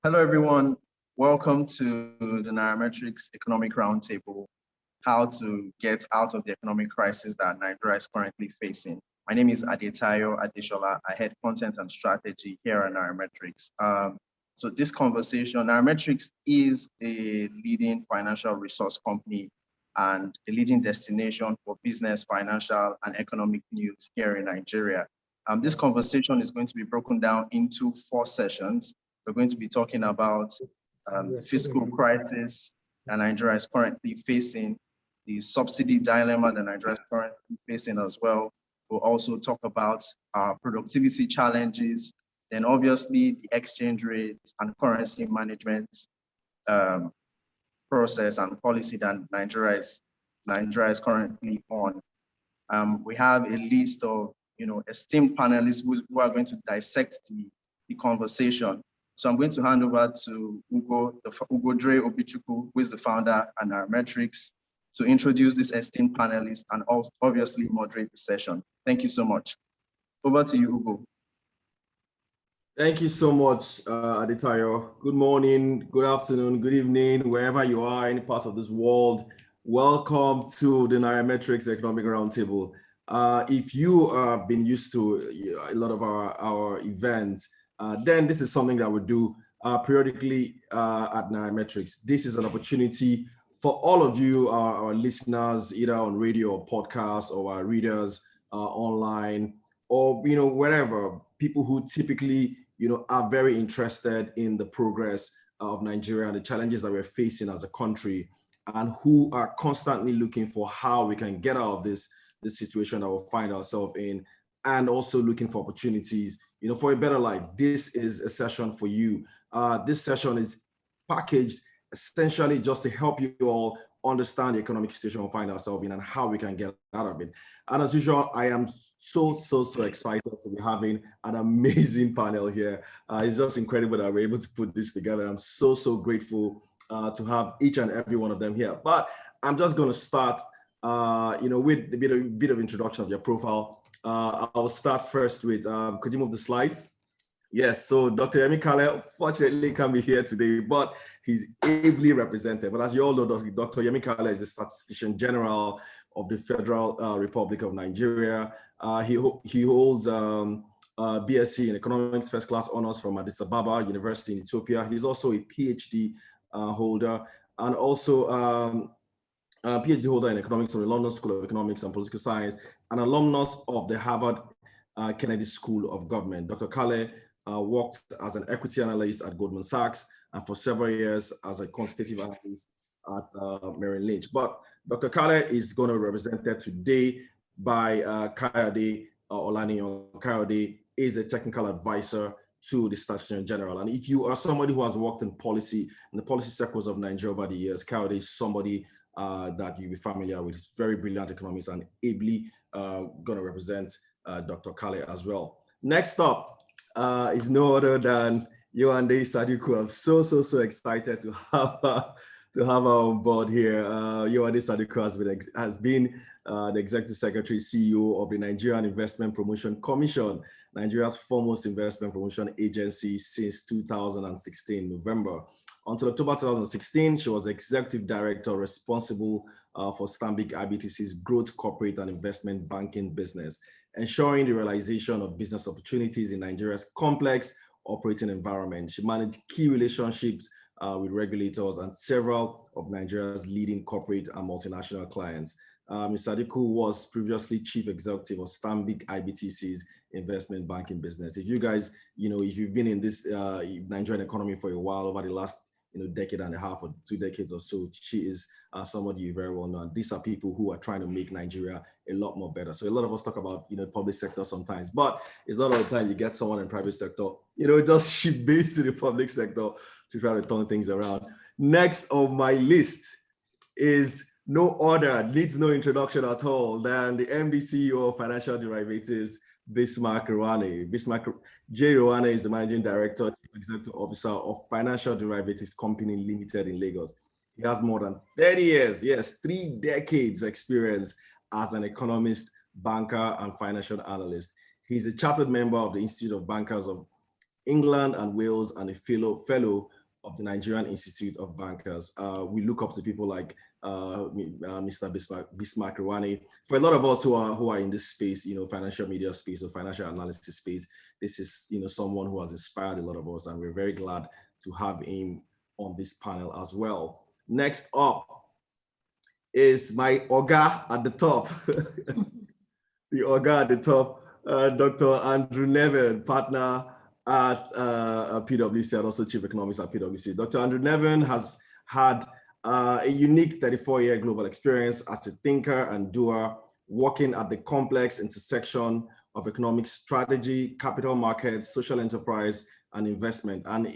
Hello, everyone. Welcome to the Nairametrics Economic Roundtable, how to get out of the economic crisis that Nigeria is currently facing. My name is 𝙀𝙘𝙤𝙤𝙤𝙤𝙤. I head content and strategy here at Nairametrics. So this conversation, Nairametrics is a leading financial resource company and a leading destination for business, financial, and economic news here in Nigeria. This conversation is going to be broken down into 4 sessions. We're going to be talking about fiscal crisis that Nigeria is currently facing, the subsidy dilemma that Nigeria is currently facing as well. We'll also talk about productivity challenges, then obviously the exchange rates and currency management process and policy that Nigeria is currently on. We have a list of esteemed panelists who are going to dissect the conversation. So I'm going to hand over to Ugodre 𝙀𝙀𝙤𝙤𝙤𝙤𝙤, who is the founder and Nairametrics, to introduce this esteemed panelist and obviously moderate the session. Thank you so much. Over to you, Ugo. Thank you so much, 𝙀𝙀𝙤𝙤𝙤𝙤. Good morning, good afternoon, good evening, wherever you are, any part of this world. Welcome to the Nairametrics Economic Roundtable. If you have been used to a lot of our events, then this is something that we do periodically at Nairametrics. This is an opportunity for all of you, our listeners, either on radio or podcast, or our readers online, or wherever, people who typically are very interested in the progress of Nigeria and the challenges that we're facing as a country, and who are constantly looking for how we can get out of this situation that we'll find ourselves in, and also looking for opportunities for a better life. This is a session for you. This session is packaged essentially just to help you all understand the economic situation we find ourselves in and how we can get out of it. And as usual, I am so excited to be having an amazing panel here. It's just incredible that we're able to put this together. I'm so grateful to have each and every one of them here. But I'm just going to start with a bit of introduction of your profile. I'll start first with, could you move the slide? Yes, so Dr. Yemi Kale, fortunately can't be here today, but he's ably represented. But as you all know, Dr. Yemi Kale is the Statistician General of the Federal Republic of Nigeria. He holds BSc in Economics, first class honors from Addis Ababa University in Ethiopia. He's also a PhD holder, and also PhD holder in economics from the London School of Economics and Political Science, an alumnus of the Harvard Kennedy School of Government. Dr. Kale worked as an equity analyst at Goldman Sachs and for several years as a quantitative analyst at Merrill Lynch. But Dr. Kale is going to be represented today by 𝙀𝙀𝙤𝙤𝙤𝙤. 𝙀𝙀𝙤𝙤𝙤𝙤 is a technical advisor to the Statistician General. And if you are somebody who has worked in policy, in the policy circles of Nigeria over the years, 𝙀𝙀𝙤𝙤𝙤 is somebody that you'll be familiar with. He's very brilliant economist and ably going to represent Dr. Kale as well. Next up is no other than Yewande Sadiku. I'm so excited to have her on board here. Yewande Sadiku has been the Executive Secretary, CEO of the Nigerian Investment Promotion Commission, Nigeria's foremost investment promotion agency since 2016, November. Until October 2016, she was the Executive Director responsible for Stanbic IBTC's growth, corporate, and investment banking business, ensuring the realization of business opportunities in Nigeria's complex operating environment. She managed key relationships with regulators and several of Nigeria's leading corporate and multinational clients. Ms. Sadiku was previously Chief Executive of Stanbic IBTC's investment banking business. If you guys, if you've been in this Nigerian economy for a while, over the last decade and a half or 2 decades or so, she is somebody you very well know. And these are people who are trying to make Nigeria a lot more better. So a lot of us talk about public sector sometimes, but it's not all the time you get someone in private sector, just shift base to the public sector to try to turn things around. Next on my list is no other, needs no introduction at all, than the MD CEO of Financial Derivatives, Bismark Rewane. Bismark J. Rewane is the Managing Director, Chief Executive Officer of Financial Derivatives Company Limited in Lagos. He has more than 30 years, yes, 3 decades experience as an economist, banker, and financial analyst. He's a chartered member of the Institute of Bankers of England and Wales, and a fellow of the Nigerian Institute of Bankers. We look up to people like Mr. Bismark Rewane. For a lot of us who are in this space, financial media space or financial analysis space, this is someone who has inspired a lot of us, and we're very glad to have him on this panel as well. Next up is my Oga at the top, the Oga at the top, Dr. Andrew Nevin, partner at PwC and also chief economist at PwC. Dr. Andrew Nevin has had a unique 34-year global experience as a thinker and doer, working at the complex intersection of economic strategy, capital markets, social enterprise, and investment. And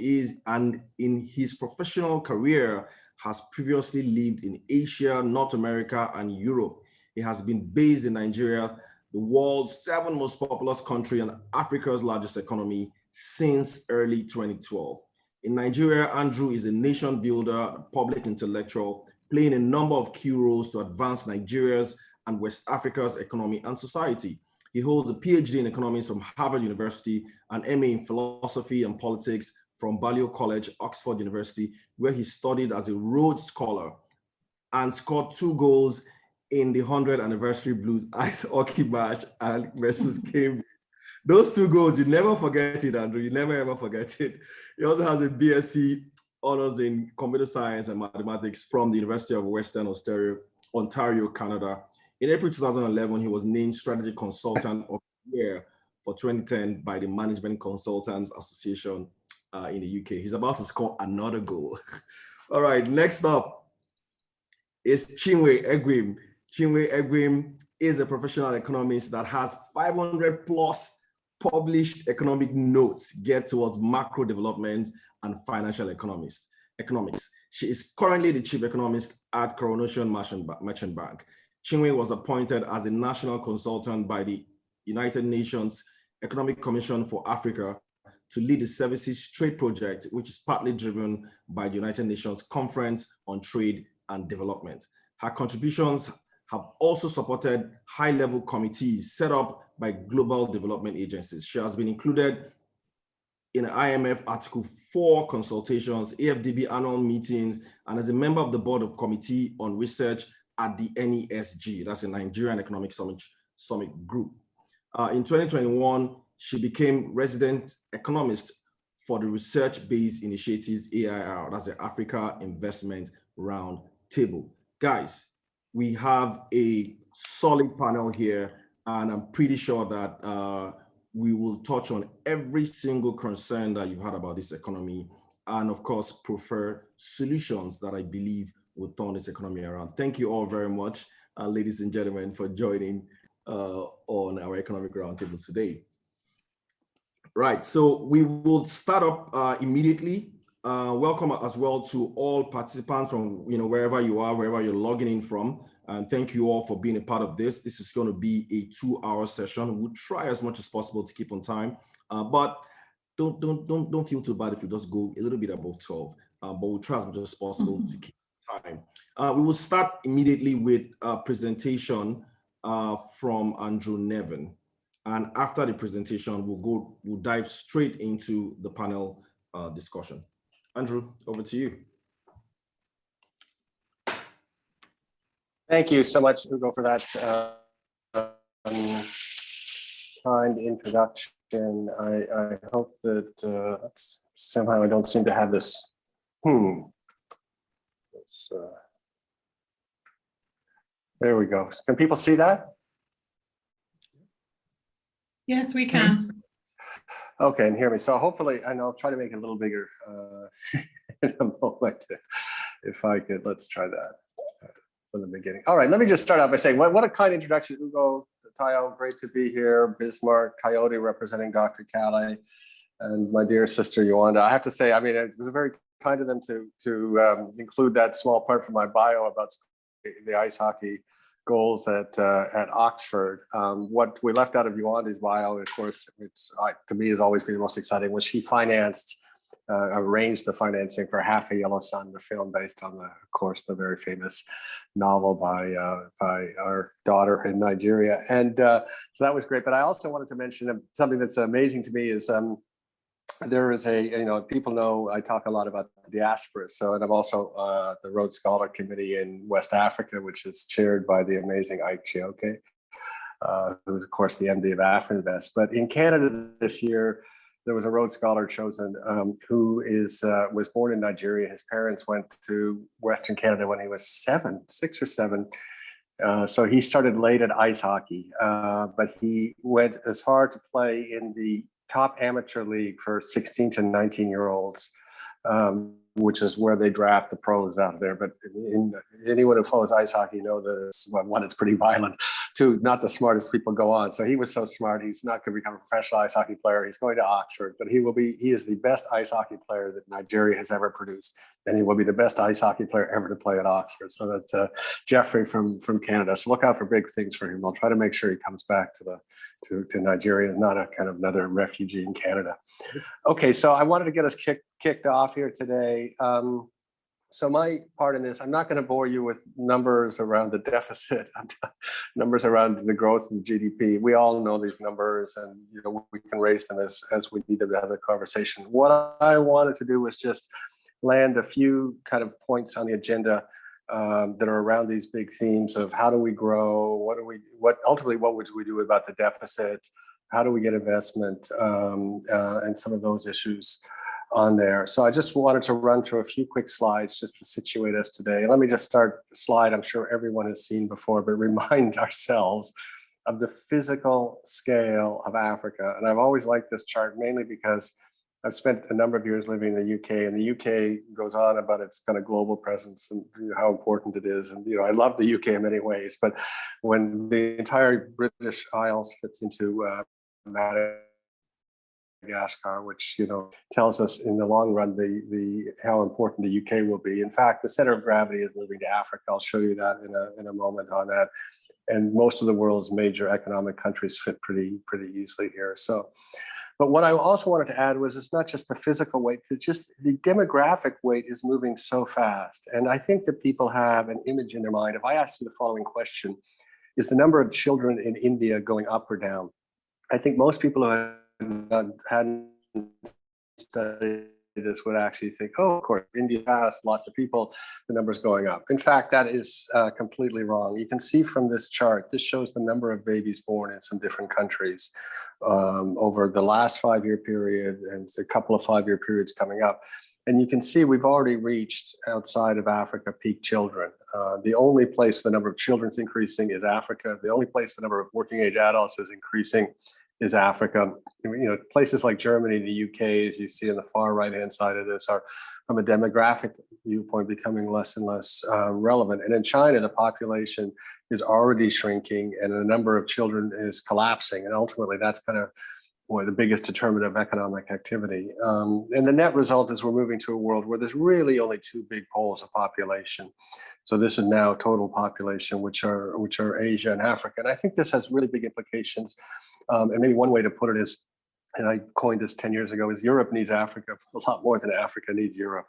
in his professional career, has previously lived in Asia, North America, and Europe. He has been based in Nigeria, the world's 7th most populous country and Africa's largest economy, since early 2012. In Nigeria, Andrew is a nation builder, public intellectual, playing a number of key roles to advance Nigeria's and West Africa's economy and society. He holds a PhD in economics from Harvard University, an MA in philosophy and politics from Balliol College, Oxford University, where he studied as a Rhodes Scholar and scored 2 goals in the 100th anniversary Blues ice hockey match versus Cambridge. Those 2 goals, you never forget it, Andrew. You never ever forget it. He also has a BSc honors in computer science and mathematics from the University of Western Ontario, Canada. In April 2011, he was named Strategy Consultant of the Year for 2010 by the Management Consultants Association in the UK. He's about to score another goal. All right, next up is Chinwe Egwim. Chinwe Egwim is a professional economist that has 500 plus published economic notes geared towards macro development and financial economics. She is currently the chief economist at Coronation Merchant Bank. Chinwe was appointed as a national consultant by the United Nations Economic Commission for Africa to lead the Services Trade Project, which is partly driven by the United Nations Conference on Trade and Development. Her contributions have also supported high-level committees set up by global development agencies. She has been included in IMF Article 4 consultations, AFDB annual meetings, and as a member of the board of Committee on Research at the NESG, that's the Nigerian Economic Summit Group. In 2021, she became resident economist for the research-based initiatives AIR, that's the Africa Investment Roundtable. Guys, we have a solid panel here, and I'm pretty sure that we will touch on every single concern that you've had about this economy, and of course, prefer solutions that I believe will turn this economy around. Thank you all very much, ladies and gentlemen, for joining on our Economic Roundtable today. Right, so we will start up immediately. Welcome as well to all participants from wherever you are, wherever you're logging in from. And thank you all for being a part of this. This is going to be a 2-hour session. We'll try as much as possible to keep on time, but don't feel too bad if we just go a little bit above 12. But we'll try as much as possible to keep time. We will start immediately with a presentation from Andrew Nevin. And after the presentation, we'll dive straight into the panel discussion. Andrew, over to you. Thank you so much, Ugo, for that kind introduction. I hope that somehow I don't seem to have this. There we go. Can people see that? Yes, we can. Okay, and hear me. So hopefully, and I'll try to make it a little bigger in a moment. If I could, let's try that from the beginning. All right, let me just start out by saying what a kind introduction, Ugo, Tayo, great to be here. Bismark, 𝘾𝙧𝙞𝙞𝙤 representing Dr. Kale, and my dear sister Yewande. I have to say, I mean, it was very kind of them to include that small part from my bio about the ice hockey goals at Oxford. What we left out of Yewande's bio, of course, to me has always been the most exciting, was she financed, arranged the financing for Half a Yellow Sun, the film based on, of course, the very famous novel by our daughter in Nigeria. And so that was great. But I also wanted to mention something that's amazing to me is there is people know I talk a lot about the diaspora. So, and I'm also the Rhodes Scholar Committee in West Africa, which is chaired by the amazing 𝙀𝙘𝙤𝙤𝙤𝙤, who's of course the MD of AfriInvest. But in Canada this year, there was a Rhodes Scholar chosen who was born in Nigeria. His parents went to Western Canada when he was 6 or 7. So he started late at ice hockey, but he went as far to play in the top amateur league for 16 to 19-year-olds, which is where they draft the pros out of there. But anyone who follows ice hockey knows that it's pretty violent. Two, not the smartest people go on. So he was so smart, he's not going to become a professional ice hockey player. He's going to Oxford, but he is the best ice hockey player that Nigeria has ever produced. And he will be the best ice hockey player ever to play at Oxford. So that's Jeffrey from Canada. So look out for big things for him. I'll try to make sure he comes back to Nigeria, not a kind of another refugee in Canada. Okay, so I wanted to get us kicked off here today. So my part in this, I'm not going to bore you with numbers around the deficit, numbers around the growth in GDP. We all know these numbers, and we can raise them as we need to have a conversation. What I wanted to do was just land a few kind of points on the agenda that are around these big themes of how do we grow, ultimately what would we do about the deficit, how do we get investment, and some of those issues on there. So I just wanted to run through a few quick slides just to situate us today. Let me just start a slide I'm sure everyone has seen before, but remind ourselves of the physical scale of Africa. And I've always liked this chart mainly because I've spent a number of years living in the UK, and the UK goes on about its kind of global presence and how important it is. And I love the UK in many ways, but when the entire British Isles fits into Madagascar, which tells us in the long run the how important the UK will be. In fact, the center of gravity is moving to Africa. I'll show you that in a moment on that. And most of the world's major economic countries fit pretty easily here. So, but what I also wanted to add was it's not just the physical weight; it's just the demographic weight is moving so fast. And I think that people have an image in their mind. If I asked you the following question, is the number of children in India going up or down? I think most people who hadn't studied this would actually think, oh, of course, India has lots of people, the number's going up. In fact, that is completely wrong. You can see from this chart, this shows the number of babies born in some different countries over the last 5-year period and a couple of 5-year periods coming up. And you can see we've already reached outside of Africa peak children. The only place the number of children is increasing is Africa. The only place the number of working age adults is increasing is Africa. Places like Germany, the UK, as you see on the far right-hand side of this, are from a demographic viewpoint becoming less and less relevant. And in China, the population is already shrinking and the number of children is collapsing. And ultimately, that's kind of one of the biggest determinant of economic activity. And the net result is we're moving to a world where there's really only 2 big poles of population. So this is now total population, which are Asia and Africa. And I think this has really big implications. And maybe one way to put it is, and I coined this 10 years ago, is Europe needs Africa a lot more than Africa needs Europe.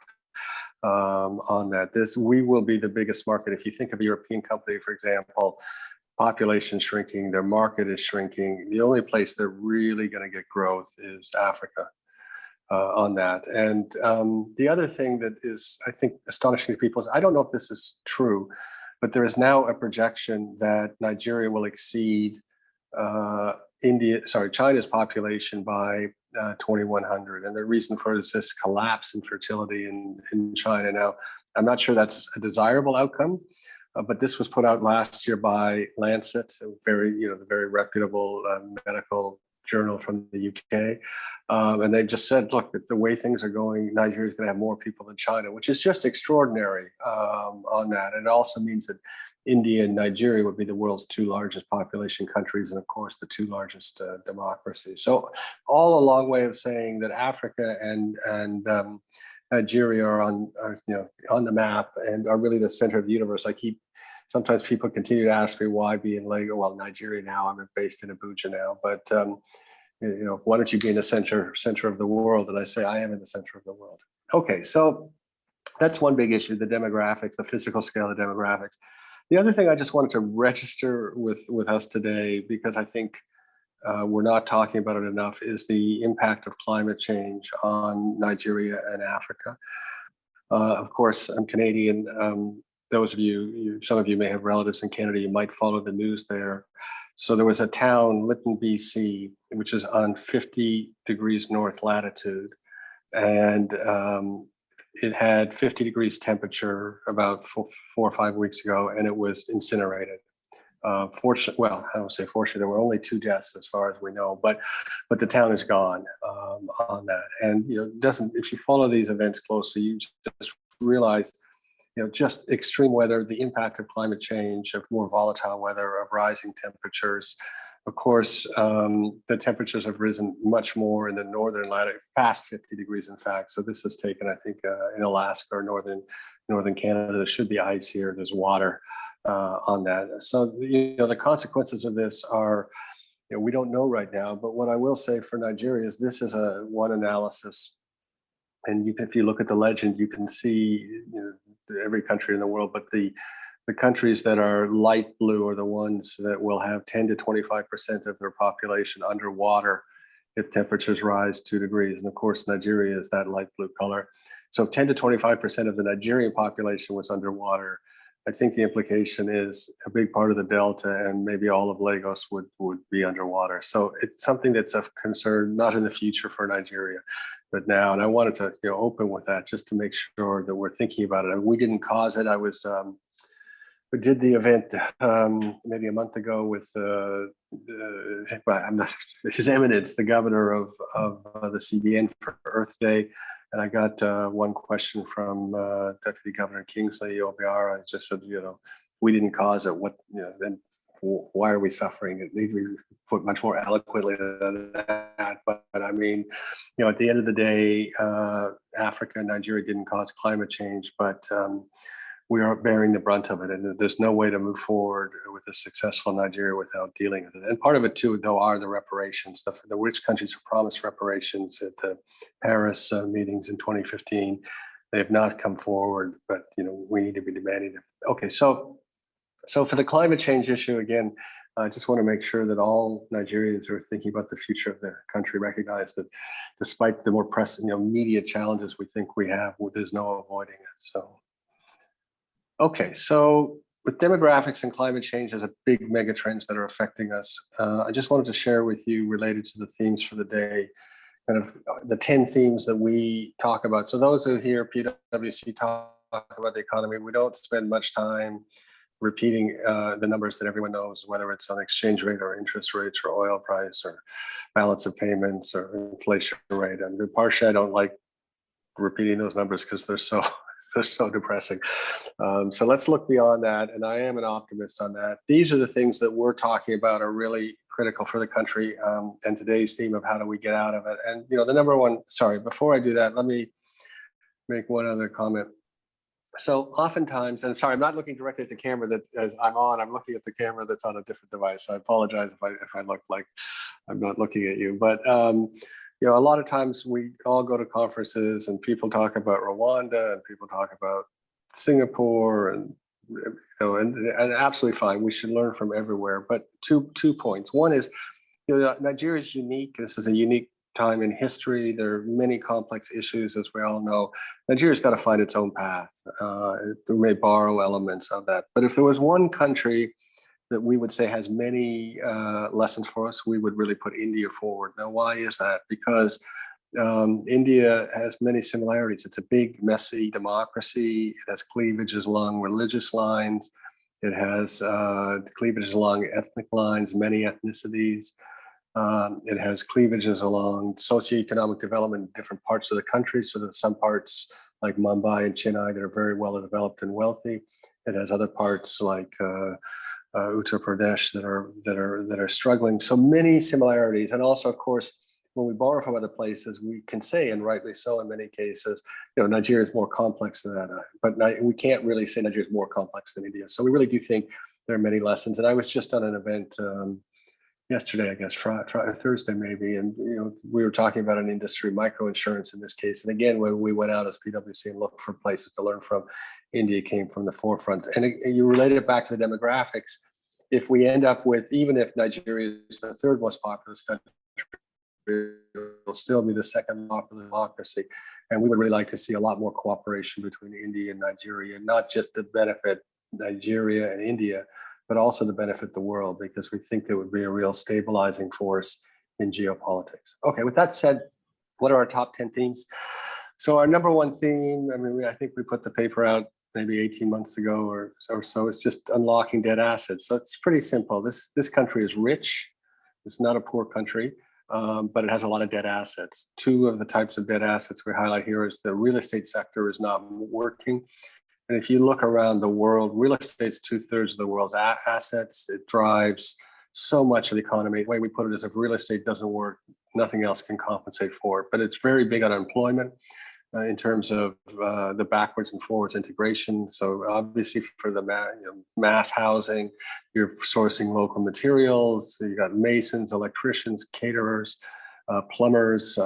On that, we will be the biggest market. If you think of a European company, for example, population shrinking, their market is shrinking. The only place they're really going to get growth is Africa on that. And the other thing that is, I think, astonishing to people is, I don't know if this is true, but there is now a projection that Nigeria will exceed China's population by 2100. And the reason for it is this collapse in fertility in China. Now, I'm not sure that's a desirable outcome, but this was put out last year by Lancet, the very reputable medical journal from the UK. And they just said, look, the way things are going, Nigeria is going to have more people than China, which is just extraordinary on that. And it also means that India and Nigeria would be the world's 2 largest population countries, and of course the 2 largest democracies. So all a long way of saying that Africa and Nigeria are on the map and are really the center of the universe. Sometimes people continue to ask me why be in Lagos. Well, Nigeria now. I'm based in Abuja now, but why don't you be in the center of the world? And I say I am in the center of the world. Okay, so that's one big issue: the demographics, the physical scale of the demographics. The other thing I just wanted to register with us today, because I think we're not talking about it enough, is the impact of climate change on Nigeria and Africa. Of course, I'm Canadian. Those of you, some of you may have relatives in Canada, you might follow the news there. So there was a town, Lytton, BC, which is on 50 degrees north latitude. And it had 50 degrees temperature about 4 or 5 weeks ago, and it was incinerated. Fortunately, well, I don't say fortunately, there were only 2 deaths as far as we know, but the town is gone on that. And if you follow these events closely, you just realize, just extreme weather, the impact of climate change, of more volatile weather, of rising temperatures. Of course, the temperatures have risen much more in the northern latitude, past 50 degrees, in fact. So this has taken, I think, in Alaska or northern Canada, there should be ice here. There's water on that. So, the consequences of this are, we don't know right now. But what I will say for Nigeria is this is one analysis. And if you look at the legend, you can see every country in the world, but the countries that are light blue are the ones that will have 10 to 25% of their population underwater if temperatures rise 2 degrees. And of course, Nigeria is that light blue color. So if 10 to 25% of the Nigerian population was underwater, I think the implication is a big part of the Delta and maybe all of Lagos would be underwater. So it's something that's of concern, not in the future for Nigeria, but now. And I wanted to open with that just to make sure that we're thinking about it. And we didn't cause it. We did the event maybe a month ago with His Eminence, the governor of the CBN for Earth Day. And I got one question from Deputy Governor Kingsley Obiara. I just said, we didn't cause it. Then why are we suffering? It needs to be put much more eloquently than that. But I mean, at the end of the day, Africa and Nigeria didn't cause climate change, but we are bearing the brunt of it. And there's no way to move forward with a successful Nigeria without dealing with it. And part of it too, though, are the reparations. The rich countries have promised reparations at the Paris meetings in 2015. They have not come forward, but we need to be demanding them. Okay, so for the climate change issue, again, I just want to make sure that all Nigerians who are thinking about the future of their country recognize that despite the more pressing, immediate challenges we think we have, there's no avoiding it. So. Okay, so with demographics and climate change as a big mega trends that are affecting us, I just wanted to share with you, related to the themes for the day, kind of the 10 themes that we talk about. So those who hear PwC talk about the economy, we don't spend much time repeating the numbers that everyone knows, whether it's on exchange rate or interest rates or oil price or balance of payments or inflation rate. And partially, I don't like repeating those numbers because they're so depressing. So let's look beyond that. And I am an optimist on that. These are the things that we're talking about are really critical for the country, and today's theme of how do we get out of it. And, the number one, sorry, before I do that, let me make one other comment. So oftentimes, and sorry, I'm not looking directly at the camera that as I'm on, I'm looking at the camera that's on a different device. So I apologize if I look like I'm not looking at you, but a lot of times we all go to conferences and people talk about Rwanda and people talk about Singapore and absolutely fine. We should learn from everywhere. But two points. One is, Nigeria is unique. This is a unique time in history. There are many complex issues, as we all know. Nigeria's got to find its own path. We may borrow elements of that. But if there was one country that we would say has many lessons for us, we would really put India forward. Now, why is that? Because India has many similarities. It's a big, messy democracy. It has cleavages along religious lines. It has cleavages along ethnic lines, many ethnicities. It has cleavages along socioeconomic development in different parts of the country. So there's some parts like Mumbai and Chennai that are very well developed and wealthy. It has other parts like Uttar Pradesh that are struggling. So many similarities. And also, of course, when we borrow from other places, we can say, and rightly so in many cases, Nigeria is more complex than that. But we can't really say Nigeria is more complex than India. So we really do think there are many lessons. And I was just on an event yesterday, I guess, Thursday maybe, and we were talking about an industry, microinsurance in this case. And again, when we went out as PwC and looked for places to learn from, India came from the forefront. And you relate it back to the demographics. if we end up with, even if Nigeria is the third most populous country, it'll still be the second popular democracy. And we would really like to see a lot more cooperation between India and Nigeria, not just to benefit Nigeria and India, but also to benefit the world, because we think it would be a real stabilizing force in geopolitics. Okay, with that said, what are our top 10 themes? So our number one theme, I think we put the paper out maybe 18 months ago or so, it's just unlocking dead assets. So it's pretty simple. This country is rich. It's not a poor country, but it has a lot of dead assets. Two of the types of dead assets we highlight here is the real estate sector is not working. And if you look around the world, real estate's 2/3 of the world's assets. It drives so much of the economy. The way we put it is if real estate doesn't work, nothing else can compensate for it. But it's very big on employment in terms of the backwards and forwards integration. So obviously for the mass housing, you're sourcing local materials. So you got masons, electricians, caterers, plumbers,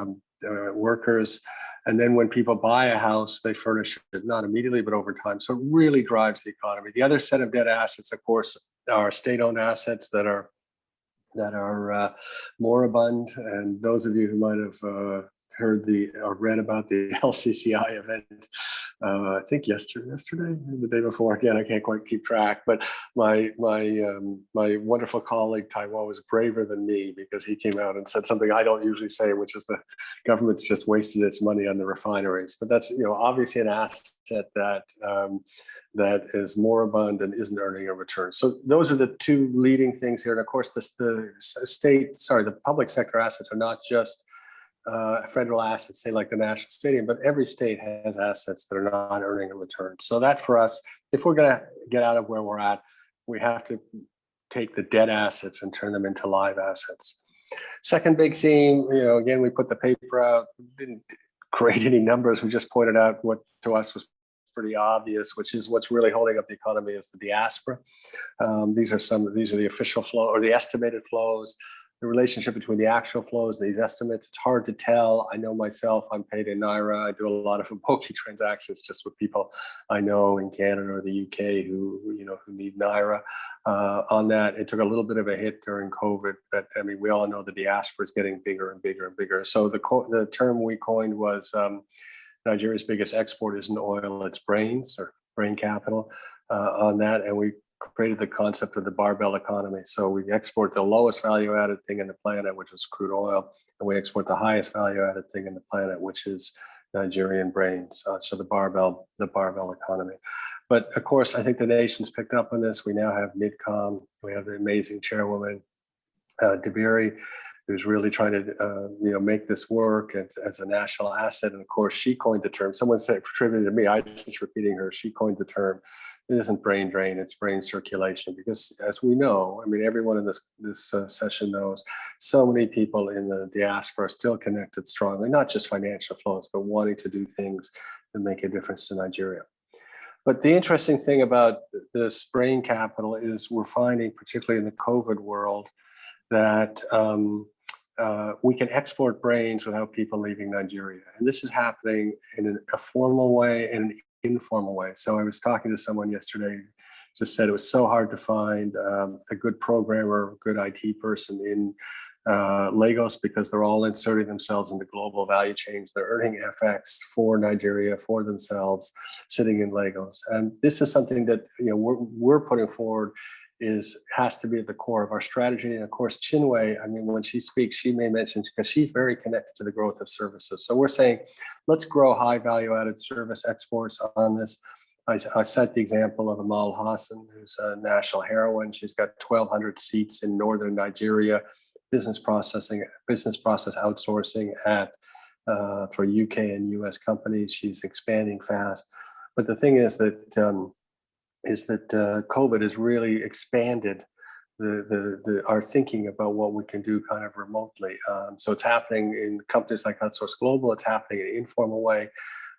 workers. And then when people buy a house, they furnish it, not immediately, but over time. So it really drives the economy. The other set of dead assets, of course, are state-owned assets that are moribund. And those of you who might have heard or read about the LCCI event, I think yesterday, the day before. Again, I can't quite keep track. But my wonderful colleague Taiwan was braver than me, because he came out and said something I don't usually say, which is the government's just wasted its money on the refineries. But that's obviously an asset that is moribund and isn't earning a return. So those are the two leading things here. And of course, the public sector assets are not just federal assets, say like the National Stadium, but every state has assets that are not earning a return. So that for us, if we're going to get out of where we're at, we have to take the dead assets and turn them into live assets. Second big theme, again, we put the paper out, didn't create any numbers. We just pointed out what to us was pretty obvious, which is what's really holding up the economy is the diaspora. These are the official flow or the estimated flows. The relationship between the actual flows, these estimates, it's hard to tell. I know myself, I'm paid in Naira. I do a lot of eboki transactions just with people I know in Canada or the UK who need Naira. On that, it took a little bit of a hit during COVID, but we all know the diaspora is getting bigger and bigger and bigger. So the term we coined was Nigeria's biggest export isn't oil, it's brains or brain capital on that. And we created the concept of the barbell economy. So we export the lowest value added thing in the planet, which is crude oil, and we export the highest value added thing in the planet, which is Nigerian brains. So the barbell economy. But of course, I think the nation's picked up on this. We now have MidCom. We have the amazing chairwoman, Dabiri, who's really trying to make this work as a national asset. And of course, she coined the term. Someone said, attributed to me, I just repeating her, she coined the term. It isn't brain drain, it's brain circulation. Because as we know, everyone in this session knows, so many people in the diaspora are still connected strongly, not just financial flows, but wanting to do things that make a difference to Nigeria. But the interesting thing about this brain capital is we're finding, particularly in the COVID world, that we can export brains without people leaving Nigeria. And this is happening in a formal way and an informal way. So I was talking to someone yesterday, just said it was so hard to find a good programmer, good IT person in Lagos, because they're all inserting themselves into global value chains. They're earning FX for Nigeria, for themselves, sitting in Lagos. And this is something that we're putting forward has to be at the core of our strategy. And of course, Chinwe, when she speaks, she may mention, because she's very connected to the growth of services. So we're saying, let's grow high value added service exports on this. I set the example of Amal Hassan, who's a national heroine. She's got 1,200 seats in northern Nigeria, business process outsourcing for UK and US companies. She's expanding fast. But the thing is that COVID has really expanded our thinking about what we can do kind of remotely. So it's happening in companies like Outsource Global. It's happening in an informal way,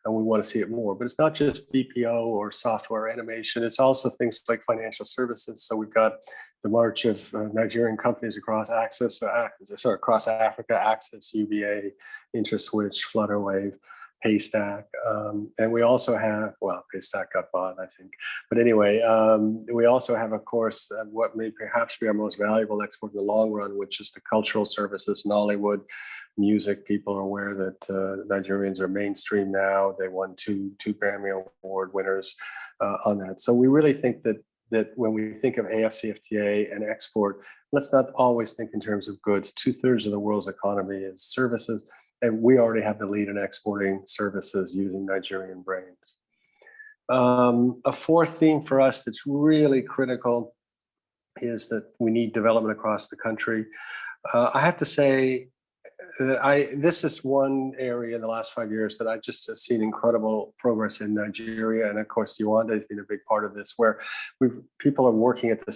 and we want to see it more. But it's not just BPO or software animation. It's also things like financial services. So we've got the march of Nigerian companies across across Africa: Access, UBA, InterSwitch, Flutterwave. haystack. And we also have, well, haystack got bought, I think. But anyway, we also have, of course, what may perhaps be our most valuable export in the long run, which is the cultural services, Nollywood, music. People are aware that Nigerians are mainstream now. They won two Grammy Award winners on that. So we really think that when we think of AFCFTA and export, let's not always think in terms of goods. 2/3 of the world's economy is services, and we already have the lead in exporting services using Nigerian brains. A fourth theme for us that's really critical is that we need development across the country. I have to say, this is one area in the last 5 years that I just have seen incredible progress in Nigeria, and of course Yewande has been a big part of this, where people are working at the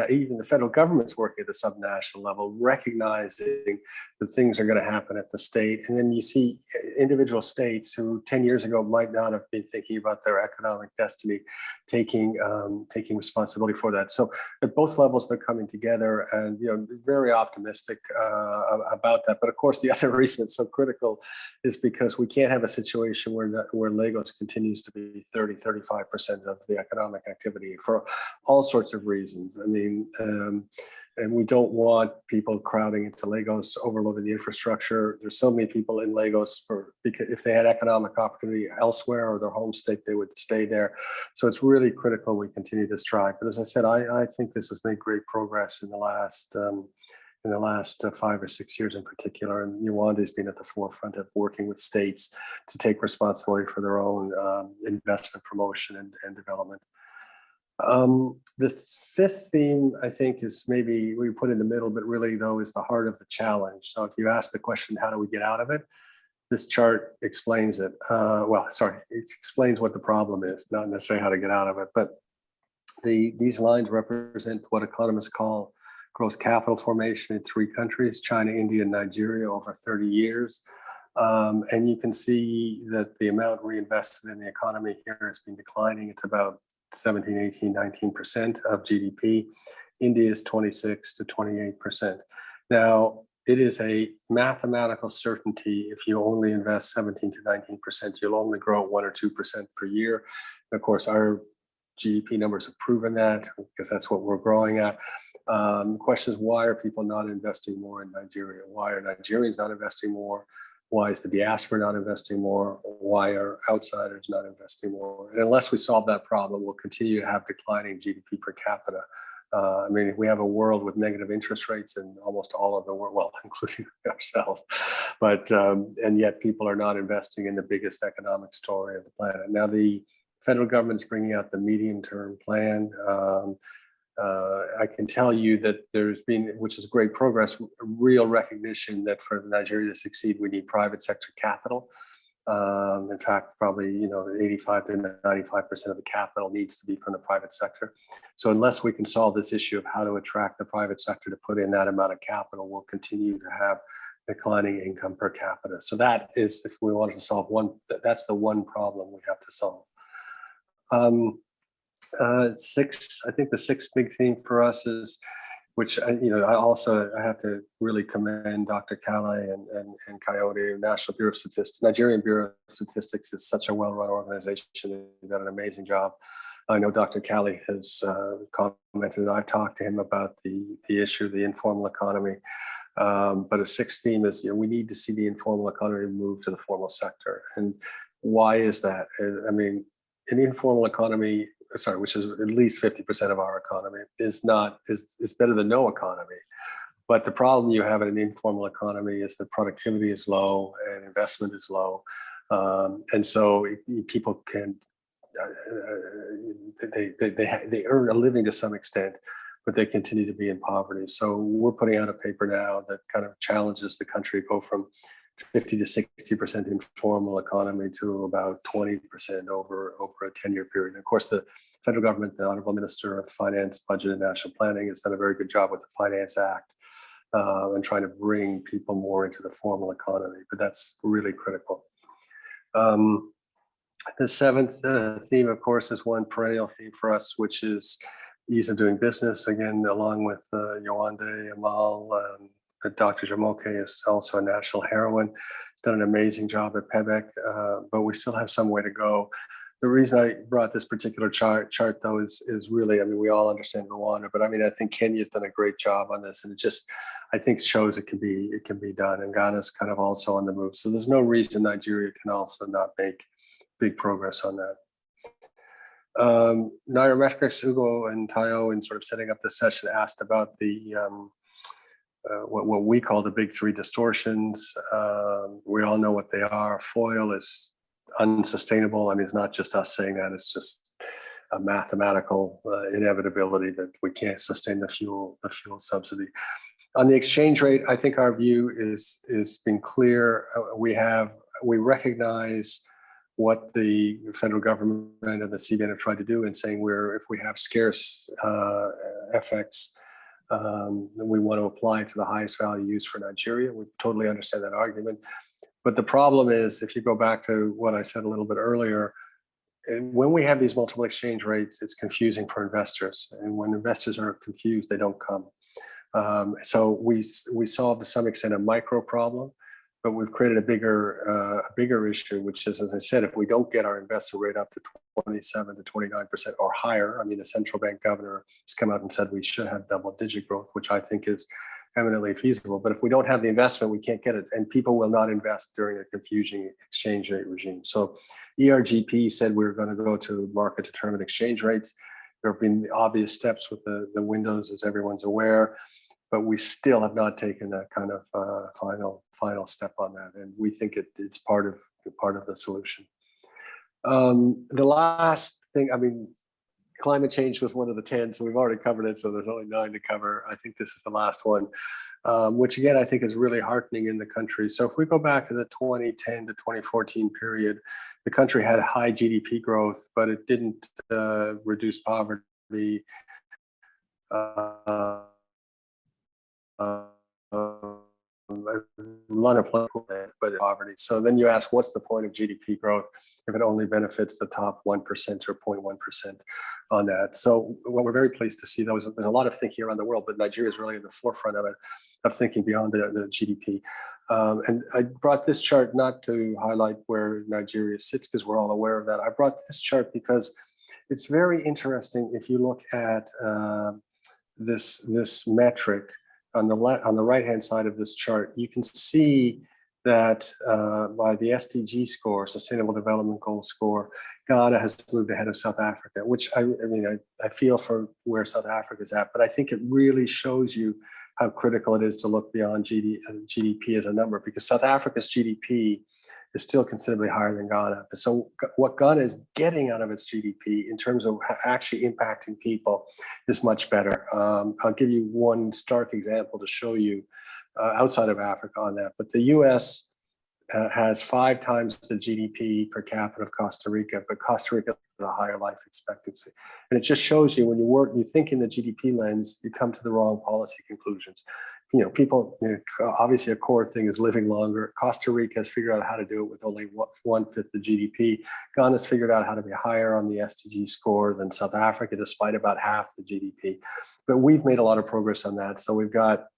even the federal government's working at the subnational level, recognizing that things are going to happen at the state, and then you see individual states who 10 years ago might not have been thinking about their economic destiny, taking responsibility for that. So at both levels, they're coming together, and very optimistic about that. But of course, the other reason it's so critical is because we can't have a situation where Lagos continues to be 30-35% of the economic activity for all sorts of reasons. I mean, and we don't want people crowding into Lagos, overloading the infrastructure. There's so many people in Lagos because if they had economic opportunity elsewhere or their home state, they would stay there. So it's really critical we continue this drive. But as I said, I think this has made great progress in the last 5 or 6 years in particular, and Yewande has been at the forefront of working with states to take responsibility for their own investment promotion and development. The fifth theme, I think, is maybe we put in the middle, but really though is the heart of the challenge. So if you ask the question, how do we get out of it? This chart explains it. It explains what the problem is, not necessarily how to get out of it, but these lines represent what economists call gross capital formation in 3 countries, China, India, and Nigeria, over 30 years. And you can see that the amount reinvested in the economy here has been declining. It's about 17, 18, 19% of GDP. India is 26 to 28%. Now, it is a mathematical certainty if you only invest 17 to 19%, you'll only grow 1 or 2% per year. And of course, our GDP numbers have proven that, because that's what we're growing at. The question is, why are people not investing more in Nigeria? Why are Nigerians not investing more? Why is the diaspora not investing more? Why are outsiders not investing more? And unless we solve that problem, we'll continue to have declining GDP per capita. I mean, we have a world with negative interest rates in almost all of the world, well, including ourselves, but and yet people are not investing in the biggest economic story of the planet. Now, the federal government's bringing out the medium-term plan. I can tell you that there's been, which is great progress, real recognition that for Nigeria to succeed, we need private sector capital. In fact, probably 85 to 95% of the capital needs to be from the private sector. So unless we can solve this issue of how to attract the private sector to put in that amount of capital, we'll continue to have declining income per capita. So that is, if we wanted to solve one, that's the one problem we have to solve. I think the sixth big theme for us is, which I have to really commend Dr. Kale and 𝘾𝙧𝙞𝙞𝙨, National Bureau of Statistics. Nigerian Bureau of Statistics is such a well-run organization. They've done an amazing job. I know Dr. Kale has commented, and I've talked to him about the issue of the informal economy. But a sixth theme is, we need to see the informal economy move to the formal sector. And why is that? I mean, an informal economy, which is at least 50% of our economy, is better than no economy. But the problem you have in an informal economy is that productivity is low and investment is low. And so people can, they earn a living to some extent, but they continue to be in poverty. So we're putting out a paper now that kind of challenges the country, go from 50 to 60% informal economy to about 20% over a 10-year period. And of course, the federal government, the Honorable Minister of Finance, Budget and National Planning, has done a very good job with the Finance Act and trying to bring people more into the formal economy, but that's really critical. The seventh theme, of course, is one perennial theme for us, which is ease of doing business. Again, along with Yewande, Amal, Dr. 𝙀𝙘𝙤𝙤𝙤𝙤 is also a national heroine. done an amazing job at PEBEC, but we still have some way to go. The reason I brought this particular chart though is really, I mean, we all understand Rwanda, but I mean, I think Kenya's done a great job on this, and it just, I think, shows it can be done, and Ghana's kind of also on the move. So there's no reason Nigeria can also not make big progress on that. Nairametrics, Ugo and Tayo, in sort of setting up this session, asked about the what we call the Big Three Distortions. We all know what they are. Foil is unsustainable. I mean, it's not just us saying that, it's just a mathematical inevitability that we can't sustain the fuel subsidy. On the exchange rate, I think our view is been clear. We recognize what the federal government and the CBN have tried to do in saying if we have scarce FX, we want to apply it to the highest value use for Nigeria. We totally understand that argument. But the problem is, if you go back to what I said a little bit earlier, when we have these multiple exchange rates, it's confusing for investors. And when investors are confused, they don't come. So we solved to some extent a micro problem, but we've created a bigger issue, which is, as I said, if we don't get our investor rate up to 27 to 29% or higher, I mean, the central bank governor has come out and said we should have double-digit growth, which I think is eminently feasible. But if we don't have the investment, we can't get it, and people will not invest during a confusing exchange rate regime. So ERGP said we were going to go to market-determined exchange rates. There have been the obvious steps with the windows, as everyone's aware, but we still have not taken that kind of final step on that, and we think it's part of the solution. The last thing, I mean, climate change was one of the 10, so we've already covered it, so there's only 9 to cover. I think this is the last one, which again, I think is really heartening in the country. So if we go back to the 2010 to 2014 period, the country had high GDP growth, but it didn't reduce poverty. Unemployment, but poverty. So then you ask, what's the point of GDP growth if it only benefits the top 1% or 0.1% on that? So what we're very pleased to see, there's a lot of thinking around the world, but Nigeria is really in the forefront of it, of thinking beyond the GDP. And I brought this chart not to highlight where Nigeria sits, because we're all aware of that. I brought this chart because it's very interesting. If you look at this metric, on the right-hand side of this chart, you can see that by the SDG score, Sustainable Development Goal score, Ghana has moved ahead of South Africa, which I feel for where South Africa is at, but I think it really shows you how critical it is to look beyond GDP as a number, because South Africa's GDP is still considerably higher than Ghana. So what Ghana is getting out of its GDP in terms of actually impacting people is much better. I'll give you one stark example to show you outside of Africa on that. But the US has 5 times the GDP per capita of Costa Rica, but Costa Rica has a higher life expectancy. And it just shows you when you think in the GDP lens, you come to the wrong policy conclusions. You know, people, obviously a core thing is living longer. Costa Rica has figured out how to do it with only 1/5 the GDP. Ghana's figured out how to be higher on the SDG score than South Africa, despite about half the GDP. But we've made a lot of progress on that. So we've got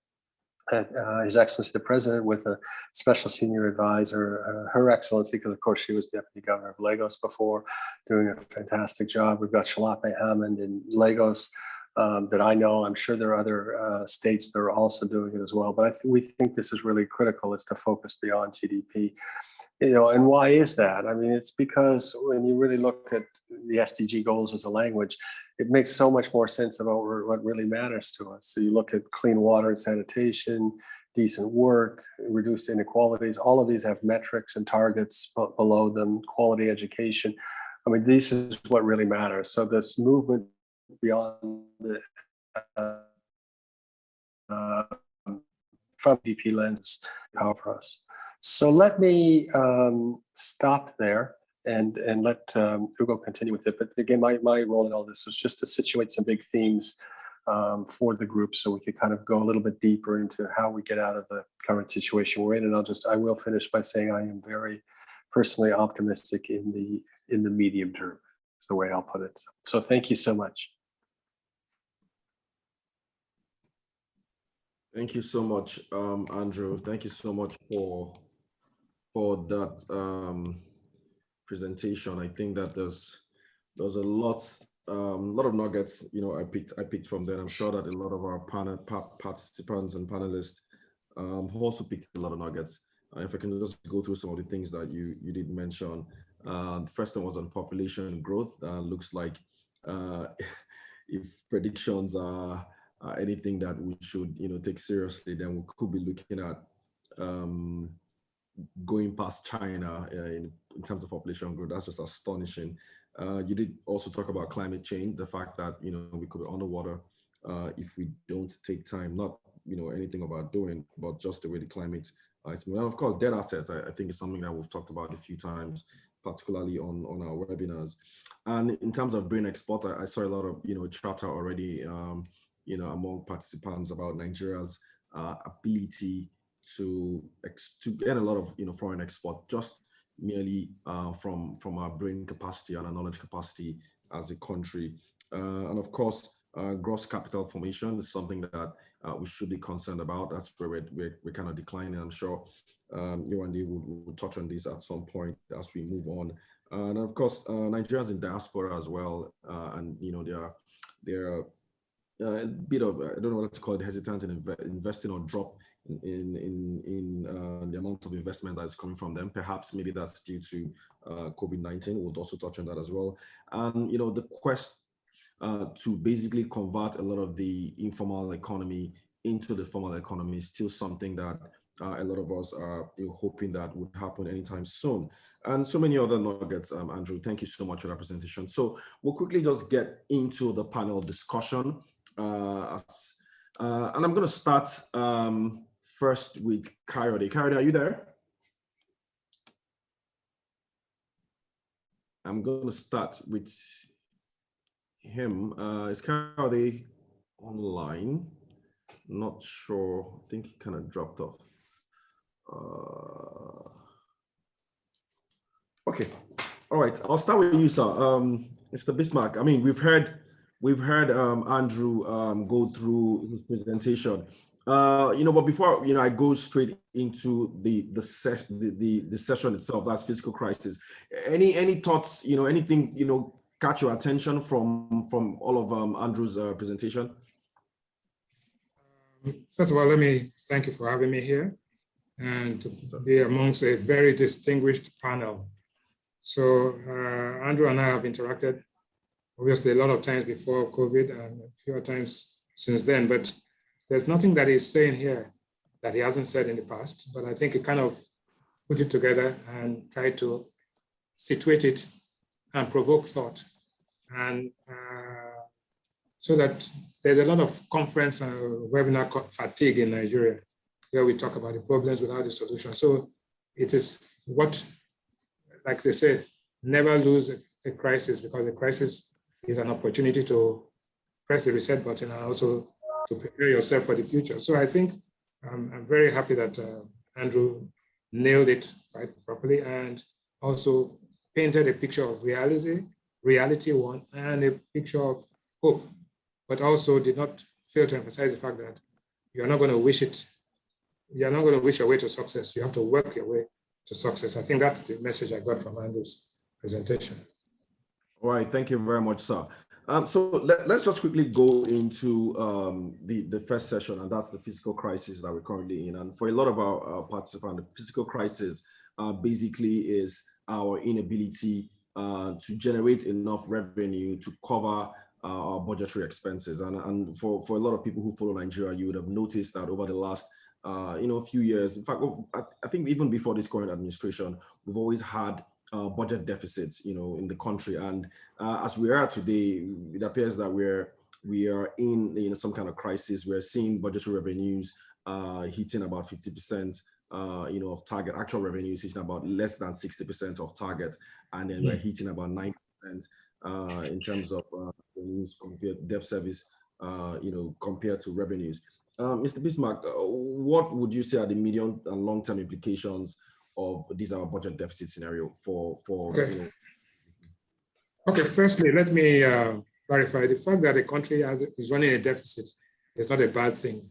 His Excellency the President with a special senior advisor, Her Excellency, because of course she was Deputy Governor of Lagos before, doing a fantastic job. We've got 𝙀𝙘𝙤𝙤𝙤𝙤 in Lagos, that I know. I'm sure there are other states that are also doing it as well. But we think this is really critical, is to focus beyond GDP. You know, and why is that? I mean, it's because when you really look at the SDG goals as a language, it makes so much more sense about what really matters to us. So you look at clean water and sanitation, decent work, reduced inequalities. All of these have metrics and targets below them, quality education. I mean, this is what really matters. So this movement beyond the from GDP lens power for us. So let me stop there and let Ugo continue with it. But again, my role in all this was just to situate some big themes for the group, so we could kind of go a little bit deeper into how we get out of the current situation we're in. And I will finish by saying I am very personally optimistic in the medium term, is the way I'll put it. So thank you so much. Thank you so much, Andrew. Thank you so much for for that presentation. I think that there's a lot of nuggets, I picked from there. I'm sure that a lot of our participants and panelists also picked a lot of nuggets. If I can just go through some of the things that you did mention. The first one was on population growth. Looks like if predictions are anything that we should take seriously, then we could be looking at going past China in terms of population growth. That's just astonishing. You did also talk about climate change, the fact that we could be underwater if we don't take time, not anything about doing, but just the way the climate is moving. And of course, debt assets, I think is something that we've talked about a few times, particularly on our webinars. And in terms of brain export, I saw a lot of chatter already among participants about Nigeria's ability to get a lot of foreign export just merely from our brain capacity and our knowledge capacity as a country. And of course, gross capital formation is something that we should be concerned about. That's where we're kind of declining. I'm sure Yewande will touch on this at some point as we move on. And of course, Nigerians in diaspora as well, and they're a bit of, I don't know what to call it, hesitant in investing or drop in the amount of investment that is coming from them. Perhaps maybe that's due to COVID-19. We'll also touch on that as well. And the quest to basically convert a lot of the informal economy into the formal economy is still something that a lot of us are hoping that would happen anytime soon. And so many other nuggets, Andrew. Thank you so much for that presentation. So we'll quickly just get into the panel discussion. And I'm going to start first with 𝙀𝙬𝙤𝙤𝙤𝙤. 𝙀𝙬𝙤𝙤𝙤, are you there? I'm going to start with him. Is 𝙀𝙬𝙤𝙤𝙤 online? Not sure. I think he kind of dropped off. Okay. All right. I'll start with you, sir. Mr. Bismark. I mean, we've heard Andrew go through his presentation. But before I go straight into the session itself, that's fiscal crisis. Any thoughts? Anything catch your attention from all of Andrew's presentation? First of all, let me thank you for having me here and to be amongst a very distinguished panel. So Andrew and I have interacted obviously a lot of times before COVID and a few times since then, but there's nothing that he's saying here that he hasn't said in the past, but I think he kind of put it together and tried to situate it and provoke thought. And so that there's a lot of conference and webinar fatigue in Nigeria, where we talk about the problems without the solution. So it is what, like they say, never lose a crisis, because a crisis is an opportunity to press the reset button and also to prepare yourself for the future. So I think I'm very happy that Andrew nailed it quite properly and also painted a picture of reality one, and a picture of hope, but also did not fail to emphasize the fact that you're not going to wish your way to success. You have to work your way to success. I think that's the message I got from Andrew's presentation. All right, thank you very much, sir. So let's just quickly go into the first session, and that's the fiscal crisis that we're currently in. And for a lot of our participants, the fiscal crisis basically is our inability to generate enough revenue to cover our budgetary expenses. And for a lot of people who follow Nigeria, you would have noticed that over the last few years, in fact, I think even before this current administration, we've always had budget deficits, in the country. And as we are today, it appears that we are in some kind of crisis. We're seeing budgetary revenues hitting about 50%, of target. Actual revenues hitting about less than 60% of target, and then we're hitting about 9% in terms of revenues compared debt service, compared to revenues. Mr. Bismark, what would you say are the medium and long-term implications of this our budget deficit scenario for Okay. Okay, firstly, let me clarify the fact that the country is running a deficit is not a bad thing.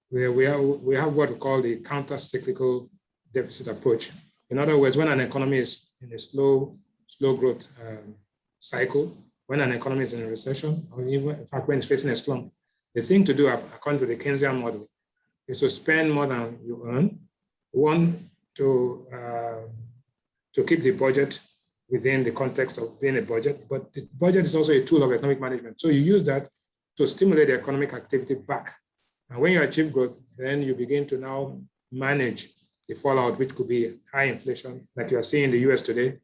We have what we call the counter-cyclical deficit approach, In other words, when an economy is in a slow growth cycle, when an economy is in a recession, or even in fact when it's facing a slump, the thing to do according to the Keynesian model is to spend more than you earn. One, to keep the budget within the context of being a budget, but the budget is also a tool of economic management. So you use that to stimulate the economic activity back. And when you achieve growth, then you begin to now manage the fallout, which could be high inflation, like you are seeing in the US today.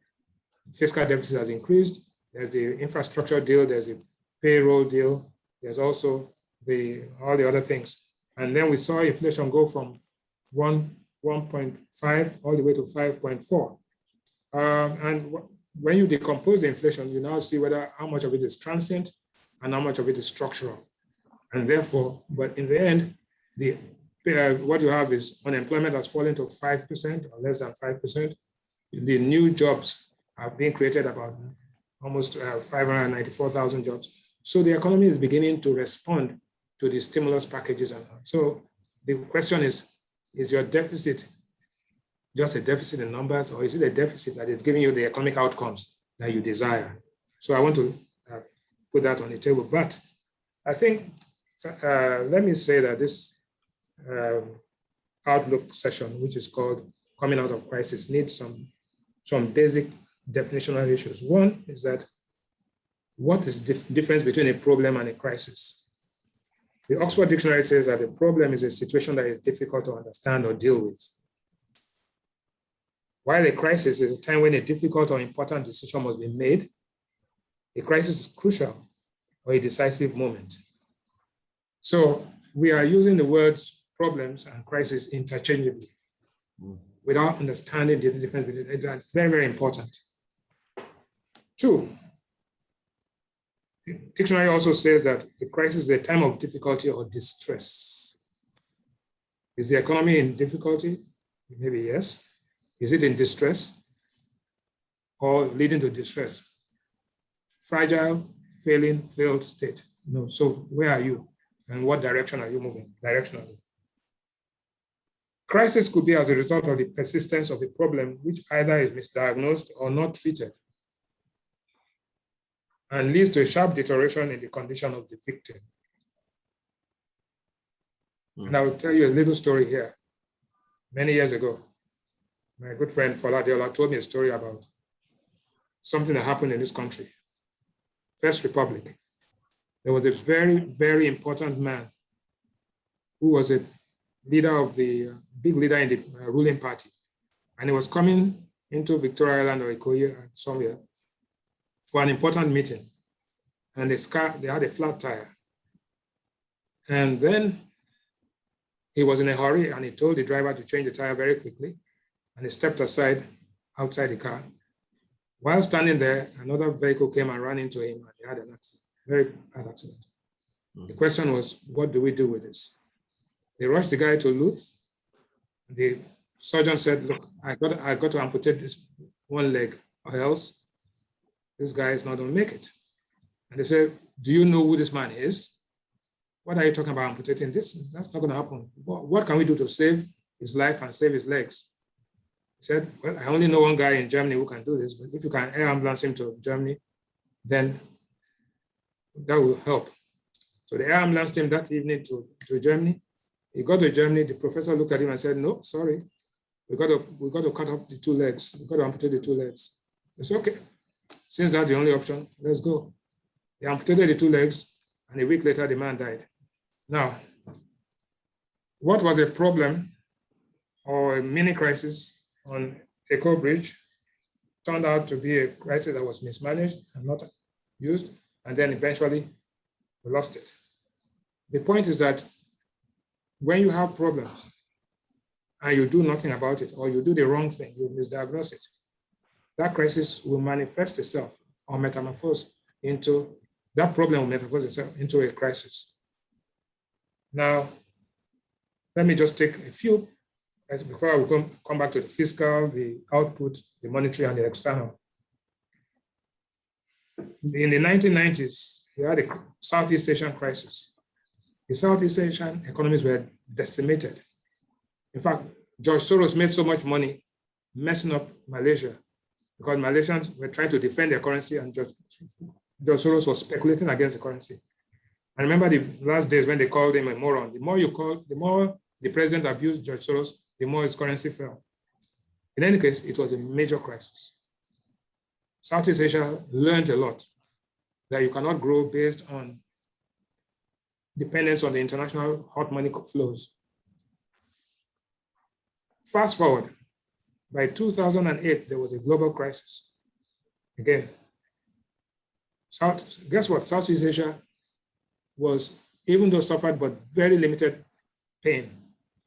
Fiscal deficit has increased. There's the infrastructure deal, there's the payroll deal, there's also all the other things. And then we saw inflation go from 1.5 all the way to 5.4. And when you decompose the inflation, you now see how much of it is transient and how much of it is structural. And therefore, but in the end, what you have is unemployment has fallen to 5% or less than 5%. The new jobs are being created about almost 594,000 jobs. So the economy is beginning to respond to the stimulus packages. So the question is your deficit just a deficit in numbers, or is it a deficit that is giving you the economic outcomes that you desire? So I want to put that on the table. But I think, let me say that this outlook session, which is called Coming Out of Crisis, needs some basic definitional issues. One is that what is the difference between a problem and a crisis? The Oxford Dictionary says that a problem is a situation that is difficult to understand or deal with, while a crisis is a time when a difficult or important decision must be made. A crisis is crucial or a decisive moment. So we are using the words problems and crisis interchangeably without understanding the difference between them. That's very, very important. Two, the dictionary also says that a crisis is a time of difficulty or distress. Is the economy in difficulty? Maybe yes. Is it in distress or leading to distress? Fragile, failing, failed state. No. So where are you? And what direction are you moving? Directionally. Crisis could be as a result of the persistence of a problem which either is misdiagnosed or not treated and leads to a sharp deterioration in the condition of the victim. And I will tell you a little story here. Many years ago, my good friend Fola Deola told me a story about something that happened in this country. First Republic. There was a very, very important man who was a leader of the big leader in the ruling party. And he was coming into Victoria Island or Ikoyi somewhere for an important meeting. And his car, they had a flat tire. And then he was in a hurry and he told the driver to change the tire very quickly. And he stepped aside outside the car. While standing there, another vehicle came and ran into him and he had an accident, very bad accident. The question was, what do we do with this? They rushed the guy to Luth. The surgeon said, look, I got to amputate this one leg or else this guy is not going to make it. And they said, do you know who this man is? What are you talking about amputating this? That's not going to happen. What can we do to save his life and save his legs? He said, well, I only know one guy in Germany who can do this, but if you can air ambulance him to Germany, then that will help. So they air ambulanced him that evening to Germany. He got to Germany, the professor looked at him and said, no, sorry, we got to cut off the two legs. We got to amputate the two legs. It's okay. Since that's the only option, let's go. They amputated the two legs, and a week later, the man died. Now, what was a problem or a mini crisis on Eko Bridge turned out to be a crisis that was mismanaged and not used, and then eventually we lost it. The point is that when you have problems and you do nothing about it, or you do the wrong thing, you misdiagnose it, that crisis will manifest itself or metamorphose into, that problem will metamorphose itself into a crisis. Now, let me just take a few, before I will come back to the fiscal, the output, the monetary, and the external. In the 1990s, we had a Southeast Asian crisis. The Southeast Asian economies were decimated. In fact, George Soros made so much money messing up Malaysia because Malaysians were trying to defend their currency and George Soros was speculating against the currency. I remember the last days when they called him a moron. The more the president abused George Soros, the more his currency fell. In any case, it was a major crisis. Southeast Asia learned a lot, that you cannot grow based on dependence on the international hot money flows. Fast forward, by 2008, there was a global crisis. Again, guess what? Southeast Asia was, even though suffered, but very limited pain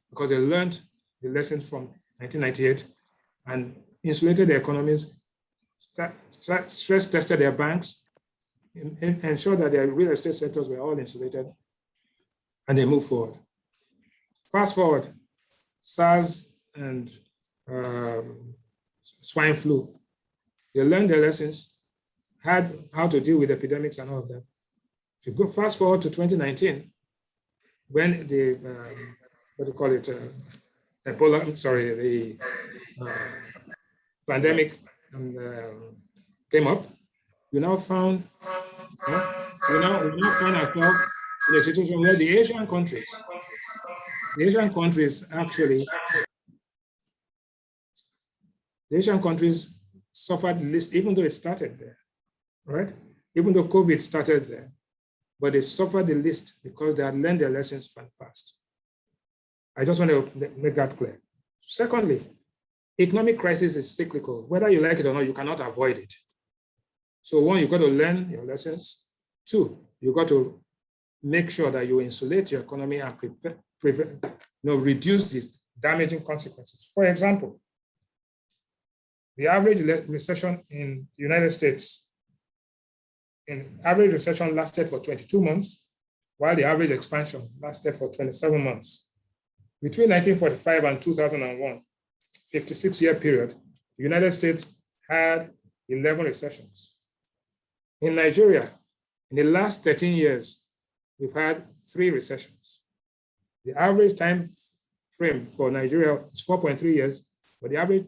because they learned the lessons from 1998 and insulated their economies, stress tested their banks, ensured that their real estate sectors were all insulated, and they moved forward. Fast forward, SARS and swine flu. They learned their lessons, had how to deal with epidemics and all of that. If you go fast forward to 2019, when the, what do you call it, Ebola, sorry, the pandemic came up, we now found ourselves in a situation where the Asian countries suffered the least, even though it started there, right? Even though COVID started there, but they suffered the least because they had learned their lessons from the past. I just want to make that clear. Secondly, economic crisis is cyclical. Whether you like it or not, you cannot avoid it. So one, you've got to learn your lessons. Two, you've got to make sure that you insulate your economy and reduce the damaging consequences. For example, the average recession in the United States, average recession lasted for 22 months, while the average expansion lasted for 27 months. Between 1945 and 2001, 56-year period, the United States had 11 recessions. In Nigeria, in the last 13 years, we've had 3 recessions. The average time frame for Nigeria is 4.3 years, but the average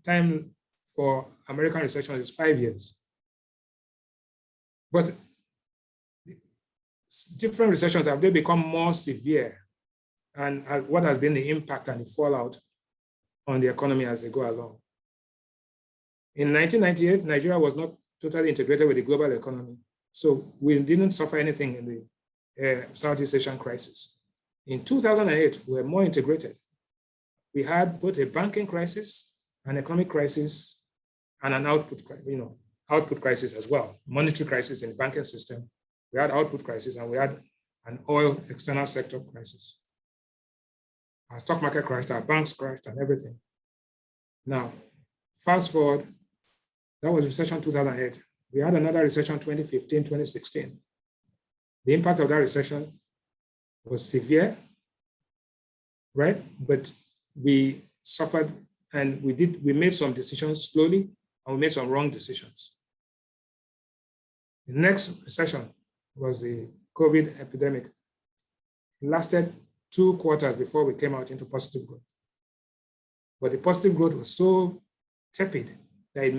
time for American recession is 5 years. But different recessions have they become more severe, and what has been the impact and the fallout on the economy as they go along. In 1998, Nigeria was not totally integrated with the global economy, so we didn't suffer anything in the Southeast Asian crisis. In 2008, we were more integrated. We had both a banking crisis, an economic crisis, and an output crisis as well. Monetary crisis in the banking system. We had output crisis, and we had an oil external sector crisis. Our stock market crashed, our banks crashed, and everything. Now, fast forward, that was recession 2008. We had another recession 2015, 2016. The impact of that recession was severe, right? But we suffered, and we made some decisions slowly, and we made some wrong decisions. The next recession was the COVID epidemic. It lasted 2 quarters before we came out into positive growth. But the positive growth was so tepid that it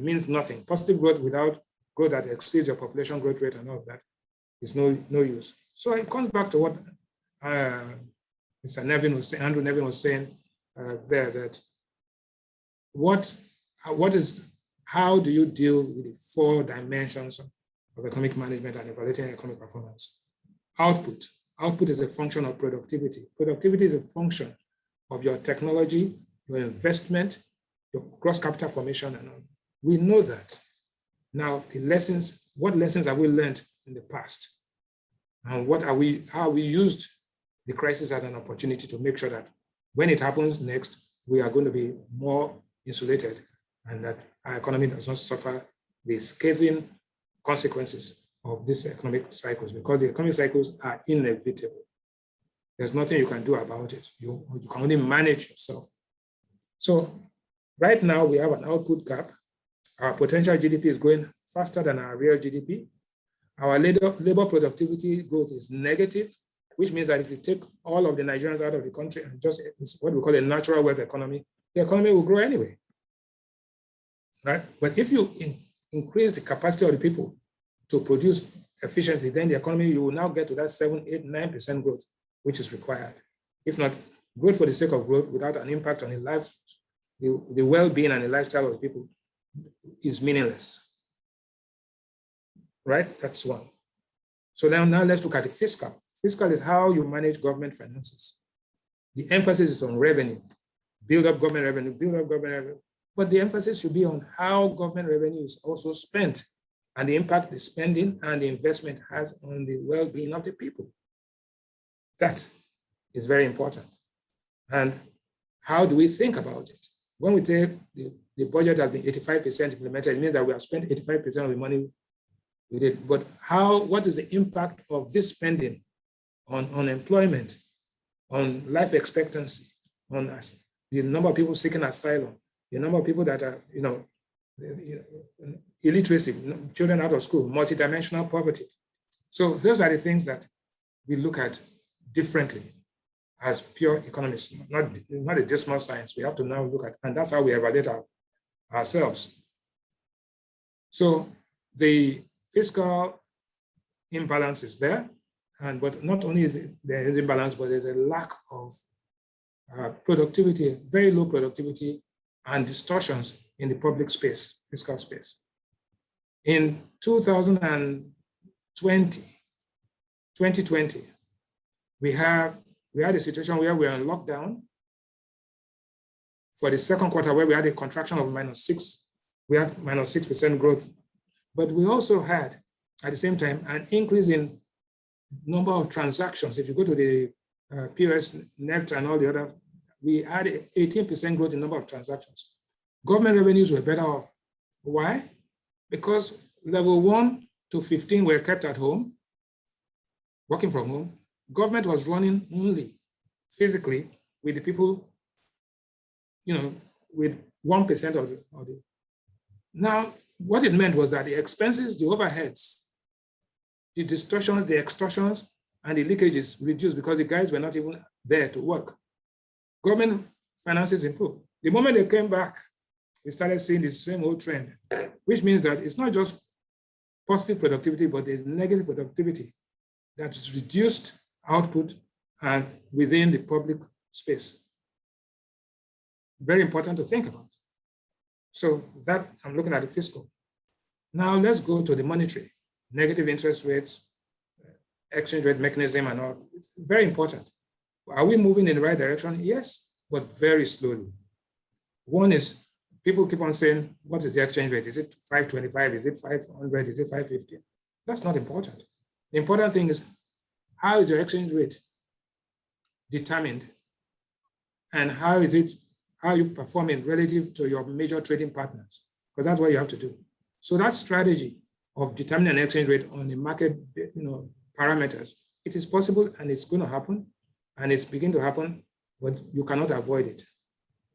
means nothing. Positive growth without growth that exceeds your population growth rate and all of that is no use. So it comes back to what Mr. Nevin was saying, Andrew Nevin was saying there, that how do you deal with the 4 dimensions of economic management and evaluating economic performance? Output. Output is a function of productivity. Productivity is a function of your technology, your investment, your gross capital formation, and all. We know that. Now, what lessons have we learned in the past? And how we used the crisis as an opportunity to make sure that when it happens next, we are going to be more insulated and that our economy does not suffer the scathing consequences of these economic cycles, because the economic cycles are inevitable. There's nothing you can do about it. You can only manage yourself. So right now we have an output gap. Our potential GDP is growing faster than our real GDP. Our labor productivity growth is negative. which means that if you take all of the Nigerians out of the country and just what we call a natural wealth economy, the economy will grow anyway, right? But if you increase the capacity of the people to produce efficiently, then the economy, you will now get to that 7, 8, 9% growth, which is required. If not, growth for the sake of growth without an impact on the life, the well-being and the lifestyle of the people is meaningless, right? That's one. So now let's look at the fiscal. Fiscal is how you manage government finances. The emphasis is on revenue, build up government revenue, build up government revenue. But the emphasis should be on how government revenue is also spent and the impact the spending and the investment has on the well-being of the people. That is very important. And how do we think about it? When we take the budget has been 85% implemented, it means that we have spent 85% of the money we did. But what is the impact of this spending on unemployment, on life expectancy, on the number of people seeking asylum, the number of people that are, illiteracy, children out of school, multidimensional poverty. So those are the things that we look at differently as pure economists, not a dismal science. We have to now look at, and that's how we evaluate ourselves. So the fiscal imbalance is there, but not only is there an imbalance, but there's a lack of productivity, very low productivity and distortions in the public space, fiscal space. In 2020, we had a situation where we were on lockdown for the second quarter, where we had a contraction of -6. We had -6% growth, but we also had, at the same time, an increase in number of transactions. If you go to the POS, NEFT, and all the other, we had 18% growth in number of transactions. Government revenues were better off. Why? Because level 1 to 15 were kept at home, working from home. Government was running only physically with the people, with 1% of the. Now, what it meant was that the expenses, the overheads, the distortions, the extortions, and the leakages reduced because the guys were not even there to work. Government finances improved. The moment they came back, we started seeing the same old trend, which means that it's not just positive productivity, but the negative productivity that is reduced output and within the public space. Very important to think about. So that I'm looking at the fiscal. Now let's go to the monetary, negative interest rates, exchange rate mechanism and all. It's very important. Are we moving in the right direction? Yes, but very slowly. One is, people keep on saying, what is the exchange rate? Is it 525? Is it 500? Is it 550? That's not important. The important thing is, how is your exchange rate determined? And how are you performing relative to your major trading partners? Because that's what you have to do. So that strategy of determining an exchange rate on the market parameters, it is possible and it's going to happen and it's beginning to happen, but you cannot avoid it.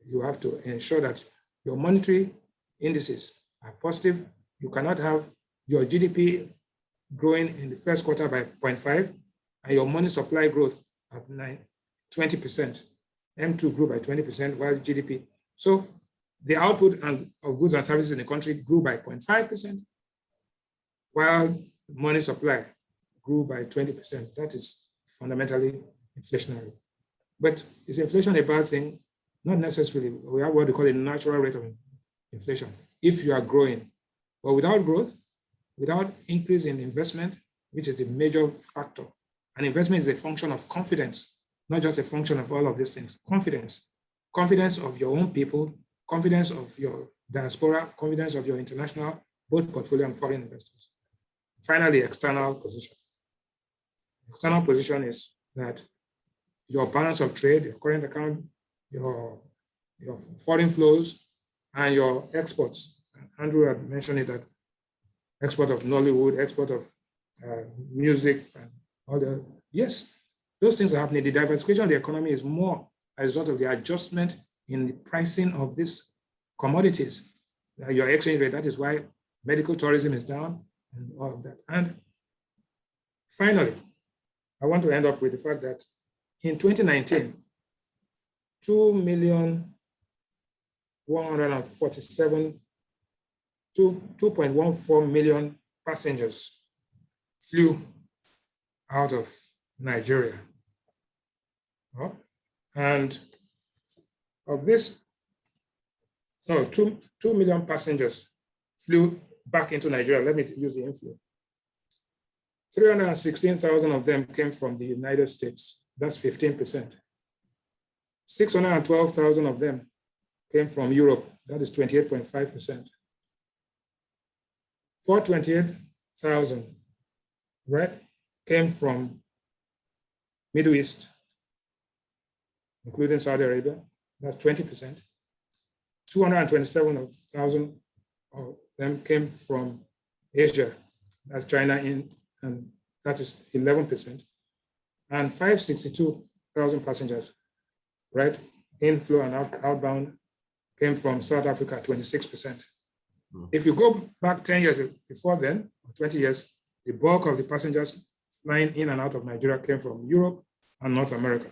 You have to ensure that your monetary indices are positive. You cannot have your GDP growing in the first quarter by 0.5 and your money supply growth at 20%. M2 grew by 20% while GDP. So the output of goods and services in the country grew by 0.5%, while money supply grew by 20%. That is fundamentally inflationary. But is inflation a bad thing? Not necessarily. We have what we call a natural rate of inflation if you are growing. But without growth, without increase in investment, which is the major factor, and investment is a function of confidence, not just a function of all of these things. Confidence. Confidence of your own people, confidence of your diaspora, confidence of your international, both portfolio and foreign investors. Finally, external position. External position is that your balance of trade, your current account, your foreign flows, and your exports. Andrew had mentioned it, that export of Nollywood, export of music, and all the, yes, those things are happening. The diversification of the economy is more as a result of the adjustment in the pricing of these commodities. Your exchange rate, that is why medical tourism is down and all of that. And finally, I want to end up with the fact that in 2019, 2.14 million passengers flew out of Nigeria. And of this, 2 million passengers flew back into Nigeria. Let me use the inflow. 316,000 of them came from the United States. That's 15%. 612,000 of them came from Europe. That is 28.5%. 428,000, right, came from Middle East, including Saudi Arabia. That's 20%. 227,000 of them came from Asia. That's China, and that is 11%. And 562,000 passengers, right, inflow and outbound, came from South Africa, 26%. If you go back 10 years before then, or 20 years, the bulk of the passengers flying in and out of Nigeria came from Europe and North America.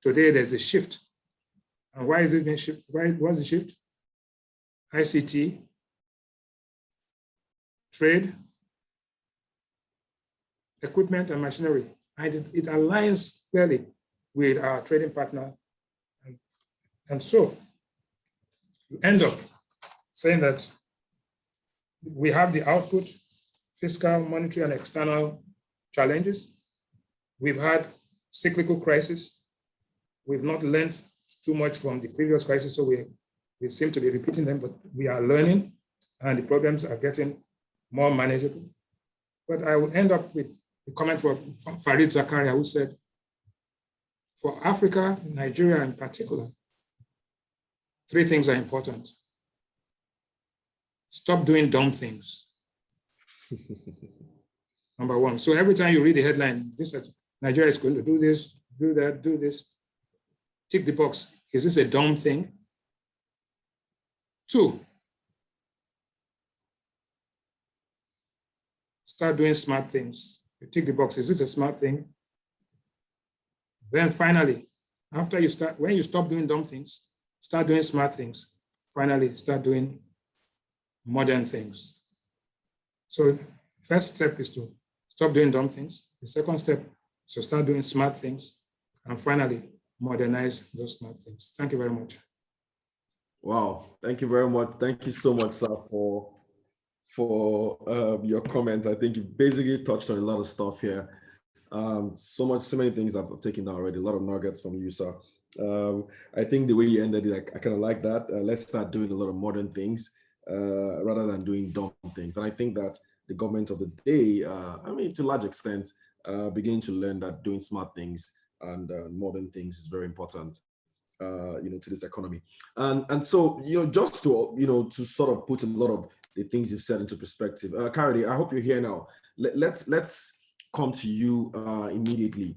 Today, there's a shift. And why is it being shift? What's the shift? ICT, trade, equipment and machinery. And it aligns clearly with our trading partner. And so you end up saying that we have the output, fiscal, monetary, and external challenges. We've had cyclical crisis. We've not learned too much from the previous crisis, so we seem to be repeating them, but we are learning, and the problems are getting more manageable. But I will end up with a comment from Farid Zakaria, who said, for Africa, Nigeria in particular, 3 things are important. Stop doing dumb things. Number 1. So every time you read the headline, Nigeria is going to do this, do that, do this, tick the box. Is this a dumb thing? 2, start doing smart things. You tick the box. Is this a smart thing? Then finally, when you stop doing dumb things, start doing smart things. Finally, start doing modern things. So first step is to stop doing dumb things. The second step is to start doing smart things. And finally, modernize those smart things. Thank you very much. Wow, thank you very much. Thank you so much, sir, for your comments. I think you basically touched on a lot of stuff here. So many things I've taken down already, a lot of nuggets from you, sir. I think the way you ended it, I kind of like that. Let's start doing a lot of modern things rather than doing dumb things. And I think that the government of the day, to a large extent, beginning to learn that doing smart things and modern things is very important, to this economy. And so, just to, to sort of put a lot of the things you've said into perspective. 𝙀𝙤𝙤𝙤𝙤, I hope you're here now. Let's come to you immediately.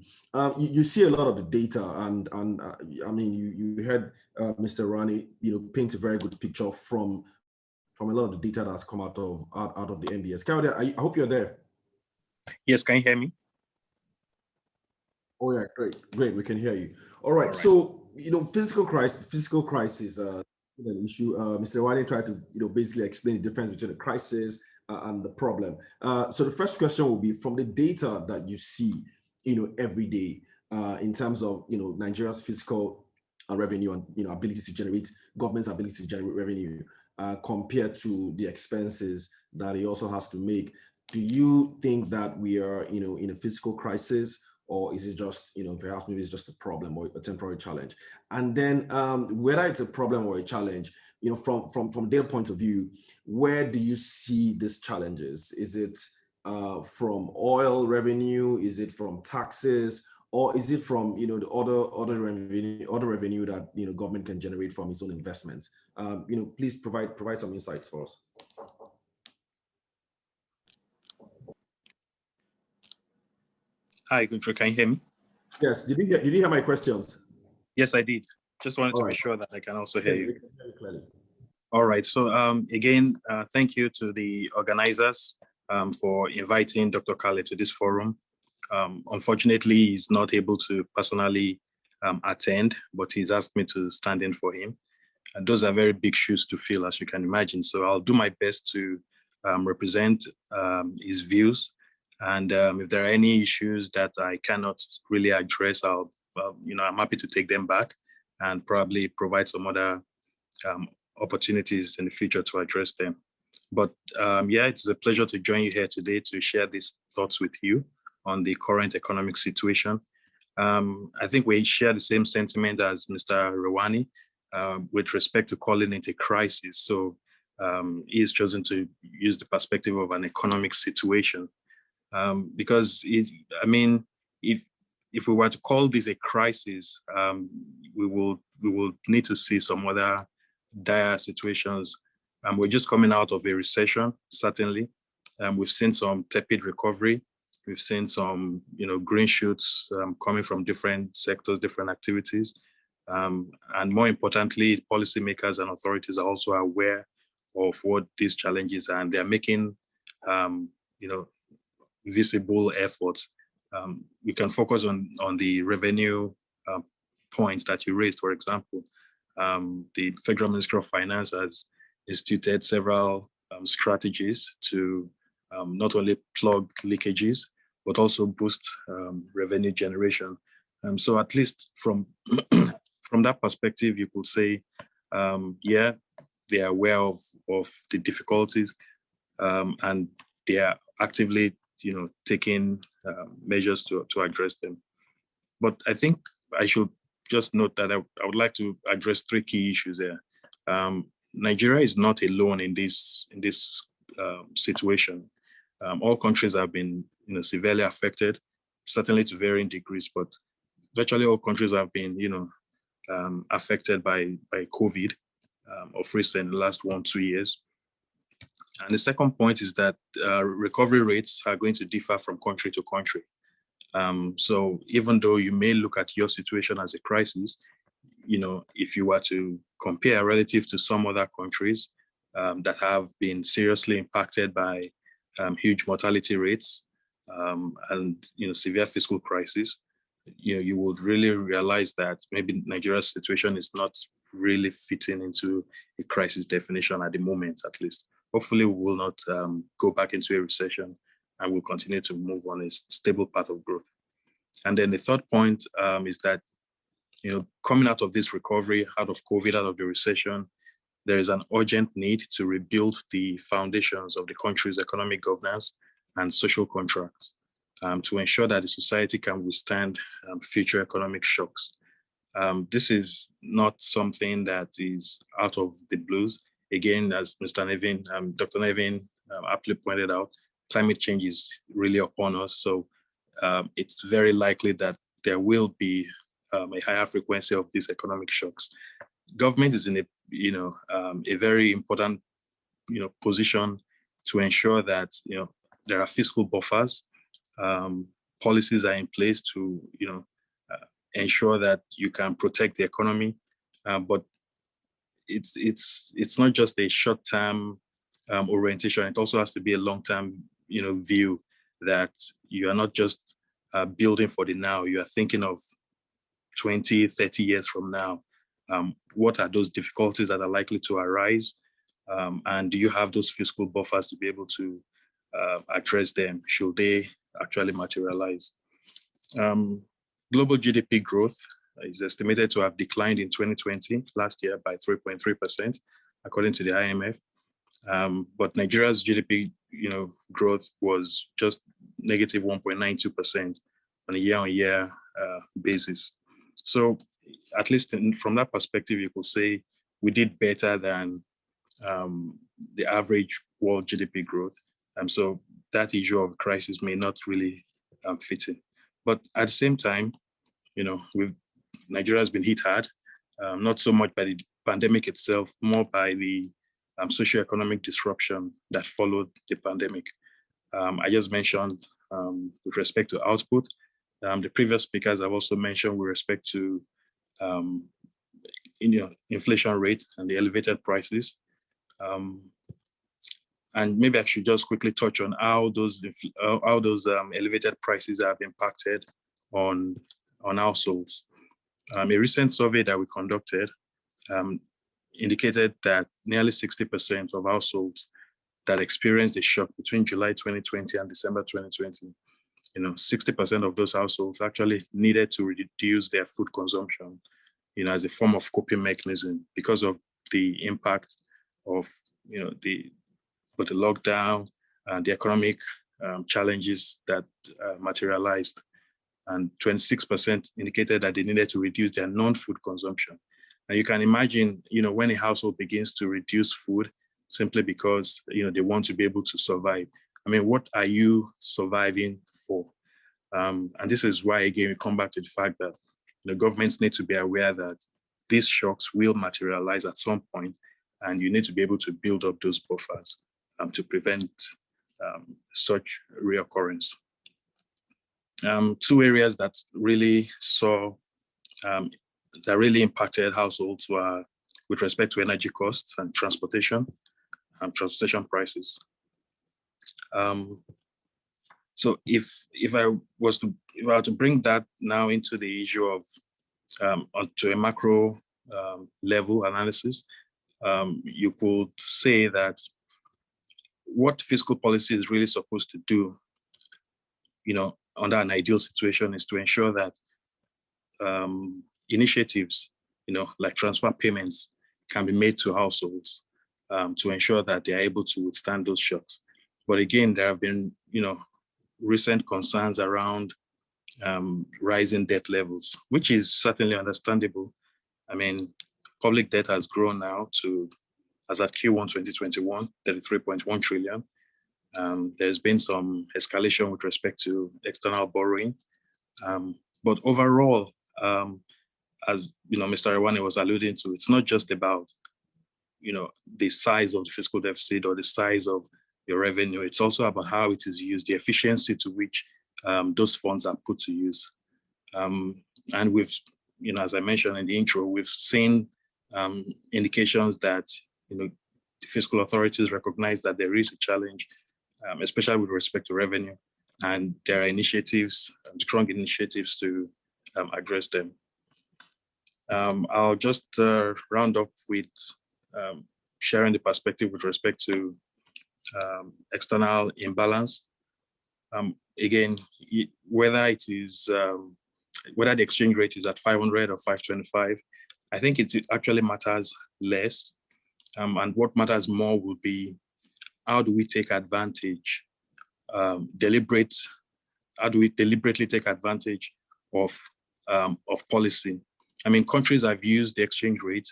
You see a lot of the data, and you heard Mr. Rewane, paint a very good picture from a lot of the data that's come out of the MBS. 𝙀𝙤𝙤𝙤, I hope you're there. Yes, can you hear me? Oh yeah, great, we can hear you. All right. So fiscal crisis, an issue. Mr. Yewande tried to basically explain the difference between the crisis and the problem. So the first question will be, from the data that you see every day in terms of Nigeria's fiscal revenue and ability to generate, government's ability to generate revenue compared to the expenses that it also has to make. Do you think that we are in a fiscal crisis, or is it just perhaps maybe it's just a problem or a temporary challenge? And then whether it's a problem or a challenge, from their point of view, where do you see these challenges? Is it from oil revenue? Is it from taxes? Or is it from the other revenue that government can generate from its own investments? Please provide some insights for us. Hi, Ugodre, can you hear me? Yes. Did you hear my questions? Yes, I did. Just wanted to be sure that I can also hear you. All right. So again, thank you to the organizers for inviting Dr. Kale to this forum. Unfortunately, he's not able to personally attend, but he's asked me to stand in for him. And those are very big shoes to fill, as you can imagine. So I'll do my best to represent his views. And if there are any issues that I cannot really address, I'm happy to take them back and probably provide some other opportunities in the future to address them. But yeah, it's a pleasure to join you here today to share these thoughts with you on the current economic situation. I think we share the same sentiment as Mr. Rewane with respect to calling it a crisis. So he's chosen to use the perspective of an economic situation because if we were to call this a crisis, we will need to see some other dire situations. We're just coming out of a recession, certainly. We've seen some tepid recovery. We've seen some, green shoots coming from different sectors, different activities. And more importantly, policymakers and authorities are also aware of what these challenges are, and they're making, visible efforts. We can focus on the revenue points that you raised, for example. The Federal Ministry of Finance has instituted several strategies to not only plug leakages, but also boost revenue generation. So at least from that perspective, you could say, yeah, they are aware of the difficulties and they are actively, taking measures to address them. But I think I should just note that I would like to address three key issues here. Nigeria is not alone in this situation. All countries have been, severely affected, certainly to varying degrees, but virtually all countries have been, affected by COVID of recent in the last 1-2 years. And the second point is that recovery rates are going to differ from country to country. So even though you may look at your situation as a crisis, if you were to compare relative to some other countries that have been seriously impacted by huge mortality rates and severe fiscal crisis, you would really realize that maybe Nigeria's situation is not really fitting into a crisis definition at the moment, at least. Hopefully, we will not go back into a recession and we'll continue to move on a stable path of growth. And then the third point is that, coming out of this recovery, out of COVID, out of the recession, there is an urgent need to rebuild the foundations of the country's economic governance and social contracts to ensure that the society can withstand future economic shocks. This is not something that is out of the blues. Again, as Mr. Nevin, Dr. Nevin aptly pointed out, climate change is really upon us. So it's very likely that there will be a higher frequency of these economic shocks. Government is in a very important position to ensure that there are fiscal buffers, policies are in place to ensure that you can protect the economy, but it's not just a short-term orientation. It also has to be a long-term view that you are not just building for the now. You are thinking of 20, 30 years from now. What are those difficulties that are likely to arise? And do you have those fiscal buffers to be able to address them should they actually materialize? Global GDP growth is estimated to have declined in 2020, last year, by 3.3%, according to the IMF. But Nigeria's GDP growth was just negative 1.92% on a year-on-year basis. So at least from that perspective, you could say we did better than the average world GDP growth. So that issue of crisis may not really fit in. But at the same time, Nigeria has been hit hard, not so much by the pandemic itself, more by the socioeconomic disruption that followed the pandemic. I just mentioned with respect to output. The previous speakers have also mentioned with respect to inflation rate and the elevated prices. And maybe I should just quickly touch on how those elevated prices have impacted on households. A recent survey that we conducted indicated that nearly 60% of households that experienced a shock between July 2020 and December 2020, 60% of those households actually needed to reduce their food consumption, as a form of coping mechanism because of the impact of, both the lockdown and the economic challenges that materialized. And 26% indicated that they needed to reduce their non-food consumption. And you can imagine, when a household begins to reduce food simply because, they want to be able to survive. I mean, what are you surviving for? And this is why, again, we come back to the fact that the governments need to be aware that these shocks will materialize at some point, and you need to be able to build up those buffers to prevent such reoccurrence. Two areas that really that really impacted households were with respect to energy costs and transportation prices. So if I were to bring that now into the issue of onto a macro level analysis, you could say that what fiscal policy is really supposed to do, under an ideal situation, is to ensure that initiatives, like transfer payments, can be made to households to ensure that they are able to withstand those shocks. But again, there have been, recent concerns around rising debt levels, which is certainly understandable. I mean, public debt has grown now to, as at Q1 2021, 33.1 trillion. There's been some escalation with respect to external borrowing. But overall, as Mr. Rewane was alluding to, it's not just about the size of the fiscal deficit or the size of your revenue. It's also about how it is used, the efficiency to which those funds are put to use. And we've, as I mentioned in the intro, we've seen indications that the fiscal authorities recognize that there is a challenge, especially with respect to revenue, and there are initiatives, strong initiatives to address them. I'll just round up with sharing the perspective with respect to external imbalance. Again, whether it is whether the exchange rate is at 500 or 525, I think it actually matters less. And what matters more will be, how do we take advantage, how do we deliberately take advantage of policy? I mean, countries have used the exchange rate,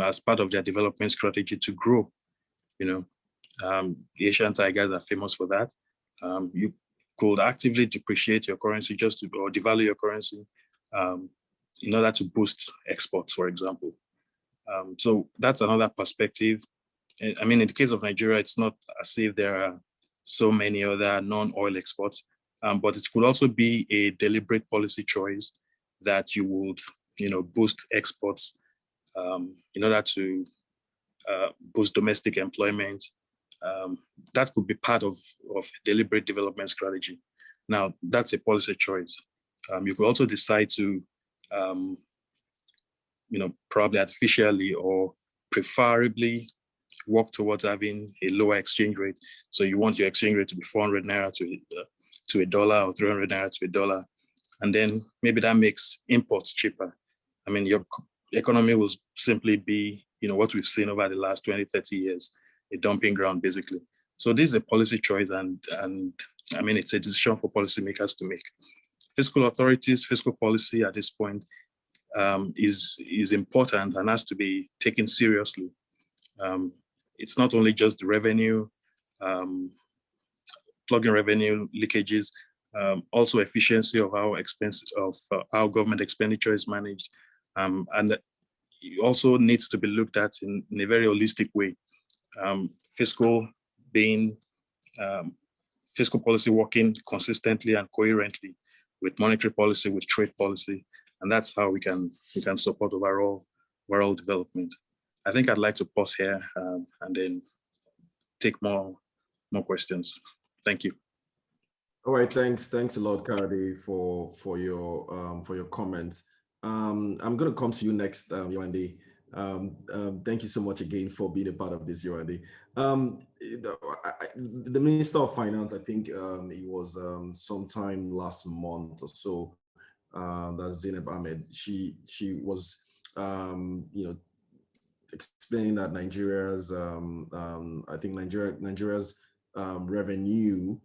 as part of their development strategy to grow. The Asian tigers are famous for that. You could actively depreciate your currency or devalue your currency in order to boost exports, for example. So that's another perspective. I mean, in the case of Nigeria, it's not as if there are so many other non-oil exports, but it could also be a deliberate policy choice that you would, boost exports in order to boost domestic employment. That could be part of deliberate development strategy. Now, that's a policy choice. You could also decide to, probably artificially or preferably work towards having a lower exchange rate. So you want your exchange rate to be 400 naira to a dollar, or 300 naira to a dollar. And then maybe that makes imports cheaper. I mean, your economy will simply be, what we've seen over the last 20, 30 years, a dumping ground, basically. So this is a policy choice, and I mean, it's a decision for policymakers to make. Fiscal authorities, fiscal policy at this point is important and has to be taken seriously. It's not only just the revenue, plugging revenue leakages, also efficiency of how government expenditure is managed, and it also needs to be looked at in a very holistic way. Fiscal policy working consistently and coherently with monetary policy, with trade policy, and that's how we can support overall development. I think I'd like to pause here and then take more more questions. Thank you. All right, thanks a lot, 𝙀𝙬 for your comments. I'm going to come to you next, Yewande. Thank you so much again for being a part of this, Yewande. The Minister of Finance, I think it was sometime last month or so, that's Zainab Ahmed. She was explaining that Nigeria's revenue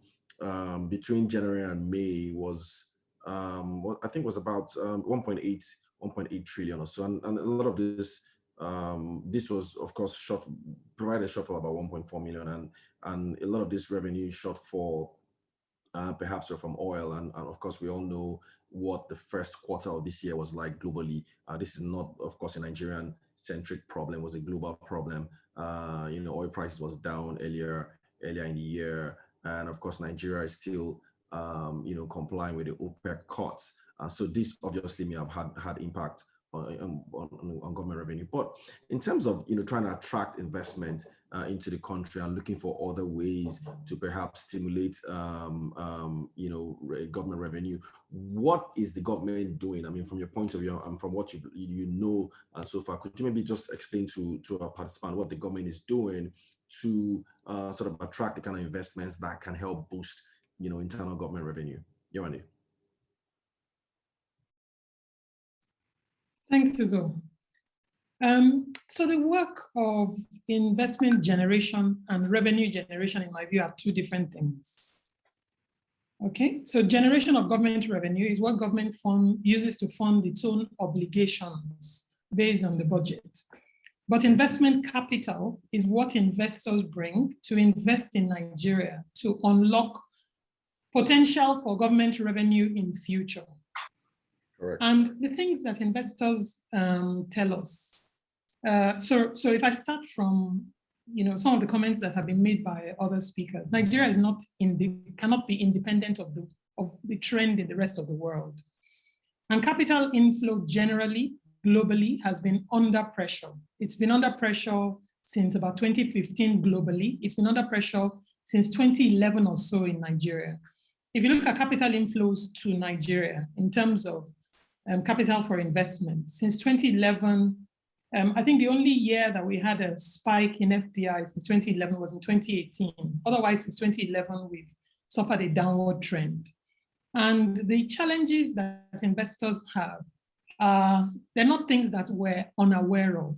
between January and May was what I think was about 1.8 trillion or so, and a lot of this this was of course provided a shortfall about 1.4 million, and a lot of this revenue shortfall perhaps from oil, and of course we all know what the first quarter of this year was like globally. This is not, of course, a Nigerian centric problem, it was a global problem. Oil prices was down earlier in the year, and of course Nigeria is still complying with the OPEC cuts. So this obviously may have had impact on government revenue. But in terms of trying to attract investment into the country and looking for other ways to perhaps stimulate government revenue, what is the government doing? I mean, from your point of view and from what you know so far, could you maybe just explain to our participant what the government is doing to sort of attract the kind of investments that can help boost internal government revenue? Yewande. Thanks, Ugo. So the work of investment generation and revenue generation, in my view, are two different things. Okay, so generation of government revenue is what government uses to fund its own obligations based on the budget. But investment capital is what investors bring to invest in Nigeria to unlock potential for government revenue in future. Correct. And the things that investors tell us. So if I start from some of the comments that have been made by other speakers, Nigeria is cannot be independent of the trend in the rest of the world. And capital inflow generally, globally, has been under pressure. It's been under pressure since about 2015 globally. It's been under pressure since 2011 or so in Nigeria. If you look at capital inflows to Nigeria in terms of capital for investment, since 2011, I think the only year that we had a spike in FDI since 2011 was in 2018. Otherwise, since 2011, we've suffered a downward trend. And the challenges that investors have, they're not things that we're unaware of.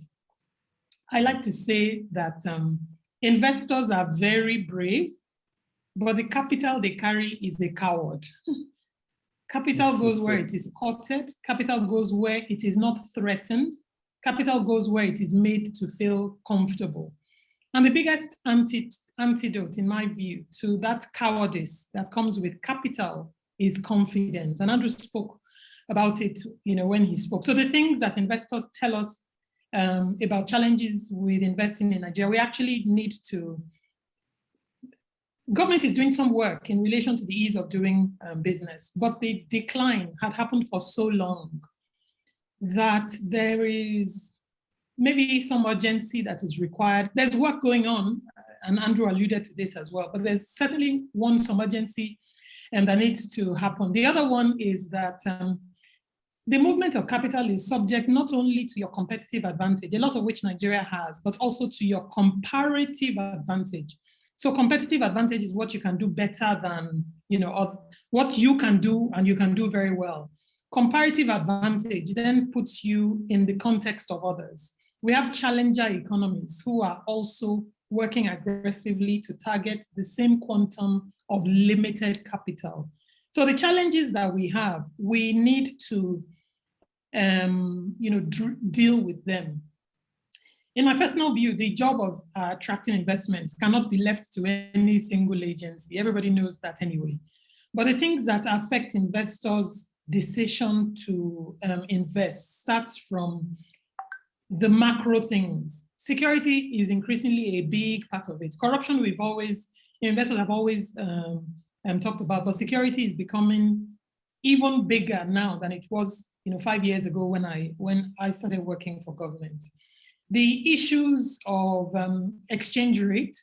I like to say that investors are very brave, but the capital they carry is a coward. Capital goes where it is courted. Capital goes where it is not threatened. Capital goes where it is made to feel comfortable. And the biggest antidote, in my view, to that cowardice that comes with capital is confidence. And Andrew spoke about it, when he spoke. So the things that investors tell us about challenges with investing in Nigeria, we actually need to. Government is doing some work in relation to the ease of doing business, but the decline had happened for so long that there is maybe some urgency that is required. There's work going on, and Andrew alluded to this as well, but there's certainly some urgency that needs to happen. The other one is that the movement of capital is subject not only to your competitive advantage, a lot of which Nigeria has, but also to your comparative advantage. So competitive advantage is what you can do better than, or what you can do and you can do very well. Comparative advantage then puts you in the context of others. We have challenger economies who are also working aggressively to target the same quantum of limited capital. So the challenges that we have, we need to deal with them. In my personal view, the job of attracting investments cannot be left to any single agency. Everybody knows that anyway. But the things that affect investors' decision to invest starts from the macro things. Security is increasingly a big part of it. Corruption, investors have always talked about, but security is becoming even bigger now than it was 5 years ago when I started working for government. The issues of exchange rate,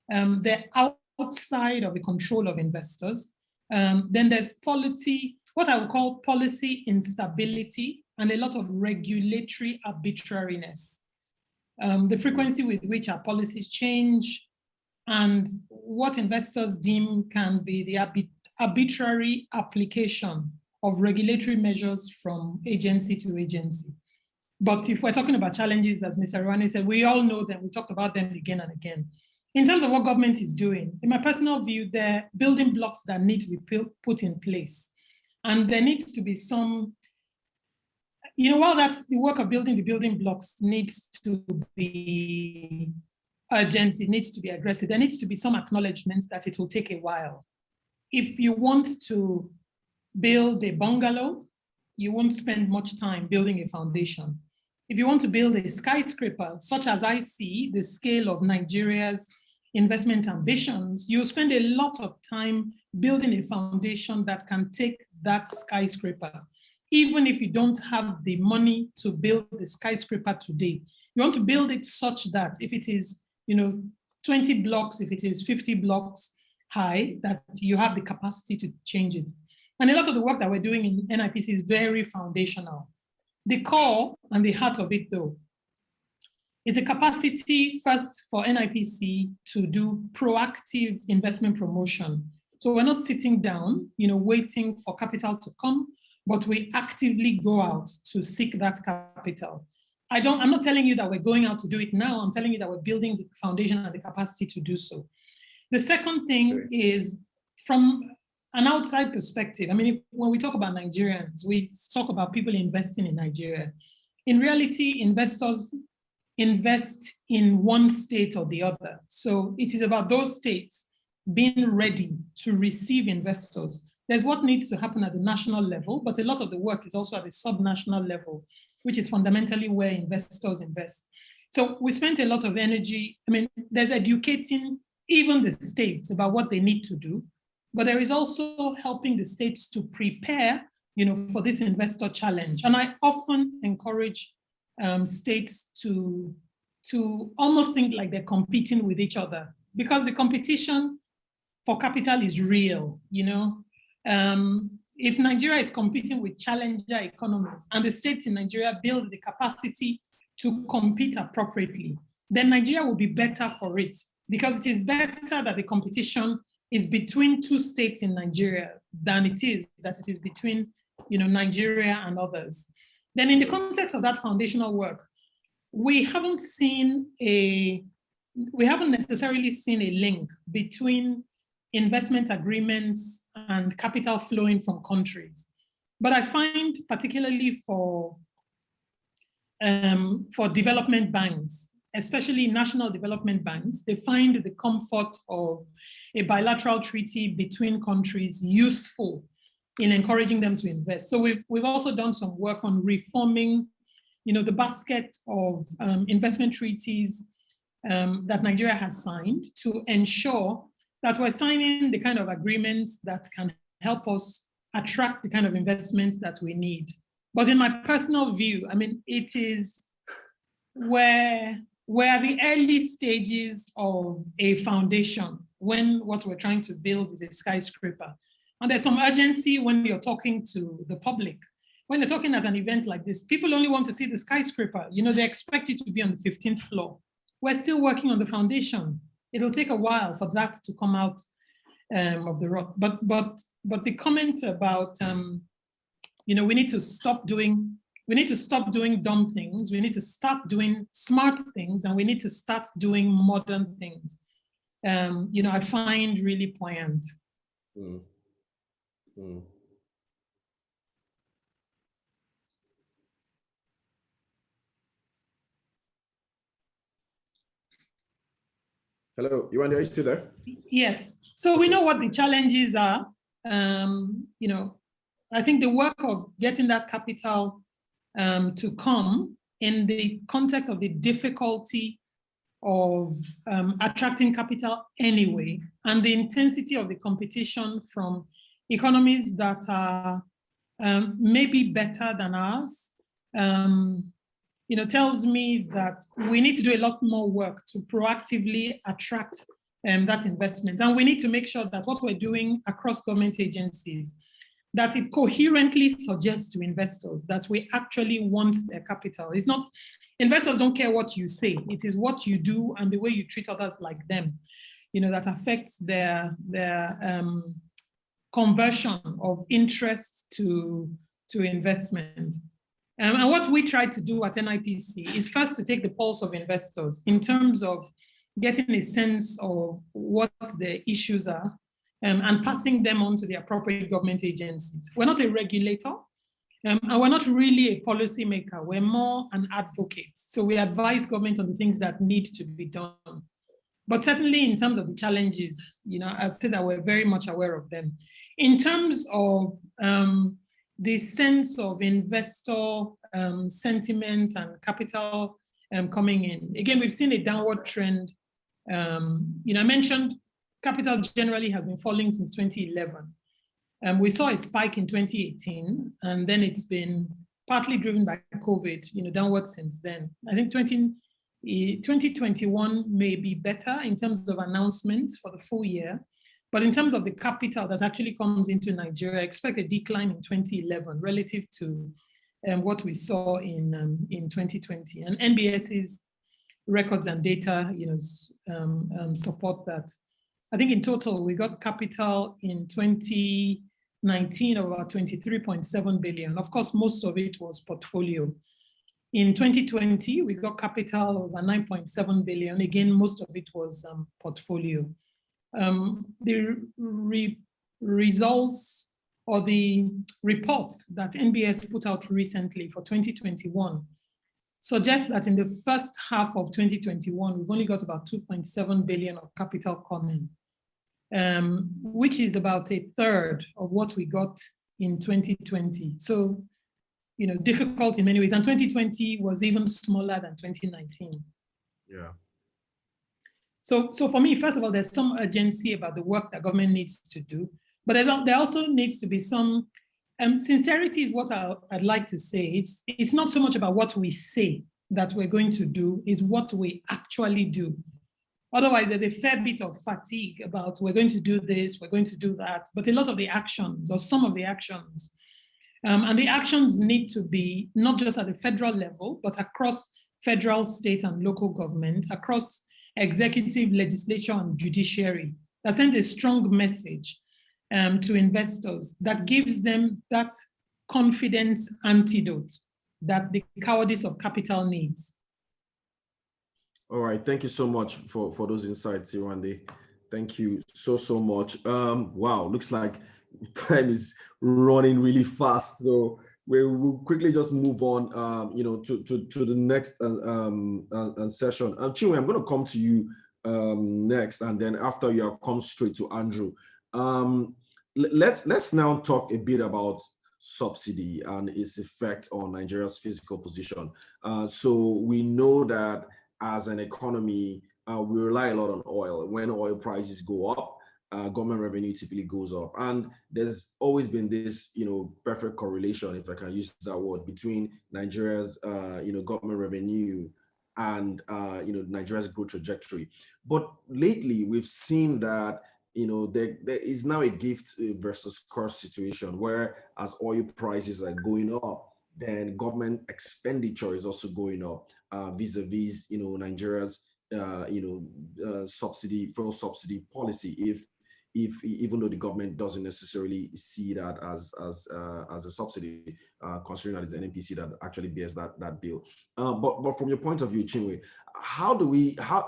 they're out outside of the control of investors. Then there's what I would call policy instability and a lot of regulatory arbitrariness. The frequency with which our policies change and what investors deem can be the arbitrary application of regulatory measures from agency to agency. But if we're talking about challenges, as Mr. Rewane said, we all know them. We talked about them again and again. In terms of what government is doing, in my personal view, there are building blocks that need to be put in place. And there needs to be some, while that's the work of building the building blocks needs to be urgent, it needs to be aggressive, there needs to be some acknowledgement that it will take a while. If you want to build a bungalow, you won't spend much time building a foundation. If you want to build a skyscraper, such as I see the scale of Nigeria's investment ambitions, you'll spend a lot of time building a foundation that can take that skyscraper. Even if you don't have the money to build the skyscraper today, you want to build it such that if it is 20 blocks, if it is 50 blocks high, that you have the capacity to change it. And a lot of the work that we're doing in NIPC is very foundational. The core and the heart of it, though, is a capacity first for NIPC to do proactive investment promotion. So we're not sitting down, waiting for capital to come, but we actively go out to seek that capital. I'm not telling you that we're going out to do it now. I'm telling you that we're building the foundation and the capacity to do so. The second thing is from an outside perspective. I mean, when we talk about Nigerians, we talk about people investing in Nigeria. In reality, investors invest in one state or the other. So it is about those states being ready to receive investors. There's what needs to happen at the national level, but a lot of the work is also at the subnational level, which is fundamentally where investors invest. So we spent a lot of energy. I mean, there's educating even the states about what they need to do, but there is also helping the states to prepare, for this investor challenge. And I often encourage states to almost think like they're competing with each other, because the competition for capital is real. If Nigeria is competing with challenger economies and the states in Nigeria build the capacity to compete appropriately, then Nigeria will be better for it, because it is better that the competition is between two states in Nigeria than it is between Nigeria and others. Then in the context of that foundational work, we haven't necessarily seen a link between investment agreements and capital flowing from countries. But I find particularly for development banks, especially national development banks, they find the comfort of a bilateral treaty between countries useful in encouraging them to invest. So we've also done some work on reforming, the basket of investment treaties that Nigeria has signed to ensure that we're signing the kind of agreements that can help us attract the kind of investments that we need. But in my personal view, I mean, it is where the early stages of a foundation, when what we're trying to build is a skyscraper. And there's some urgency when you're talking to the public. When you're talking at an event like this, people only want to see the skyscraper. They expect you to be on the 15th floor. We're still working on the foundation. It'll take a while for that to come out of the rock. But the comment about, we need to stop doing dumb things. We need to start doing smart things, and we need to start doing modern things. I find really poignant. Mm. Mm. Hello, Yewande, are you still there? Yes. So we know what the challenges are. I think the work of getting that capital to come in the context of the difficulty of attracting capital anyway, and the intensity of the competition from economies that are maybe better than ours, tells me that we need to do a lot more work to proactively attract that investment. And we need to make sure that what we're doing across government agencies, that it coherently suggests to investors that we actually want their capital. It's not, investors don't care what you say, it is what you do and the way you treat others like them, that affects their conversion of interest to investment. And what we try to do at NIPC is first to take the pulse of investors in terms of getting a sense of what the issues are and passing them on to the appropriate government agencies. We're not a regulator, and we're not really a policy maker. We're more an advocate. So we advise government on the things that need to be done. But certainly in terms of the challenges, I'd say that we're very much aware of them. In terms of the sense of investor sentiment and capital coming in, again, we've seen a downward trend. I mentioned capital generally has been falling since 2011. We saw a spike in 2018, and then it's been partly driven by COVID, downward since then. I think 2021 may be better in terms of announcements for the full year, but in terms of the capital that actually comes into Nigeria, I expect a decline in 2011 relative to what we saw in 2020. And NBS's records and data, support that. I think in total, we got capital in 2019 of about 23.7 billion. Of course, most of it was portfolio. In 2020, we got capital of 9.7 billion. Again, most of it was portfolio. The results or the report that NBS put out recently for 2021 suggests that in the first half of 2021, we've only got about 2.7 billion of capital coming, which is about a third of what we got in 2020. So, difficult in many ways. And 2020 was even smaller than 2019. Yeah. So for me, first of all, there's some urgency about the work that government needs to do, but there also needs to be some sincerity is what I'd like to say. It's not so much about what we say that we're going to do, is what we actually do. Otherwise, there's a fair bit of fatigue about we're going to do this, we're going to do that, but a lot of the actions or some of the actions, and the actions need to be not just at the federal level, but across federal, state, and local government, across executive, legislature, and judiciary, that sends a strong message to investors that gives them that confidence antidote that the cowardice of capital needs. All right, thank you so much for those insights, Yewande. Thank you so much. Wow, looks like time is running really fast, so we will quickly just move on, to the next session. Chinwe, I'm going to come to you next, and then after you, I'll come straight to Andrew. Let's now talk a bit about subsidy and its effect on Nigeria's fiscal position. So we know that as an economy, we rely a lot on oil. When oil prices go up, government revenue typically goes up. And there's always been this, perfect correlation, if I can use that word, between Nigeria's, government revenue and, Nigeria's growth trajectory. But lately, we've seen that, there is now a gift versus curse situation where as oil prices are going up, then government expenditure is also going up vis-a-vis, Nigeria's, fuel subsidy policy. If even though the government doesn't necessarily see that as a subsidy, considering that it's an NPC that actually bears that bill. But from your point of view, Chinwe, how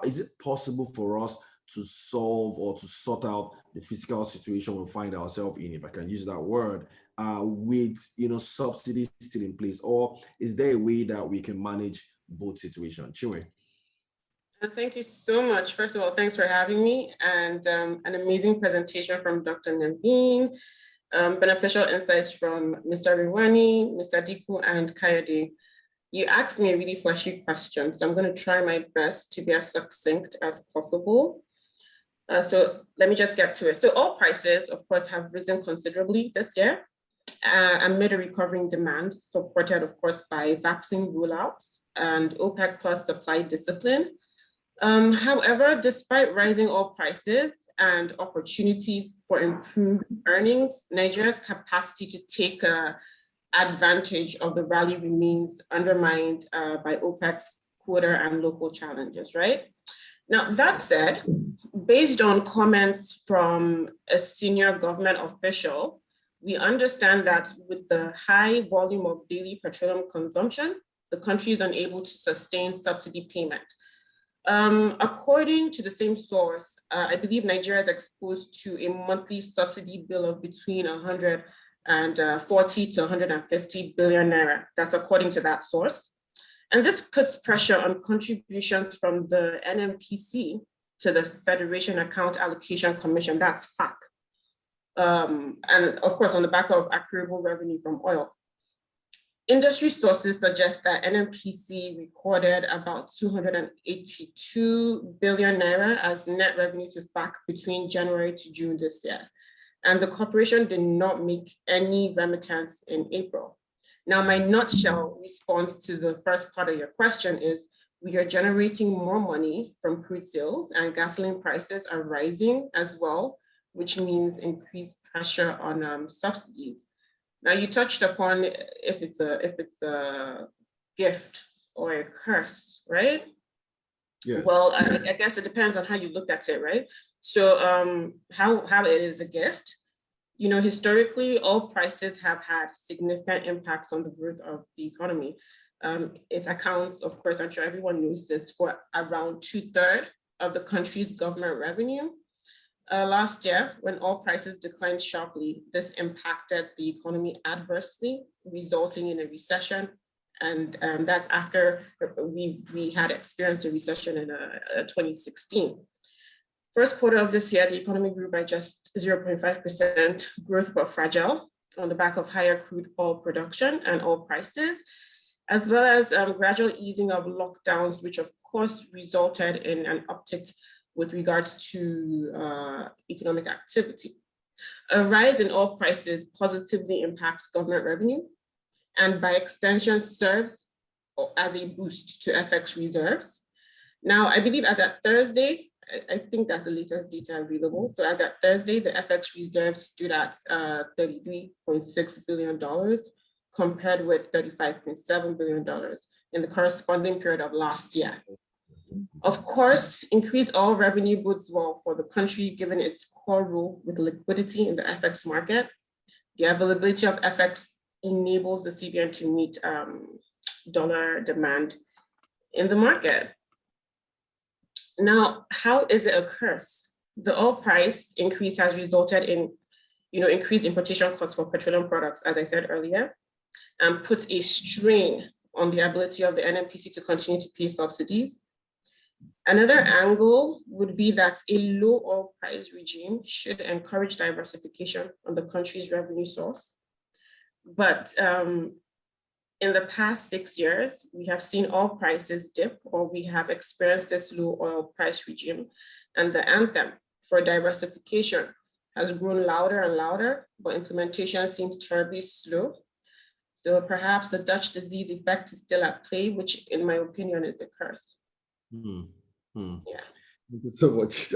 is it possible for us to solve or to sort out the fiscal situation we find ourselves in, if I can use that word, with subsidies still in place, or is there a way that we can manage both situations? Chinwe. Thank you so much. First of all, thanks for having me, and an amazing presentation from Dr. Nevin, beneficial insights from Mr. Rewane, Mr. Sadiku, and 𝙀𝙬𝙤𝙤𝙤. You asked me a really fleshy question, so I'm going to try my best to be as succinct as possible. So let me just get to it. So oil prices, of course, have risen considerably this year amid a recovering demand, supported, of course, by vaccine rollouts and OPEC plus supply discipline. However, despite rising oil prices and opportunities for improved earnings, Nigeria's capacity to take advantage of the rally remains undermined by OPEC's quota and local challenges, right? Now, that said, based on comments from a senior government official, we understand that with the high volume of daily petroleum consumption, the country is unable to sustain subsidy payment. According to the same source, I believe Nigeria is exposed to a monthly subsidy bill of between 140 to 150 billion naira. That's according to that source. And this puts pressure on contributions from the NNPC to the Federation Account Allocation Commission, that's FAC. And of course, on the back of accruable revenue from oil. Industry sources suggest that NNPC recorded about 282 billion naira as net revenue to FAC between January to June this year. And the corporation did not make any remittance in April. Now, my nutshell response to the first part of your question is, we are generating more money from crude sales and gasoline prices are rising as well, which means increased pressure on subsidies. Now, you touched upon if it's a gift or a curse, right? Yes. Well, I guess it depends on how you look at it, right? So how it is a gift. You know, historically, oil prices have had significant impacts on the growth of the economy. It accounts, of course, I'm sure everyone knows this, for around 2/3 of the country's government revenue. Last year, when oil prices declined sharply, this impacted the economy adversely, resulting in a recession. And that's after we had experienced a recession in 2016. First quarter of this year, the economy grew by just 0.5%, growth but fragile on the back of higher crude oil production and oil prices, as well as gradual easing of lockdowns, which of course resulted in an uptick with regards to economic activity. A rise in oil prices positively impacts government revenue and by extension serves as a boost to FX reserves. Now, I believe as at Thursday, I think that's the latest data available. So as at Thursday, the FX reserves stood at $33.6 billion compared with $35.7 billion in the corresponding period of last year. Of course, increased oil revenue bodes well for the country given its core role with liquidity in the FX market. The availability of FX enables the CBN to meet dollar demand in the market. Now, how is it a curse? The oil price increase has resulted in, increased importation costs for petroleum products, as I said earlier, and puts a strain on the ability of the NNPC to continue to pay subsidies. Another angle would be that a low oil price regime should encourage diversification on the country's revenue source. But in the past 6 years, we have seen oil prices dip, or we have experienced this low oil price regime, and the anthem for diversification has grown louder and louder, but implementation seems terribly slow. So perhaps the Dutch disease effect is still at play, which in my opinion is a curse. Yeah. Thank you so much,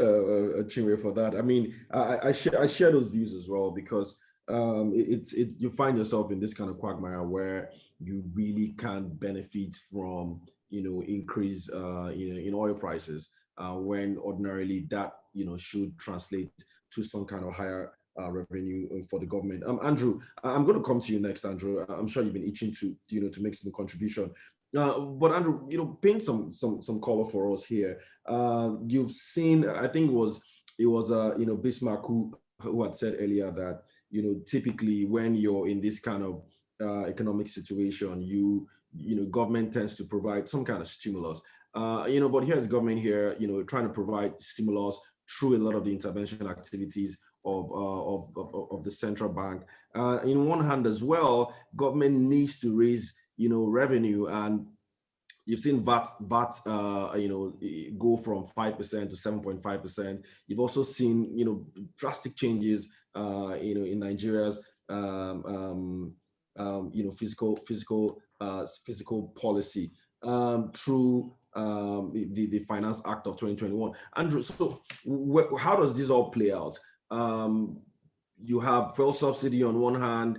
Chinwe, for that. I mean, I share those views as well, because it's you find yourself in this kind of quagmire where you really can't benefit from increase in oil prices when ordinarily that should translate to some kind of higher revenue for the government. Andrew, I'm going to come to you next. Andrew, I'm sure you've been itching to to make some contribution. But Andrew, paint some color for us here. You've seen, I think it was Bismark who had said earlier that typically when you're in this kind of economic situation, government tends to provide some kind of stimulus. But here's government here, trying to provide stimulus through a lot of the intervention activities of the central bank. In one hand as well, government needs to raise revenue, and you've seen VAT go from 5% to 7.5%. You've also seen drastic changes in Nigeria's fiscal policy through the Finance Act of 2021. Andrew, so how does this all play out? You have fuel subsidy on one hand,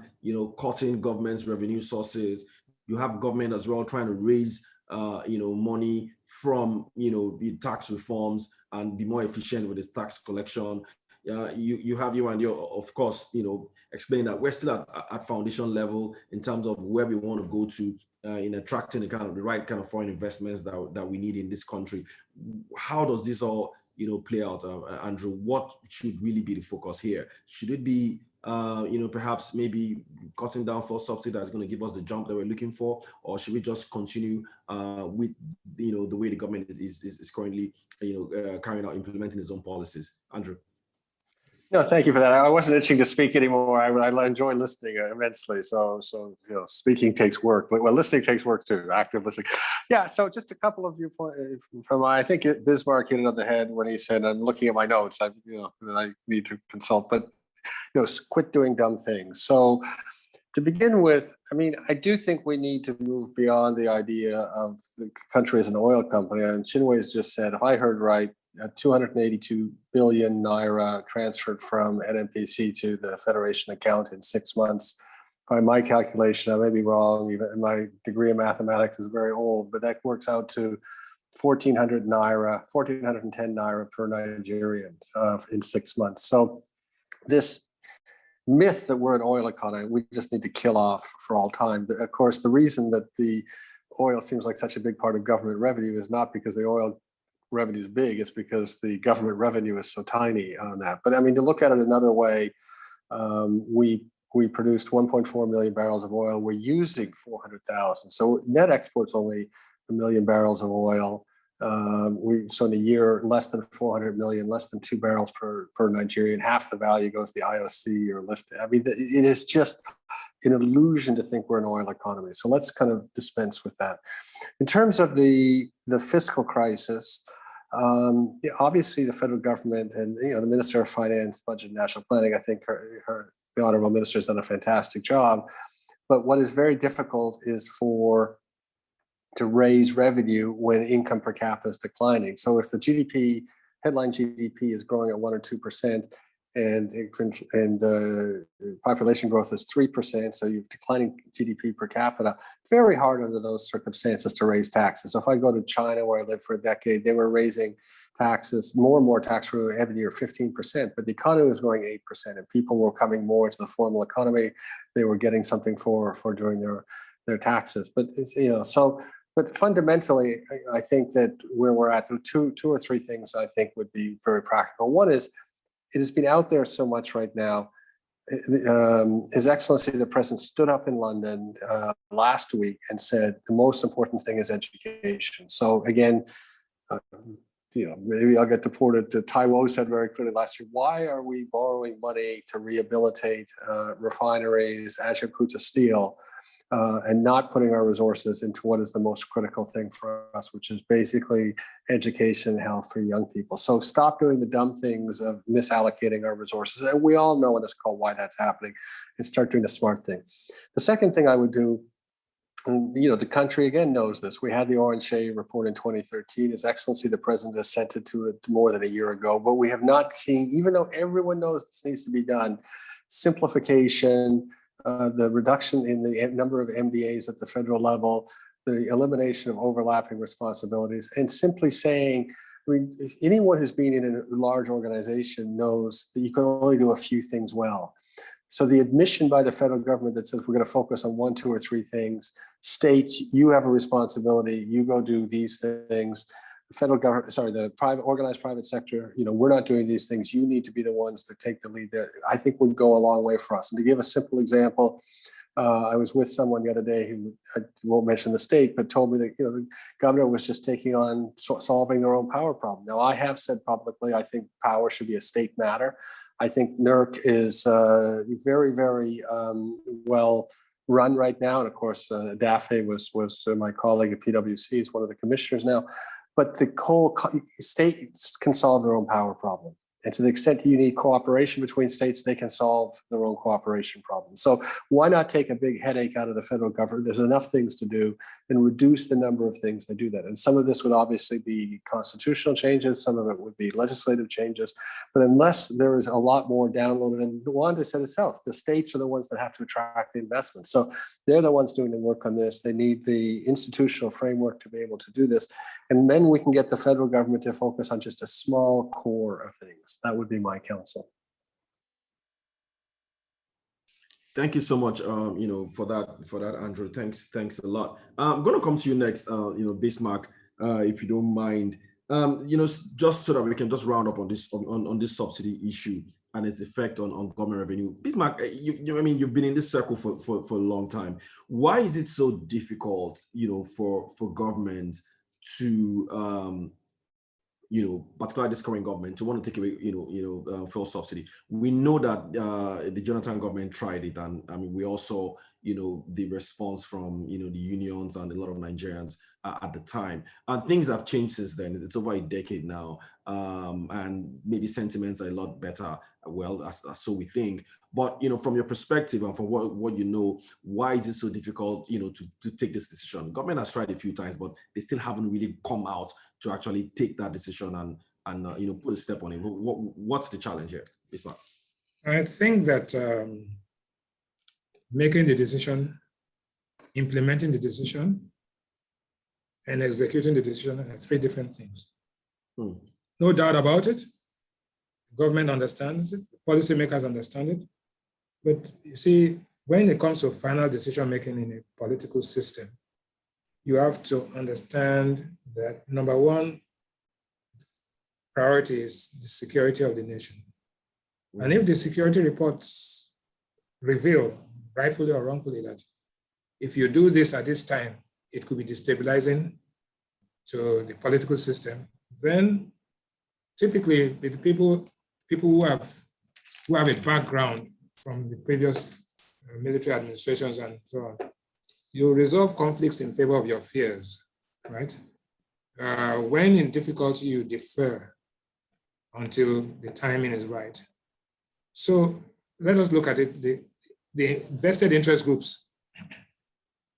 cutting government's revenue sources. You have government as well trying to raise, money from, the tax reforms and be more efficient with its tax collection. You have Yewande, of course, explain that we're still at foundation level in terms of where we want to go to in attracting the right kind of foreign investments that we need in this country. How does this all play out, Andrew? What should really be the focus here? Should it be perhaps maybe cutting down for subsidy that's going to give us the jump that we're looking for, or should we just continue with the way the government is currently carrying out, implementing its own policies? Andrew. No, thank you for that. I wasn't itching to speak anymore. I enjoy listening immensely. So speaking takes work, but listening takes work too. Active listening. Yeah. So just a couple of viewpoints from I think Bismarck hit it on the head when he said, "I'm looking at my notes. that I need to consult." But quit doing dumb things. So to begin with, I do think we need to move beyond the idea of the country as an oil company. And Chinwe has just said, if I heard right, 282 billion naira transferred from NNPC to the Federation account in 6 months. By my calculation, I may be wrong, even my degree in mathematics is very old, but that works out to 1,410 naira per Nigerian in 6 months. So this myth that we're an oil economy, we just need to kill off for all time. But of course, the reason that the oil seems like such a big part of government revenue is not because the oil revenue is big, it's because the government revenue is so tiny on that. But to look at it another way, we produced 1.4 million barrels of oil. We're using 400,000. So net exports only 1 million barrels of oil. So in a year, less than 400 million, less than 2 barrels per Nigerian. Half the value goes to the IOC or lift. It is just an illusion to think we're an oil economy. So let's kind of dispense with that. In terms of the fiscal crisis, obviously the federal government and the Minister of Finance, Budget and National Planning, I think the Honorable Minister has done a fantastic job. But what is very difficult is to raise revenue when income per capita is declining. So if the headline GDP is growing at 1 or 2%, and population growth is 3%, so you're declining GDP per capita, very hard under those circumstances to raise taxes. So if I go to China, where I lived for a decade, they were raising taxes, more and more tax revenue every year, 15%, but the economy was growing 8%, and people were coming more into the formal economy. They were getting something for doing their taxes. But it's, but fundamentally, I think that where we're at, there are two or three things I think would be very practical. One is, it has been out there so much right now. His Excellency, the President, stood up in London last week and said the most important thing is education. So again, maybe I'll get deported. 𝙀𝙘𝙤𝙤𝙤𝙞𝙨 said very clearly last year, why are we borrowing money to rehabilitate refineries, Ajaokuta steel, and not putting our resources into what is the most critical thing for us, which is basically education and health for young people. So stop doing the dumb things of misallocating our resources. And we all know on this call why that's happening, and start doing the smart thing. The second thing I would do, the country again knows this. We had the Orange Shade report in 2013. His Excellency, the President, has sent it to it more than a year ago, but we have not seen, even though everyone knows this needs to be done, simplification, the reduction in the number of MDAs at the federal level, the elimination of overlapping responsibilities, and simply saying, if anyone who's been in a large organization knows that you can only do a few things well. So the admission by the federal government that says we're going to focus on 1, 2, or 3 things, states, you have a responsibility, you go do these things. The federal government, the organized private sector, we're not doing these things. You need to be the ones that take the lead there. I think would go a long way for us. And to give a simple example, I was with someone the other day who, I won't mention the state, but told me that the governor was just taking on solving their own power problem. Now, I have said publicly, I think power should be a state matter. I think NERC is very, very well run right now. And of course, Dafe was my colleague at PwC, is one of the commissioners now. But the whole state can solve their own power problem. And to the extent that you need cooperation between states, they can solve their own cooperation problems. So why not take a big headache out of the federal government? There's enough things to do, and reduce the number of things that do that. And some of this would obviously be constitutional changes, some of it would be legislative changes. But unless there is a lot more downloaded, and Yewande said itself, the states are the ones that have to attract the investment. So they're the ones doing the work on this. They need the institutional framework to be able to do this. And then we can get the federal government to focus on just a small core of things. That would be my counsel. Thank you so much, for that, Andrew. Thanks a lot. I'm going to come to you next, Bismark, if you don't mind. Just so that we can just round up on this subsidy issue and its effect on government revenue. Bismark, you've been in this circle for a long time. Why is it so difficult, for government to particularly this current government, to want to take away, fuel subsidy? We know that the Jonathan government tried it, and we also, the response from, the unions and a lot of Nigerians at the time. And things have changed since then. It's over a decade now, and maybe sentiments are a lot better. Well, so we think. But from your perspective and from what you know, why is it so difficult, to take this decision? Government has tried a few times, but they still haven't really come out to actually take that decision and put a step on it. What's the challenge here, Bismarck? I think that making the decision, implementing the decision, and executing the decision are three different things. No doubt about it. Government understands it, policymakers understand it. But you see, when it comes to final decision making in a political system, you have to understand that number one priority is the security of the nation. And if the security reports reveal, rightfully or wrongfully, that if you do this at this time, it could be destabilizing to the political system, then typically the people who have a background from the previous military administrations and so on, you resolve conflicts in favor of your fears, right? When in difficulty, you defer until the timing is right. So let us look at it. The vested interest groups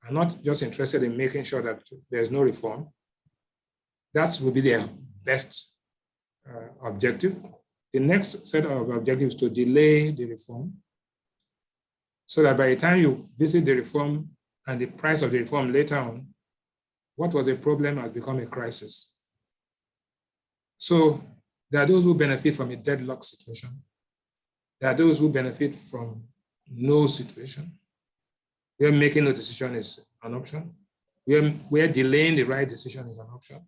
are not just interested in making sure that there's no reform. That will be their best objective. The next set of objectives is to delay the reform, so that by the time you visit the reform and the price of the reform later on, what was a problem has become a crisis. So there are those who benefit from a deadlock situation. There are those who benefit from no situation, where making no decision is an option, where delaying the right decision is an option.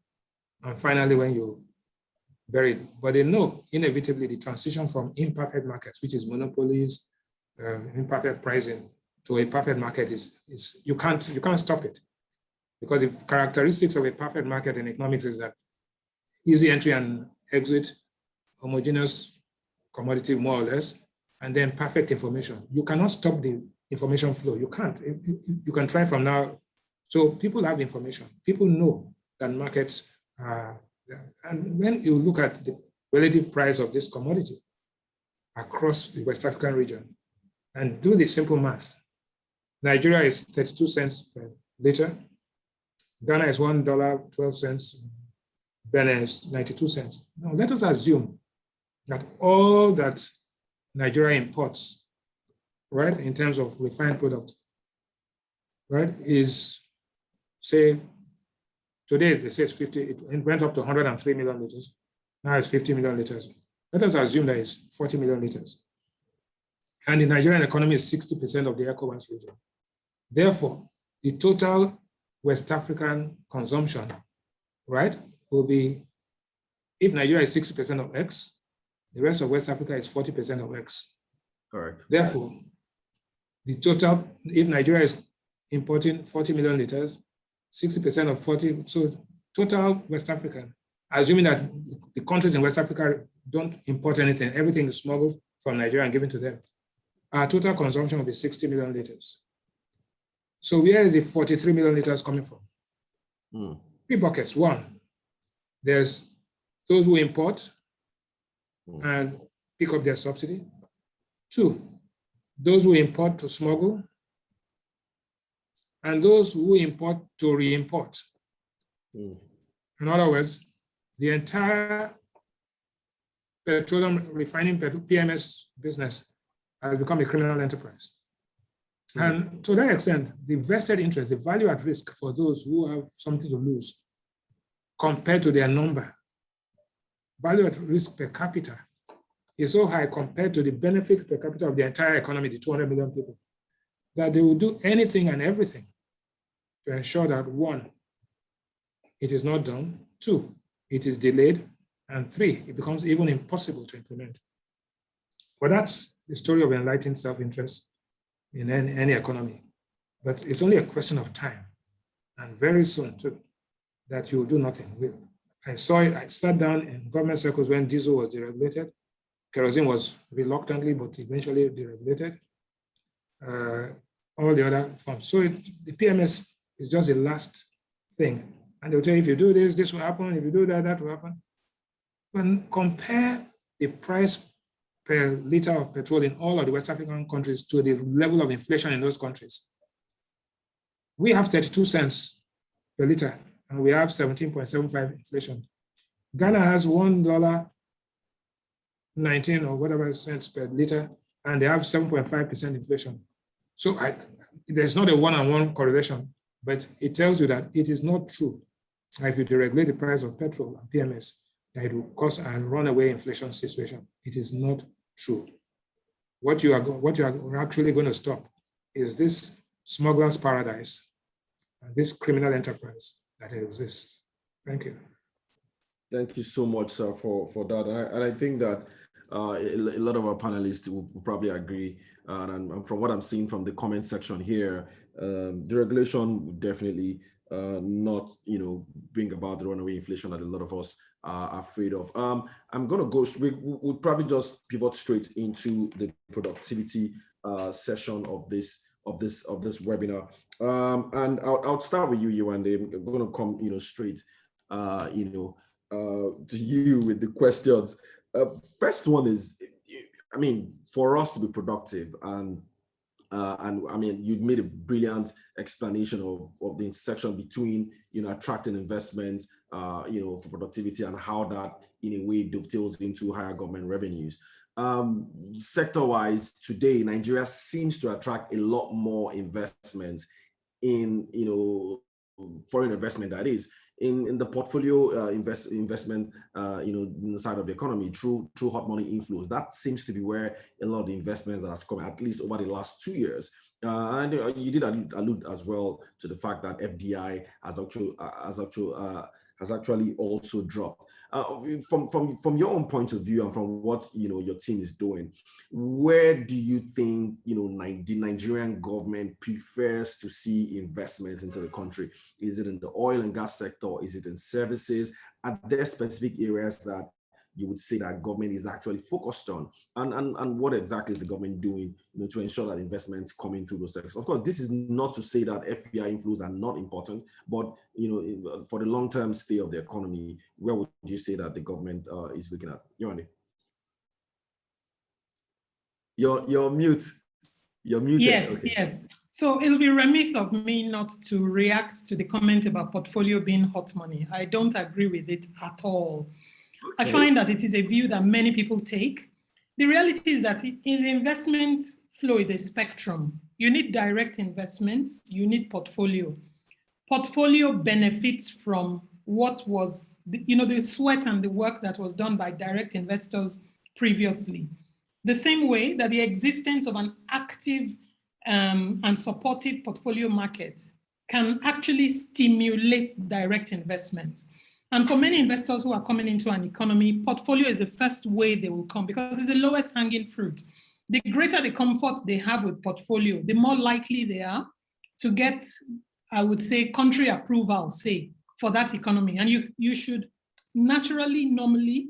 And finally, when you bury it. But they know inevitably the transition from imperfect markets, which is monopolies, imperfect pricing, to a perfect market is you can't stop it, because the characteristics of a perfect market in economics is that easy entry and exit, homogeneous commodity more or less, and then perfect information. You cannot stop the information flow. You can't. You can try from now. So people have information. People know that markets are there. And when you look at the relative price of this commodity across the West African region and do the simple math, Nigeria is 32 cents per liter. Ghana is $1.12. Benin is 92 cents. Now let us assume that all that Nigeria imports, right, in terms of refined product, right, is, say, today they say it's 50, it went up to 103 million liters. Now it's 50 million liters. Let us assume that it's 40 million liters. And the Nigerian economy is 60% of the ECOWAS region. Therefore, the total West African consumption, right, will be, if Nigeria is 60% of X, the rest of West Africa is 40% of X. Correct. Therefore, the total, if Nigeria is importing 40 million liters, 60% of 40, so total West African, assuming that the countries in West Africa don't import anything, everything is smuggled from Nigeria and given to them, our total consumption will be 60 million liters. So where is the 43 million liters coming from? Three buckets. One, there's those who import, and pick up their subsidy. 2, those who import to smuggle, and those who import to re-import. In other words, the entire petroleum refining PMS business has become a criminal enterprise. And to that extent, the vested interest, the value at risk for those who have something to lose compared to their number, value at risk per capita is so high compared to the benefit per capita of the entire economy, the 200 million people, that they will do anything and everything to ensure that 1, it is not done, 2, it is delayed, and 3, it becomes even impossible to implement. But that's the story of enlightened self-interest in any economy. But it's only a question of time, and very soon too, that you will do nothing with. I sat down in government circles when diesel was deregulated. Kerosene was reluctantly, but eventually deregulated. All the other forms. So the PMS is just the last thing. And they'll tell you, if you do this, this will happen. If you do that, that will happen. When compare the price per liter of petrol in all of the West African countries to the level of inflation in those countries, we have 32 cents per liter, and we have 17.75 inflation. Ghana has $1.19 or whatever cents per liter, and they have 7.5% inflation. So there's not a one-on-one correlation, but it tells you that it is not true. If you deregulate the price of petrol and PMS, that it will cause a runaway inflation situation. It is not true. What you are actually going to stop is this smuggler's paradise, this criminal enterprise that exists. Thank you. Thank you so much, sir, for that. And I think that a lot of our panelists will probably agree. And from what I'm seeing from the comment section here, deregulation would definitely not, bring about the runaway inflation that a lot of us are afraid of. I'm going to go. We'll probably just pivot straight into the productivity session of this webinar. And I'll start with you, Yewande. I'm going to come, straight, to you with the questions. First one is, for us to be productive, and you made a brilliant explanation of the intersection between, attracting investment, for productivity, and how that, in a way, dovetails into higher government revenues. Sector-wise, today, Nigeria seems to attract a lot more investment in, foreign investment, that is, in the portfolio investment, in the side of the economy through hot money inflows. That seems to be where a lot of the investments that has come, at least over the last 2 years. And you did allude as well to the fact that FDI has actually also dropped. From your own point of view and from what your team is doing, where do you think the Nigerian government prefers to see investments into the country? Is it in the oil and gas sector? Is it in services? Are there specific areas that you would say that government is actually focused on? And what exactly is the government doing to ensure that investments coming through those sectors? Of course, this is not to say that FPI inflows are not important, but for the long-term stay of the economy, where would you say that the government is looking at? Yewande. You're mute. You're muted. Yes, okay. Yes. So it'll be remiss of me not to react to the comment about portfolio being hot money. I don't agree with it at all. I find that it is a view that many people take. The reality is that in the investment flow is a spectrum. You need direct investments, you need portfolio. Portfolio benefits from what was, the sweat and the work that was done by direct investors previously. The same way that the existence of an active and supportive portfolio market can actually stimulate direct investments. And for many investors who are coming into an economy, portfolio is the first way they will come because it's the lowest hanging fruit. The greater the comfort they have with portfolio, the more likely they are to get, I would say, country approval, say, for that economy. And you should normally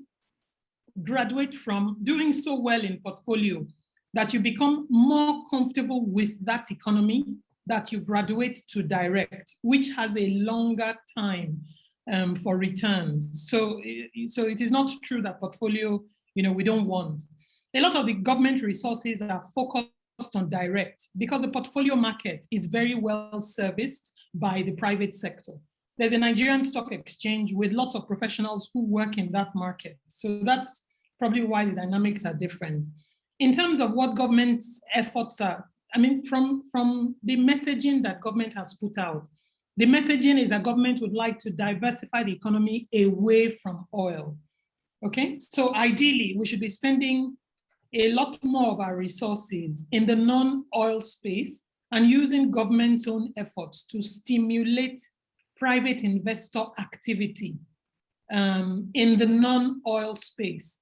graduate from doing so well in portfolio that you become more comfortable with that economy, that you graduate to direct, which has a longer time for returns. So it is not true that portfolio we don't want. A lot of the government resources are focused on direct because the portfolio market is very well serviced by the private sector. There's a Nigerian stock exchange with lots of professionals who work in that market. So that's probably why the dynamics are different. In terms of what government's efforts are, I mean, from the messaging that government has put out, the messaging is that government would like to diversify the economy away from oil. Okay, so ideally, we should be spending a lot more of our resources in the non-oil space and using government's own efforts to stimulate private investor activity in the non-oil space.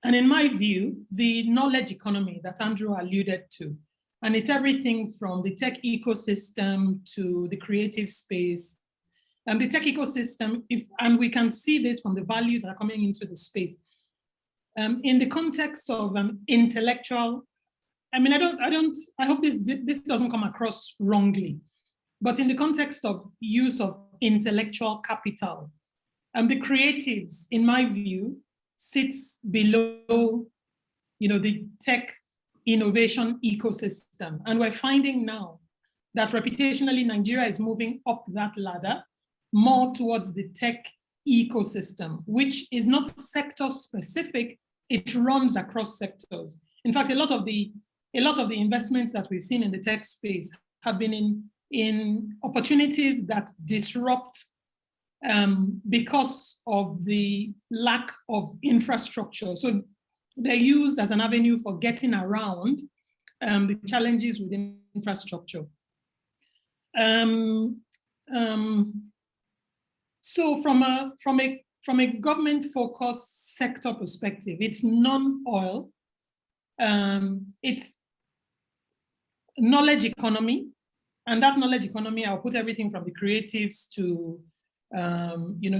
And in my view, the knowledge economy that Andrew alluded to, and it's everything from the tech ecosystem to the creative space. And the tech ecosystem, and we can see this from the values that are coming into the space. In the context of intellectual, I mean, I hope this doesn't come across wrongly, but in the context of use of intellectual capital, the creatives, in my view, sits below, the tech innovation ecosystem. And we're finding now that reputationally, Nigeria is moving up that ladder more towards the tech ecosystem, which is not sector specific, it runs across sectors. In fact, a lot of the investments that we've seen in the tech space have been in opportunities that disrupt because of the lack of infrastructure. So they're used as an avenue for getting around the challenges within infrastructure. So from a government-focused sector perspective, it's non-oil, it's knowledge economy, and that knowledge economy, I'll put everything from the creatives to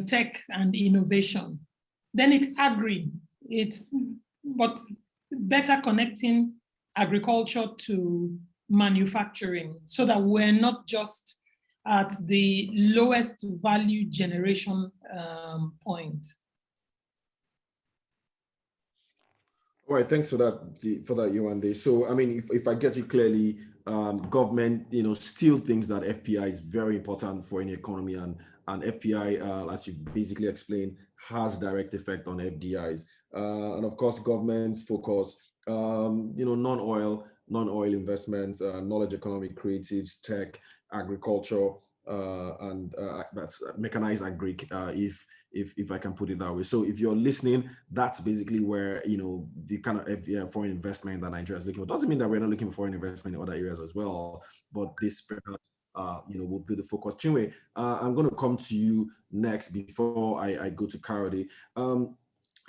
tech and innovation. Then it's agri, but better connecting agriculture to manufacturing so that we're not just at the lowest value generation point. All right, thanks for that, Yewande. So, I mean, if I get you clearly, government, still thinks that FPI is very important for any economy, and FPI, as you basically explained, has direct effect on FDIs. And of course, government's focus, non-oil investments, knowledge economy, creatives, tech, agriculture, and that's mechanized agri, if I can put it that way. So if you're listening, that's basically where the kind of foreign investment that Nigeria is looking for. Doesn't mean that we're not looking for foreign investment in other areas as well, but this perhaps will be the focus. Chinwe, I'm going to come to you next before I go to Kayode.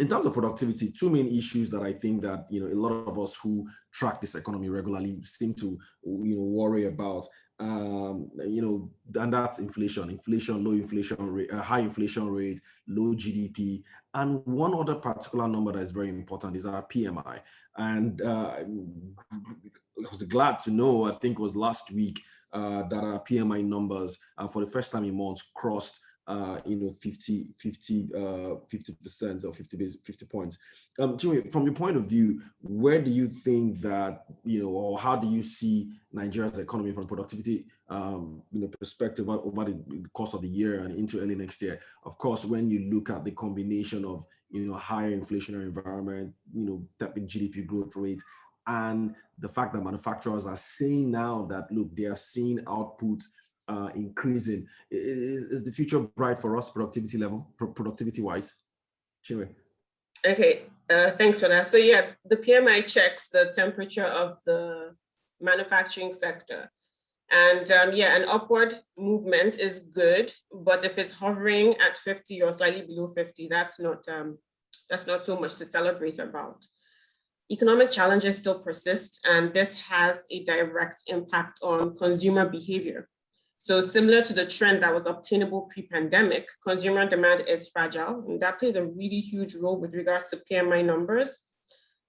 In terms of productivity, two main issues that I think that a lot of us who track this economy regularly seem to worry about. And that's inflation, low inflation rate, high inflation rate, low GDP. And one other particular number that is very important is our PMI. And I was glad to know, I think it was last week, that our PMI numbers for the first time in months crossed 50% or 50 points. Jimmy, from your point of view, where do you think that, or how do you see Nigeria's economy from productivity perspective over the course of the year and into early next year? Of course, when you look at the combination of, higher inflationary environment, tepid GDP growth rate, and the fact that manufacturers are saying now that, look, they are seeing output increasing. Is the future bright for us, productivity-wise? Chinwe. Okay, thanks for that. So yeah, the PMI checks the temperature of the manufacturing sector. And an upward movement is good, but if it's hovering at 50 or slightly below 50, that's not so much to celebrate about. Economic challenges still persist, and this has a direct impact on consumer behavior. So similar to the trend that was obtainable pre-pandemic, consumer demand is fragile, and that plays a really huge role with regards to PMI numbers.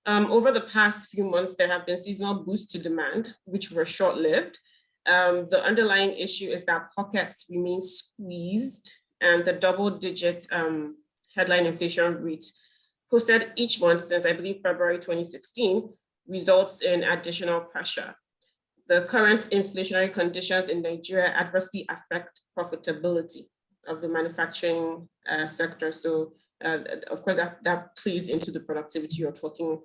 Over the past few months, there have been seasonal boosts to demand, which were short-lived. The underlying issue is that pockets remain squeezed, and the double-digit headline inflation rate posted each month since, I believe, February 2016, results in additional pressure. The current inflationary conditions in Nigeria adversely affect profitability of the manufacturing sector. So, of course, that plays into the productivity you're talking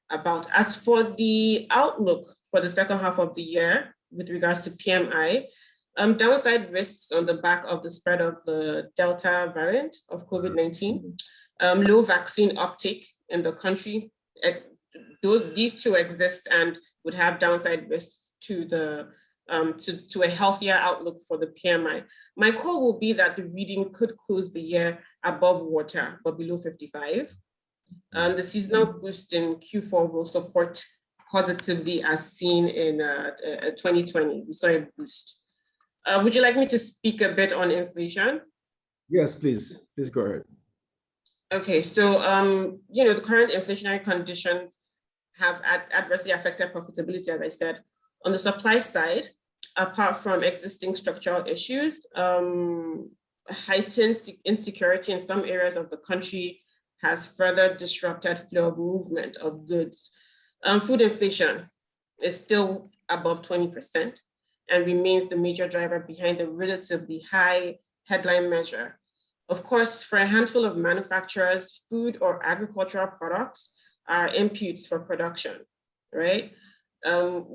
about. As for the outlook for the second half of the year with regards to PMI, downside risks on the back of the spread of the Delta variant of COVID-19, low vaccine uptake in the country. These two exist and would have downside risks to the to a healthier outlook for the PMI. My call will be that the reading could close the year above water, but below 55. The seasonal boost in Q4 will support positively as seen in 2020. We saw a boost. Would you like me to speak a bit on inflation? Yes, please. Please go ahead. Okay, so the current inflationary conditions have adversely affected profitability, as I said. On the supply side, apart from existing structural issues, heightened insecurity in some areas of the country has further disrupted flow of movement of goods. Food inflation is still above 20% and remains the major driver behind the relatively high headline measure. Of course, for a handful of manufacturers, food or agricultural products are inputs for production, right?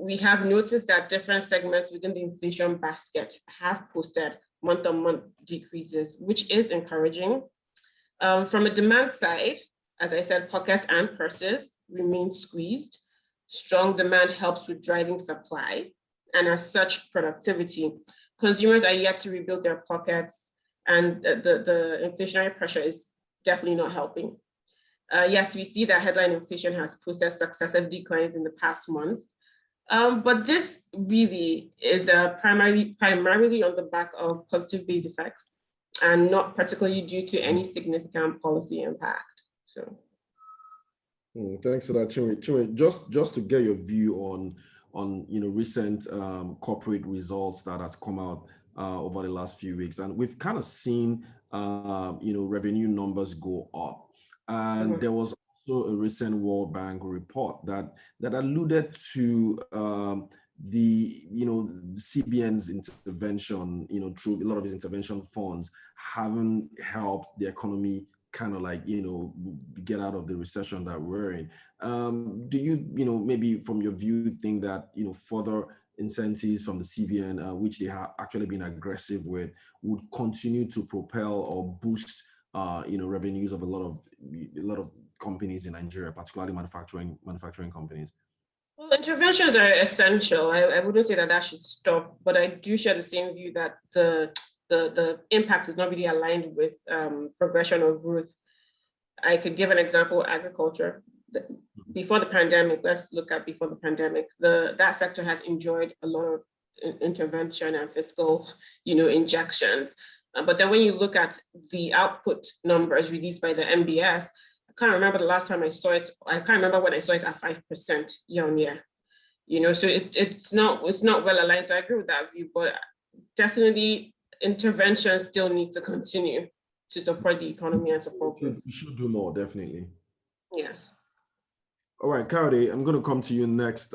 We have noticed that different segments within the inflation basket have posted month-on-month decreases, which is encouraging. From a demand side, as I said, pockets and purses remain squeezed. Strong demand helps with driving supply, and as such, productivity. Consumers are yet to rebuild their pockets, and the inflationary pressure is definitely not helping. Yes, we see that headline inflation has posted successive declines in the past months, but this really is primarily on the back of positive base effects and not particularly due to any significant policy impact. So, thanks for that, Chinwe. Chinwe, just to get your view on recent corporate results that has come out over the last few weeks, and we've kind of seen revenue numbers go up, and there was also a recent World Bank report that alluded to the CBN's intervention, through a lot of its intervention funds, haven't helped the economy kind of get out of the recession that we're in. Do you maybe from your view think that further incentives from the CBN, which they have actually been aggressive with, would continue to propel or boost revenues of a lot of companies in Nigeria, particularly manufacturing companies? Well, interventions are essential. I wouldn't say that should stop, but I do share the same view that the impact is not really aligned with progression or growth. I could give an example: agriculture. Before the pandemic, let's look at before the pandemic. That sector has enjoyed a lot of intervention and fiscal, injections. But then when you look at the output numbers released by the MBS, I can't remember the last time I saw it. I can't remember when I saw it at 5% year on year. So it's not well aligned. So I agree with that view, but definitely interventions still need to continue to support the economy and support growth. We should do more, definitely. Yes. All right, 𝘾𝙧𝙤𝙤𝙤, I'm going to come to you next.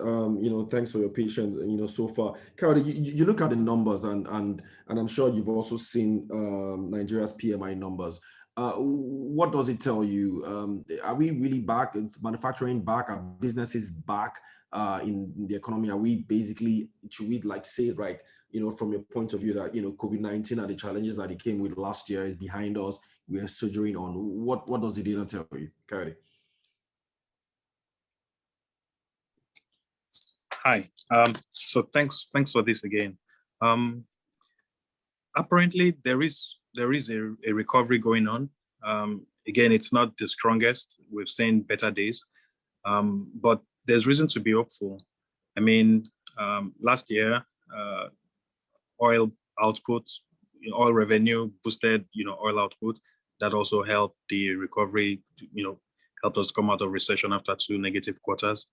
Thanks for your patience. So far, 𝘾𝙧𝙤𝙤, you look at the numbers, and I'm sure you've also seen Nigeria's PMI numbers. What does it tell you? Are we really back? Is manufacturing back? Are businesses back in the economy? Are we basically, should we say, right, from your point of view that, COVID-19 and the challenges that it came with last year is behind us, we are soldiering on? What does the data tell you, 𝘾𝙧𝙤𝙤? Hi. So thanks for this again. Apparently there is a recovery going on. Again, it's not the strongest. We've seen better days, but there's reason to be hopeful. I mean, last year, oil output, oil revenue boosted, oil output. That also helped the recovery, helped us come out of recession after 2 negative quarters.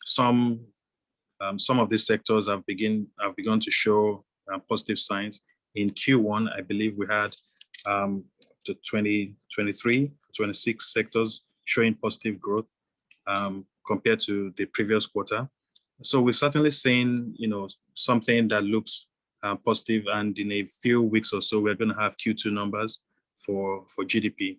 Some of these sectors have begun to show positive signs. In Q1, I believe we had to 2023, 26 sectors showing positive growth compared to the previous quarter. So we're certainly seeing, something that looks positive, and in a few weeks or so, we're going to have Q2 numbers for GDP.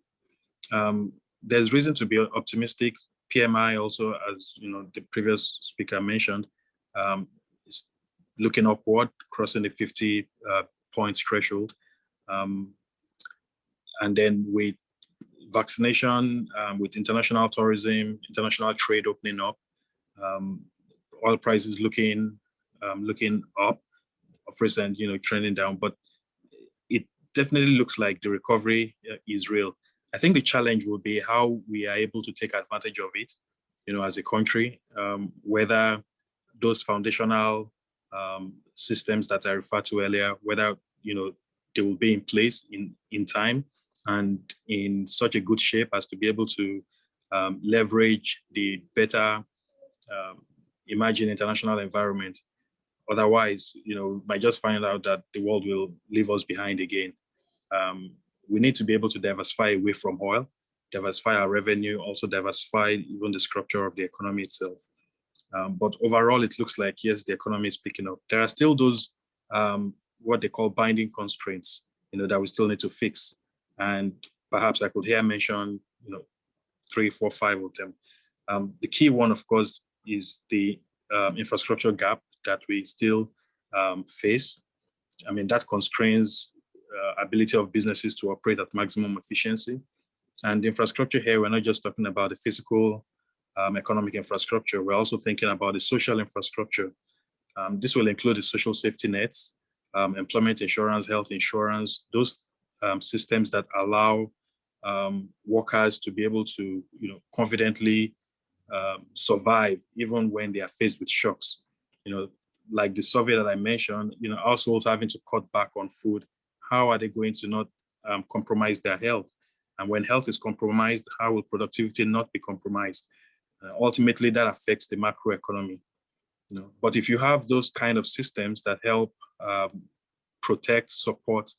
There's reason to be optimistic. PMI also, as the previous speaker mentioned, is looking upward, crossing the 50 points threshold. And then with vaccination, with international tourism, international trade opening up, oil prices looking up, of recent, trending down, but it definitely looks like the recovery is real. I think the challenge will be how we are able to take advantage of it, as a country, whether those foundational systems that I referred to earlier, whether, they will be in place in time and in such a good shape as to be able to leverage the better emerging international environment. Otherwise, we might just find out that the world will leave us behind again. We need to be able to diversify away from oil, diversify our revenue, also diversify even the structure of the economy itself. But overall, it looks like, yes, the economy is picking up. There are still those, what they call binding constraints, that we still need to fix. And perhaps I could here mention, 3, 4, 5 of them. The key one, of course, is the infrastructure gap that we still face. I mean, that constrains ability of businesses to operate at maximum efficiency. And the infrastructure here, we're not just talking about the physical economic infrastructure, we're also thinking about the social infrastructure. This will include the social safety nets, employment insurance, health insurance, those systems that allow workers to be able to, confidently survive even when they are faced with shocks. Like the survey that I mentioned, households having to cut back on food. How are they going to not compromise their health? And when health is compromised, how will productivity not be compromised? Ultimately, that affects the macroeconomy. But if you have those kind of systems that help protect, support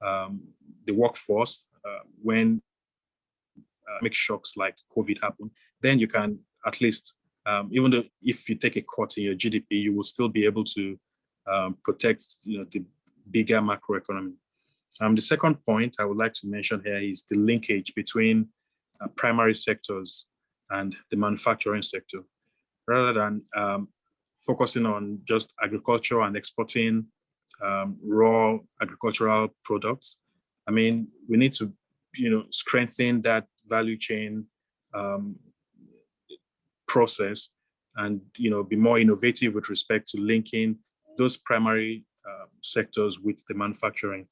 the workforce when make shocks like COVID happen, then you can at least, even though if you take a cut in your GDP, you will still be able to protect the bigger macroeconomy. The second point I would like to mention here is the linkage between primary sectors and the manufacturing sector. Rather than focusing on just agriculture and exporting raw agricultural products, I mean, we need to, strengthen that value chain process and, be more innovative with respect to linking those primary sectors with the manufacturing.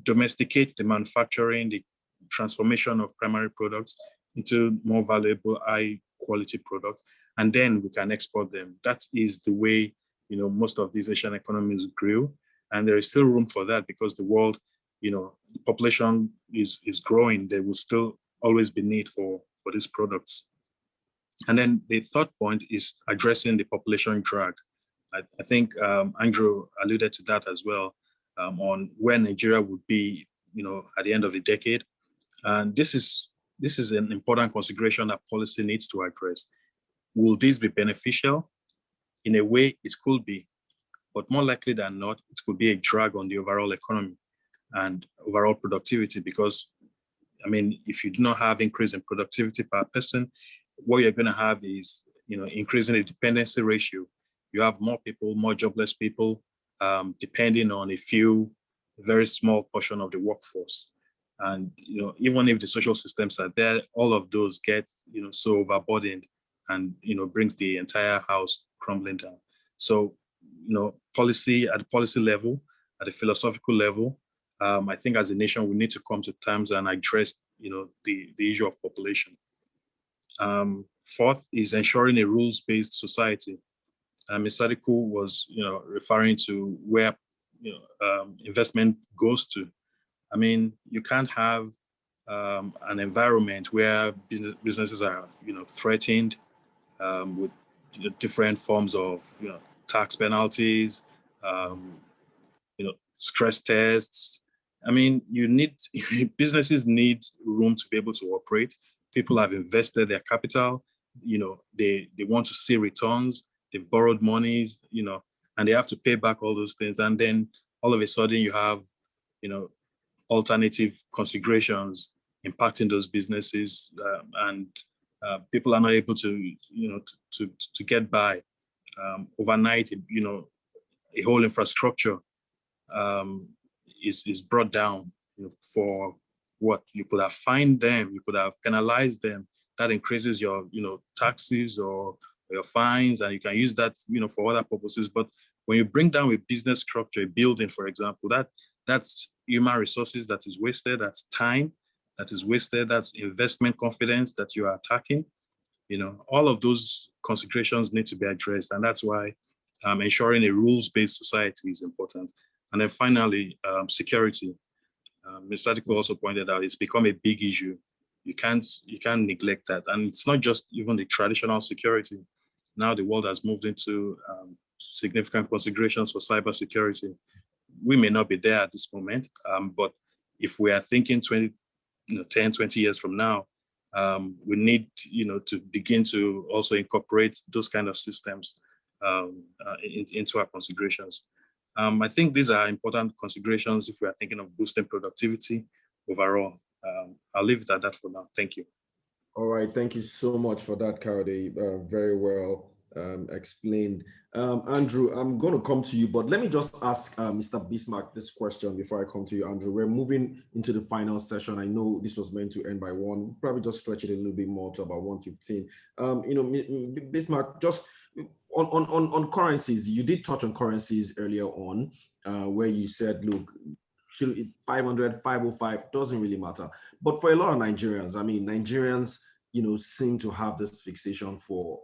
Domesticate the manufacturing, the transformation of primary products into more valuable, high quality products, and then we can export them. That is the way, most of these Asian economies grew. And there is still room for that because the world, the population is growing. There will still always be need for these products. And then the third point is addressing the population drag. I think Andrew alluded to that as well. On where Nigeria would be, at the end of the decade. And this is an important consideration that policy needs to address. Will this be beneficial? In a way, it could be, but more likely than not, it could be a drag on the overall economy and overall productivity because, I mean, if you do not have increase in productivity per person, what you're going to have is, increasing the dependency ratio. You have more people, more jobless people, depending on a few, very small portion of the workforce. And, even if the social systems are there, all of those get, so overburdened and, brings the entire house crumbling down. So, policy at the policy level, at the philosophical level, I think as a nation, we need to come to terms and address, the issue of population. Fourth is ensuring a rules-based society. Ms. Sadiku was, referring to where, investment goes to. I mean, you can't have an environment where businesses are, threatened with different forms of, tax penalties, stress tests, I mean, businesses need room to be able to operate. People have invested their capital, they want to see returns, they've borrowed monies, and they have to pay back all those things. And then all of a sudden you have, alternative considerations impacting those businesses, and people are not able to, to get by. Overnight, a whole infrastructure is brought down, for what you could have fined them, you could have penalized them. That increases your, taxes or your fines, and you can use that, for other purposes. But when you bring down a business structure, a building, for example, that's human resources that is wasted, that's time that is wasted, that's investment confidence that you are attacking. All of those considerations need to be addressed, and that's why ensuring a rules-based society is important. And then finally, security. Mr. Sadiku also pointed out it's become a big issue. You can't neglect that, and it's not just even the traditional security. Now the world has moved into significant considerations for cybersecurity. We may not be there at this moment, but if we are thinking 10, 20 years from now, we need, to begin to also incorporate those kind of systems into our considerations. I think these are important considerations if we are thinking of boosting productivity overall. I'll leave it at that for now. Thank you. All right, thank you so much for that, 𝙀𝙤𝙤𝙤, very well explained. Andrew, I'm going to come to you, but let me just ask Mr. Bismark this question before I come to you, Andrew. We're moving into the final session. I know this was meant to end by 1, probably just stretch it a little bit more to about 1:15. Bismark, just on currencies, you did touch on currencies earlier on, where you said, look, 500, 505 doesn't really matter. But for a lot of Nigerians, Nigerians, seem to have this fixation for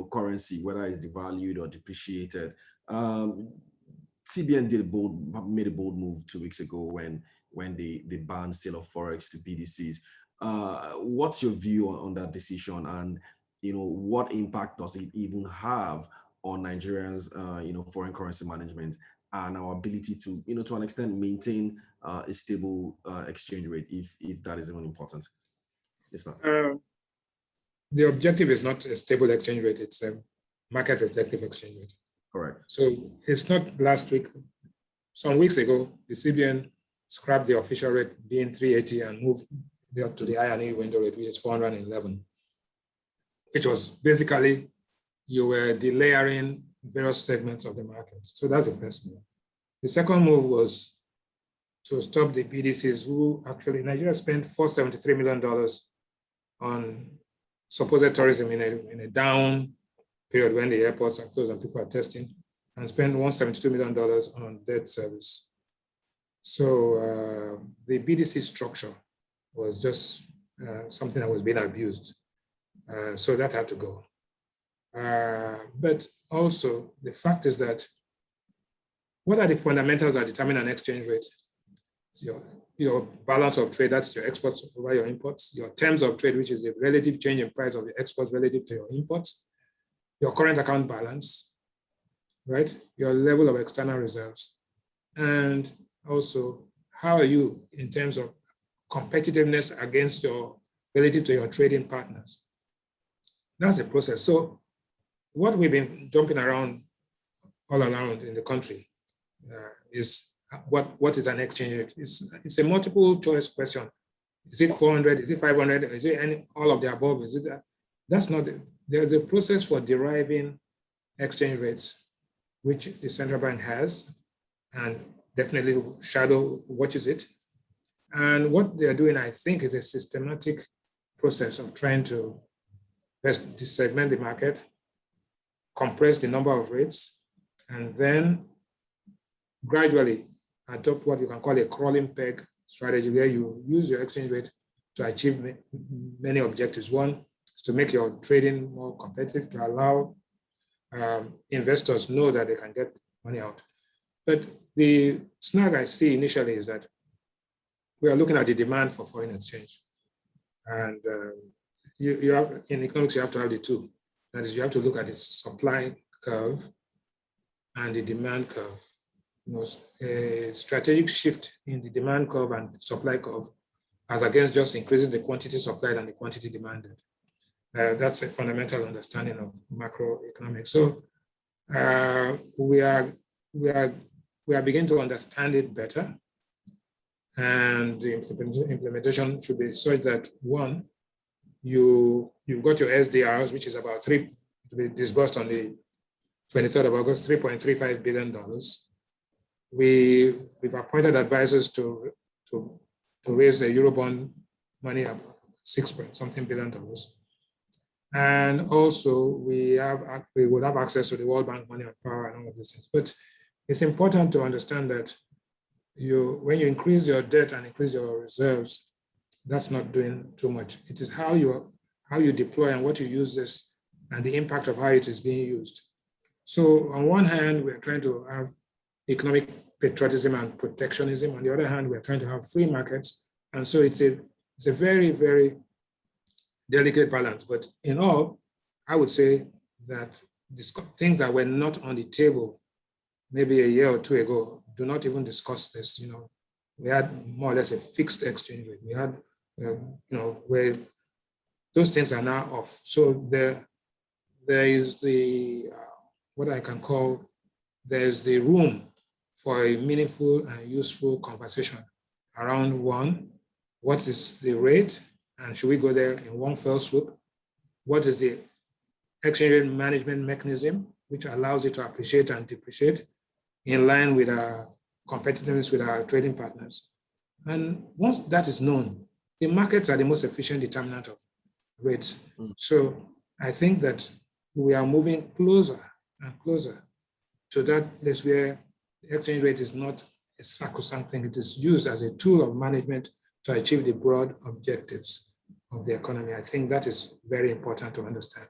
currency, whether it's devalued or depreciated. CBN made a bold move 2 weeks ago when they banned sale of forex to BDCs. What's your view on that decision, and what impact does it even have on Nigerians, foreign currency management and our ability to, to an extent, maintain a stable exchange rate, if that is even important? Yes, ma'am. The objective is not a stable exchange rate, it's a market reflective exchange rate. Correct. So it's not last week. Some weeks ago, the CBN scrapped the official rate being 380 and moved up to the I&E window rate, which is 411, which was basically you were delayering various segments of the market. So that's the first move. The second move was to stop the BDCs who actually, Nigeria spent $473 million on supposed tourism in a down period when the airports are closed and people are testing, and spent $172 million on debt service. So the BDC structure was just something that was being abused. So that had to go. But also the fact is that what are the fundamentals that determine an exchange rate? Your balance of trade, that's your exports over your imports, your terms of trade, which is the relative change in price of your exports relative to your imports, your current account balance, right? Your level of external reserves, and also how are you in terms of competitiveness against relative to your trading partners. That's a process. So what we've been jumping around all around in the country is what is an exchange rate? It's a multiple choice question. Is it 400? Is it 500? Is it all of the above? Is it that? That's not it. There's a process for deriving exchange rates, which the central bank has, and definitely shadow watches it. And what they're doing, I think, is a systematic process of trying to first segment the market, compress the number of rates, and then gradually adopt what you can call a crawling peg strategy, where you use your exchange rate to achieve many objectives. One is to make your trading more competitive, to allow investors know that they can get money out. But the snag I see initially is that we are looking at the demand for foreign exchange. And you have, in economics, you have to have the two. That is, you have to look at the supply curve and the demand curve. a strategic shift in the demand curve and supply curve, as against just increasing the quantity supplied and the quantity demanded. That's a fundamental understanding of macroeconomics. So we are beginning to understand it better, and the implementation should be such that, one, you've got your SDRs, which is about to be disbursed on the 23rd of August, $3.35 billion. We've appointed advisors to raise the Eurobond money of $6 billion. And also we would have access to the World Bank money and power and all of these things. But it's important to understand that when you increase your debt and increase your reserves, that's not doing too much. It is how you deploy and what you use this and the impact of how it is being used. So on one hand, we're trying to have economic patriotism and protectionism. On the other hand, we're trying to have free markets. And so it's a very, very delicate balance. But in all, I would say that things that were not on the table maybe a year or two ago, do not even discuss this. We had more or less a fixed exchange rate. We had, where those things are now off. So there is what I can call, there's the room for a meaningful and useful conversation around, one, what is the rate, and should we go there in one fell swoop? What is the exchange rate management mechanism, which allows it to appreciate and depreciate in line with our competitiveness with our trading partners? And once that is known, the markets are the most efficient determinant of rates. So I think that we are moving closer and closer to that place where the exchange rate is not a sacrosanct thing. It is used as a tool of management to achieve the broad objectives of the economy. I think that is very important to understand.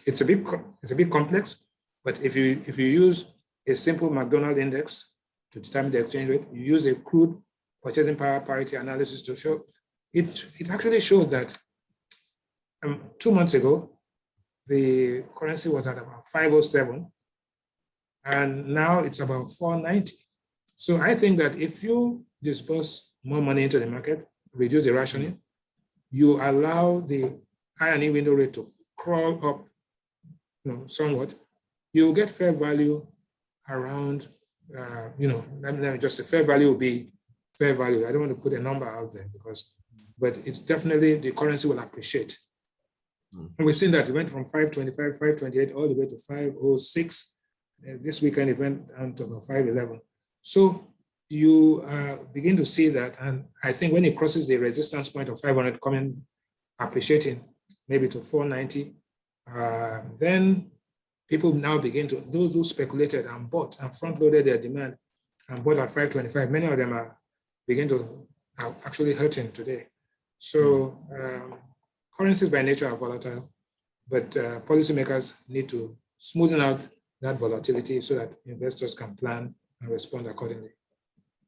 It's a bit complex, but if you use a simple McDonald index to determine the exchange rate, you use a crude purchasing power parity analysis to show, it actually showed that 2 months ago, the currency was at about 507, and now it's about 490. So I think that if you disperse more money into the market, reduce the rationing, you allow the I&E window rate to crawl up, somewhat, you'll get fair value around, let me just say fair value will be fair value. I don't want to put a number out there but it's definitely, the currency will appreciate. And we've seen that it went from 525, 528, all the way to 506. This weekend it went down to about 511. So you begin to see that, and I think when it crosses the resistance point of 500 appreciating maybe to 490, then people now begin to, those who speculated and bought and front-loaded their demand and bought at 525, many of them are actually hurting today. So currencies by nature are volatile, but policymakers need to smoothen out that volatility so that investors can plan and respond accordingly.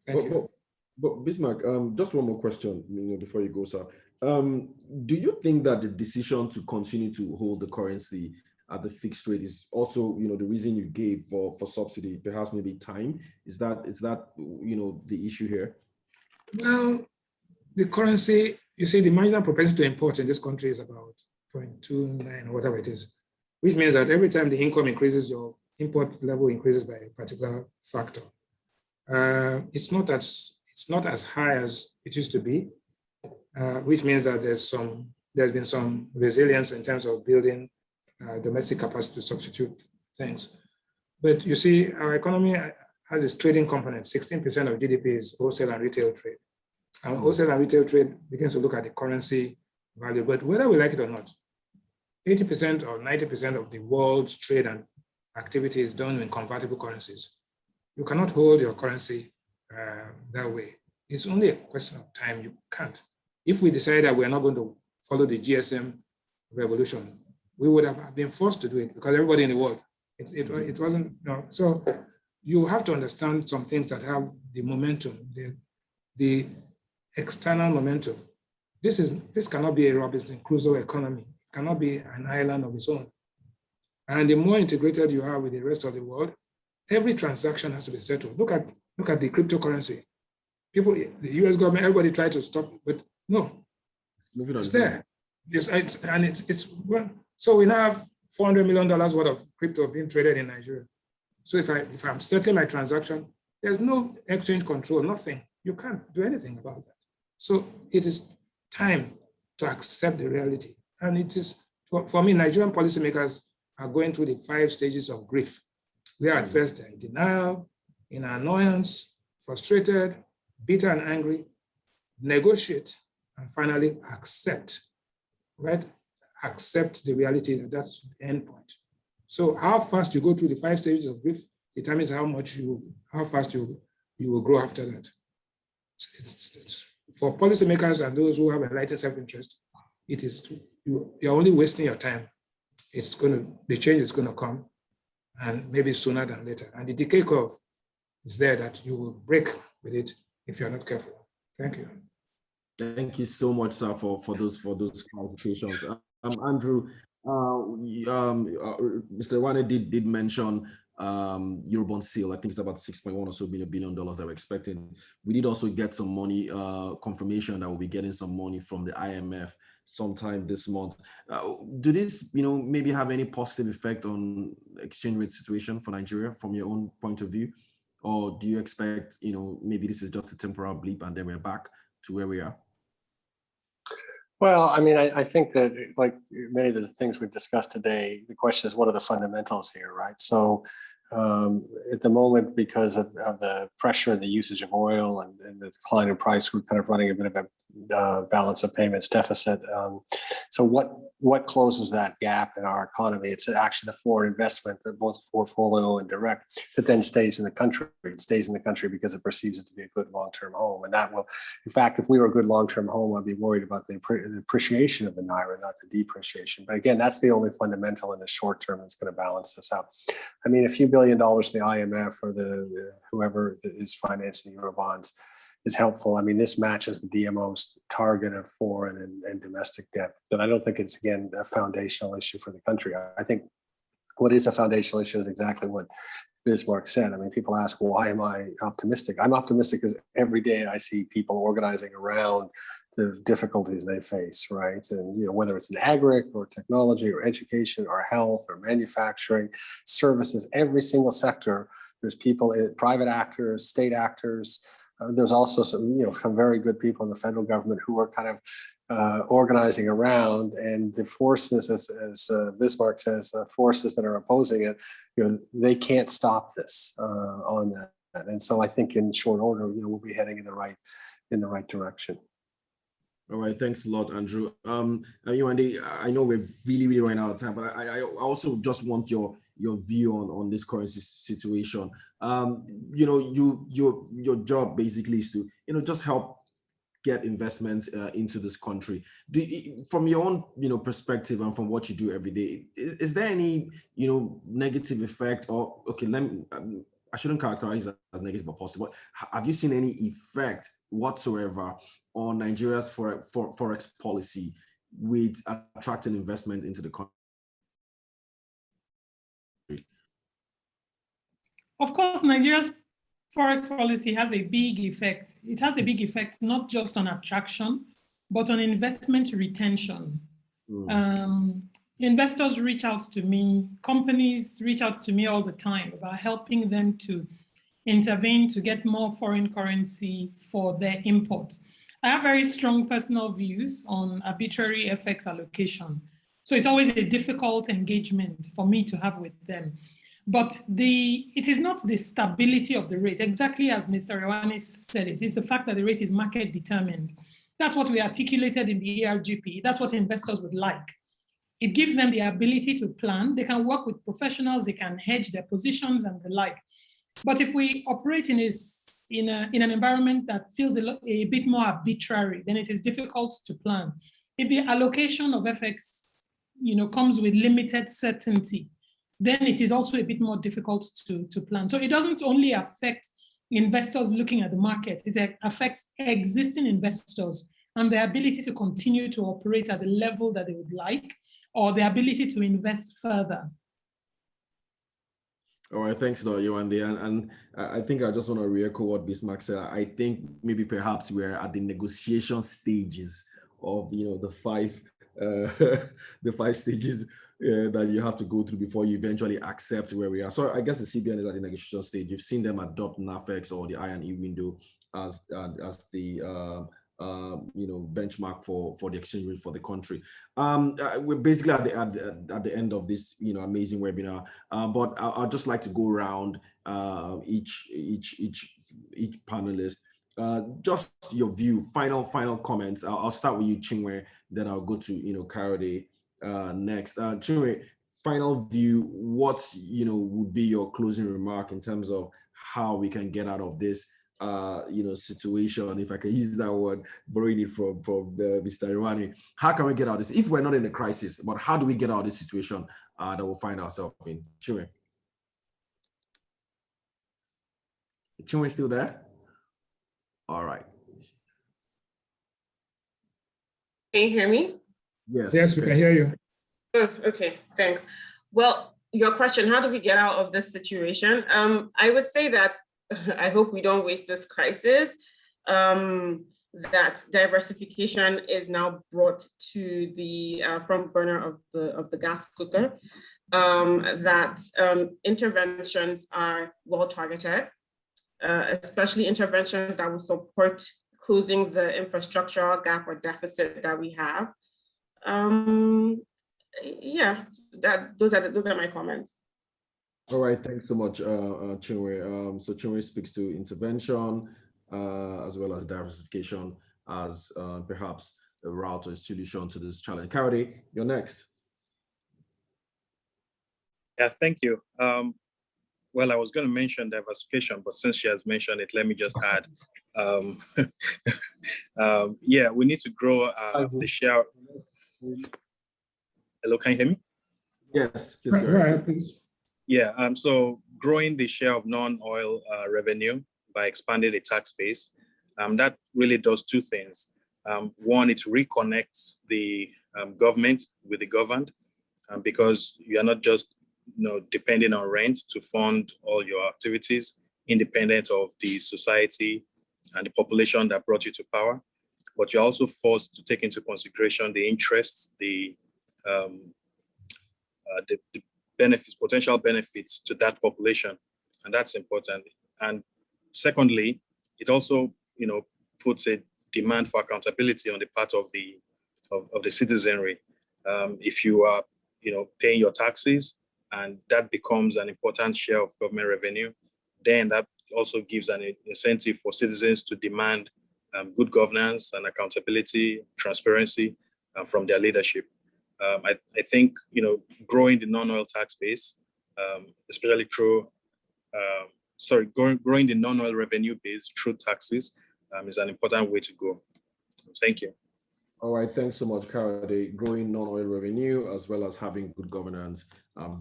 Thank you. But Bismark, just one more question before you go, sir. Do you think that the decision to continue to hold the currency at the fixed rate is also, the reason you gave for subsidy, perhaps maybe time? Is that the issue here? Well, the currency, you see, the marginal propensity to import in this country is about 0.29 or whatever it is, which means that every time the income increases, your import level increases by a particular factor. It's not as high as it used to be, which means that there's been some resilience in terms of building domestic capacity to substitute things. But you see, our economy has its trading component. 16% of GDP is wholesale and retail trade. And wholesale and retail trade begins to look at the currency value. But whether we like it or not, 80% or 90% of the world's trade and activity is done in convertible currencies. You cannot hold your currency that way. It's only a question of time. You can't. If we decide that we're not going to follow the GSM revolution, we would have been forced to do it because everybody in the world, it wasn't, So you have to understand some things that have the momentum, the external momentum. This cannot be a Robinson Crusoe economy. It cannot be an island of its own. And the more integrated you are with the rest of the world, every transaction has to be settled. Look at the cryptocurrency. People, the US government, everybody tried to stop it, but no, it's there. Well, so we now have $400 million worth of crypto being traded in Nigeria. So if I'm settling my transaction, there's no exchange control, nothing. You can't do anything about that. So it is time to accept the reality. And it is, for me, Nigerian policymakers are going through the 5 stages of grief. We are at first in denial, in annoyance, frustrated, bitter and angry, negotiate, and finally accept, right? Accept the reality that that's the end point. So how fast you go through the 5 stages of grief determines how fast you will grow after that. It's for policymakers and those who have enlightened self-interest, you're only wasting your time. The change is going to come, and maybe sooner than later. And the decay curve is there that you will break with it if you're not careful. Thank you. Thank you so much, sir, for those clarifications. Andrew, Mr. Rewane did mention Eurobond sale. I think it's about $6.1 or so billion that we're expecting. We did also get some money, confirmation that we'll be getting some money from the IMF sometime this month. Do this, maybe have any positive effect on exchange rate situation for Nigeria from your own point of view? Or do you expect, maybe this is just a temporary blip and then we're back to where we are? Well, I mean, I think that like many of the things we've discussed today, the question is, what are the fundamentals here, right? So at the moment, because of the pressure and the usage of oil and the decline in price, we're kind of running a bit of a balance of payments deficit. So what closes that gap in our economy? It's actually the foreign investment, both portfolio and direct, that then stays in the country. It stays in the country because it perceives it to be a good long-term home. And that will, in fact, if we were a good long-term home, I'd be worried about the appreciation of the Naira, not the depreciation. But again, that's the only fundamental in the short term that's going to balance this out. I mean, a few $1 billion to the IMF or whoever is financing Eurobonds is helpful. I mean, this matches the DMO's target of foreign and domestic debt, but I don't think it's, again, a foundational issue for the country. I think what is a foundational issue is exactly what Bismark said. I mean, people ask, why am I optimistic? I'm optimistic because every day I see people organizing around the difficulties they face, right? And whether it's in agric or technology or education or health or manufacturing, services, every single sector, there's people, private actors, state actors. There's also some very good people in the federal government who are kind of organizing around, and the forces, as Bismarck says, the forces that are opposing it, they can't stop this on that. And so I think in short order, we'll be heading in the right direction. All right, thanks a lot, Andrew. Yewande, I know we're really running out of time, but I also just want your view on this currency situation. Your job basically is to just help get investments into this country. From your own perspective and from what you do every day, is there any negative effect, or I shouldn't characterize it as negative but positive, but have you seen any effect whatsoever on Nigeria's forex policy with attracting investment into the country? Of course, Nigeria's forex policy has a big effect. It has a big effect not just on attraction, but on investment retention. Investors reach out to me, companies reach out to me all the time about helping them to intervene to get more foreign currency for their imports. I have very strong personal views on arbitrary FX allocation. So it's always a difficult engagement for me to have with them. But it is not the stability of the rate, exactly as Mr. Rewane said it. It's the fact that the rate is market determined. That's what we articulated in the ERGP. That's what investors would like. It gives them the ability to plan. They can work with professionals. They can hedge their positions and the like. But if we operate in an environment that feels a bit more arbitrary, then it is difficult to plan. If the allocation of FX, comes with limited certainty, then it is also a bit more difficult to plan. So it doesn't only affect investors looking at the market, it affects existing investors and their ability to continue to operate at the level that they would like, or the ability to invest further. All right, thanks, Yewande. And I think I just want to re-echo what Bismark said. I think maybe perhaps we're at the negotiation stages of the five the five stages that you have to go through before you eventually accept where we are. So I guess the CBN is at the negotiation stage. You've seen them adopt NAFEX or the I&E window as the benchmark for the exchange rate for the country. We're basically at the end of this amazing webinar, but I'd just like to go around each panelist. Just your view, final comments. I'll start with you, Chinwe, then I'll go to 𝘾𝙧𝙤𝙞𝙨 next. Chinwe, final view. What would be your closing remark in terms of how we can get out of this situation, if I can use that word, borrowing it from Mr. Rewane. How can we get out of this? If we're not in a crisis, but how do we get out of this situation that we'll find ourselves in? Chinwe. Chinwe still there? All right. Can you hear me? Yes. Yes, we can hear you. Oh, okay, thanks. Well, your question, how do we get out of this situation? I would say that I hope we don't waste this crisis, that diversification is now brought to the front burner of the gas cooker, that interventions are well targeted, especially interventions that will support closing the infrastructural gap or deficit that we have. Yeah, those are my comments. All right, thanks so much, Chinwe. So Chinwe speaks to intervention as well as diversification as perhaps a route or a solution to this challenge. 𝘾𝙧𝙤𝙤𝙤, you're next. Yeah, thank you. Well, I was going to mention diversification, but since she has mentioned it, let me just add. Yeah, we need to grow the share. Hello, can you hear me? Yes, please go ahead, please. Yeah, so growing the share of non-oil revenue by expanding the tax base, that really does two things. One, it reconnects the government with the governed, because you are not just depending on rent to fund all your activities, independent of the society and the population that brought you to power, but you're also forced to take into consideration the interests, the benefits, potential benefits to that population, and that's important. And secondly, it also puts a demand for accountability on the part of the citizenry. If you are paying your taxes and that becomes an important share of government revenue, then that also gives an incentive for citizens to demand good governance and accountability, transparency from their leadership. I think growing the non-oil tax base, especially through growing the non-oil revenue base through taxes is an important way to go. Thank you. All right, thanks so much, 𝘾𝙧𝙤𝙤𝙤. Growing non-oil revenue as well as having good governance,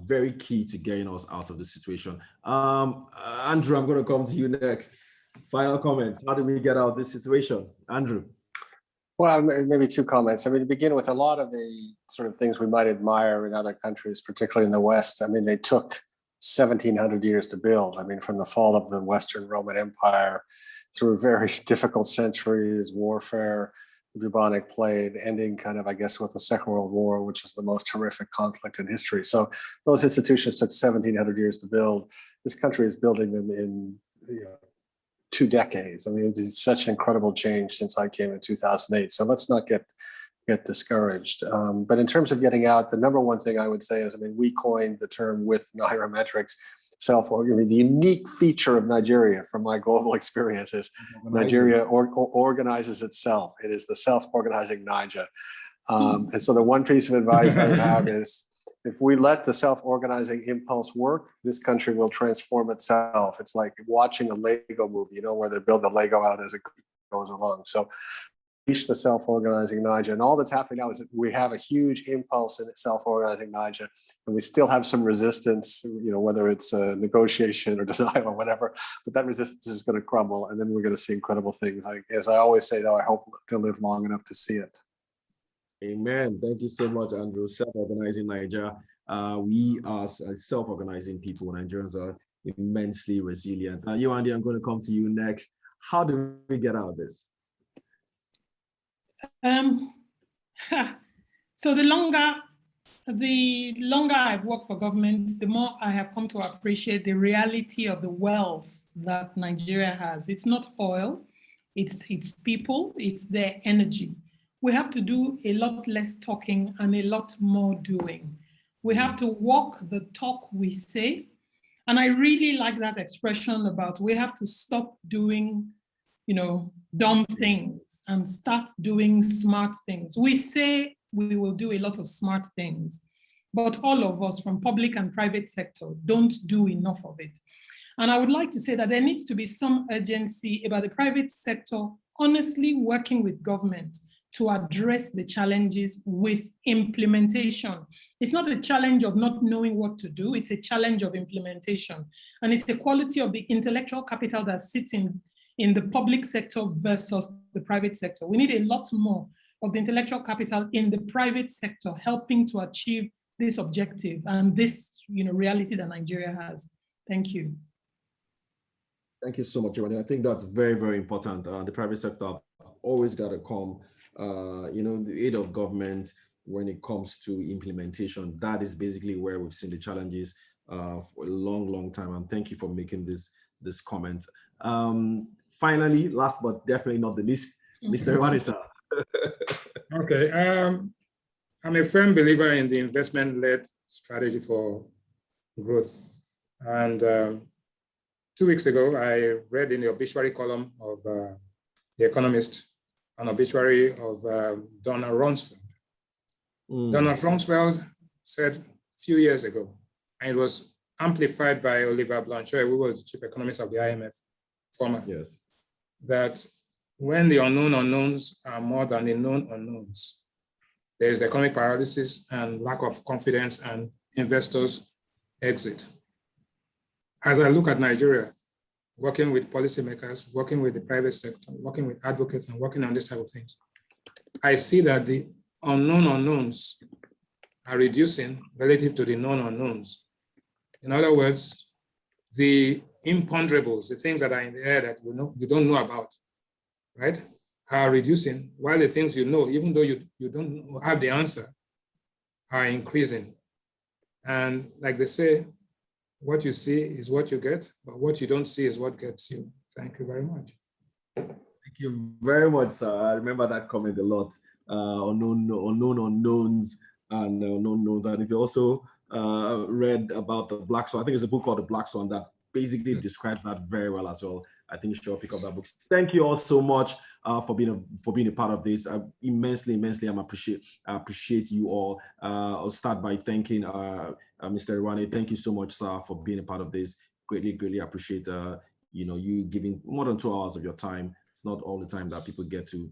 very key to getting us out of the situation. Andrew, I'm going to come to you next. Final comments. How do we get out of this situation? Andrew. Well, maybe two comments. I mean, to begin with, a lot of the sort of things we might admire in other countries, particularly in the West, I mean, they took 1,700 years to build. I mean, from the fall of the Western Roman Empire through very difficult centuries, warfare, bubonic plague, ending kind of, I guess, with the Second World War, which is the most horrific conflict in history. So those institutions took 1,700 years to build. This country is building them in 2 decades. I mean, it's such an incredible change since I came in 2008. So let's not get discouraged. But in terms of getting out, the number one thing I would say is, I mean, we coined the term with Nairametrics, self-organizing. The unique feature of Nigeria, from my global experience, is Nigeria organizes itself. It is the self-organizing Niger. And so the one piece of advice I would have is, if we let the self-organizing impulse work, this country will transform itself. It's like watching a Lego movie, where they build the Lego out as it goes along. So reach the self-organizing Niger. And all that's happening now is that we have a huge impulse in self-organizing Niger, and we still have some resistance, whether it's a negotiation or denial or whatever, but that resistance is going to crumble, and then we're going to see incredible things. As I always say, though, I hope to live long enough to see it. Amen. Thank you so much, Andrew. Self-organizing Niger. we as self-organizing people, Nigerians are immensely resilient. Yewande, I'm going to come to you next. How do we get out of this? So the longer I've worked for government, the more I have come to appreciate the reality of the wealth that Nigeria has. It's not oil, it's people, it's their energy. We have to do a lot less talking and a lot more doing. We have to walk the talk we say. And I really like that expression about we have to stop doing, dumb things and start doing smart things. We say we will do a lot of smart things, but all of us from public and private sector don't do enough of it. And I would like to say that there needs to be some urgency about the private sector honestly working with government to address the challenges with implementation. It's not a challenge of not knowing what to do, it's a challenge of implementation. And it's the quality of the intellectual capital that sits in the public sector versus the private sector. We need a lot more of the intellectual capital in the private sector helping to achieve this objective and this reality that Nigeria has. Thank you. Thank you so much, Yewande. I think that's very, very important. The private sector always got to come, the aid of government when it comes to implementation. That is basically where we've seen the challenges for a long, long time. And thank you for making this comment. Finally, last but definitely not the least, Mr. Rewane, sir. Okay, I'm a firm believer in the investment-led strategy for growth. And 2 weeks ago, I read in the obituary column of The Economist an obituary of Donald Rumsfeld. Donald Rumsfeld said a few years ago, and it was amplified by Oliver Blanchard, who was the chief economist of the IMF, former, yes, that when the unknown unknowns are more than the known unknowns, there is economic paralysis and lack of confidence and investors exit. As I look at Nigeria, working with policymakers, working with the private sector, working with advocates and working on this type of things, I see that the unknown unknowns are reducing relative to the known unknowns. In other words, the imponderables, the things that are in the air that you don't know about, right, are reducing, while the things you know, even though you don't have the answer, are increasing. And like they say, what you see is what you get, but what you don't see is what gets you. Thank you very much. Thank you very much, sir. I remember that comment a lot. Unknown unknowns and unknown knowns. And if you also read about the Black Swan, I think it's a book called The Black Swan that basically describes that very well as well. I think you should pick up that book. Thank you all so much for being a part of this. Immensely, I appreciate you all. I'll start by thanking Mr. Rewane. Thank you so much, sir, for being a part of this. Greatly appreciate you giving more than 2 hours of your time. It's not all the time that people get to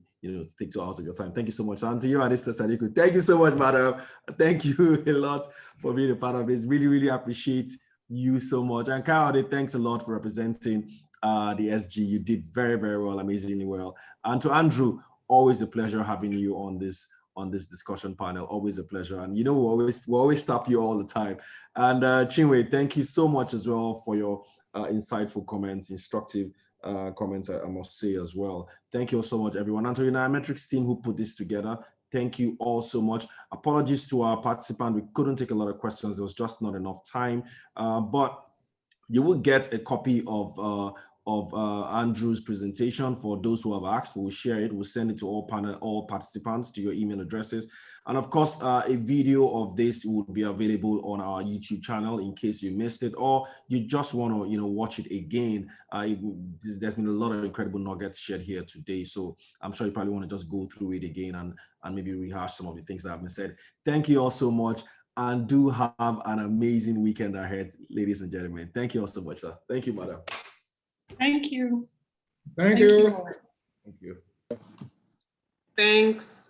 take 2 hours of your time. Thank you so much. And to you, Mr. Sadiku, thank you so much, madam. Thank you a lot for being a part of this. Really appreciate you so much. And Kale, thanks a lot for representing the SG. You did very well, amazingly well. And to Andrew, always a pleasure having you on this discussion panel. Always a pleasure. And we always stop you all the time. And Chinwe, thank you so much as well for your insightful comments, instructive comments, I must say as well. Thank you all so much, everyone. And to the Nairametrics team who put this together, thank you all so much. Apologies to our participant. We couldn't take a lot of questions. There was just not enough time. But you will get a copy of Andrew's presentation for those who have asked. We'll share it. We'll send it to all participants to your email addresses. And of course, a video of this will be available on our YouTube channel in case you missed it, or you just want to, watch it again. There's been a lot of incredible nuggets shared here today, so I'm sure you probably want to just go through it again and maybe rehash some of the things that have been said. Thank you all so much, and do have an amazing weekend ahead, ladies and gentlemen. Thank you all so much, sir. Thank you, madam. Thank you. Thank you. Thank you. Thanks.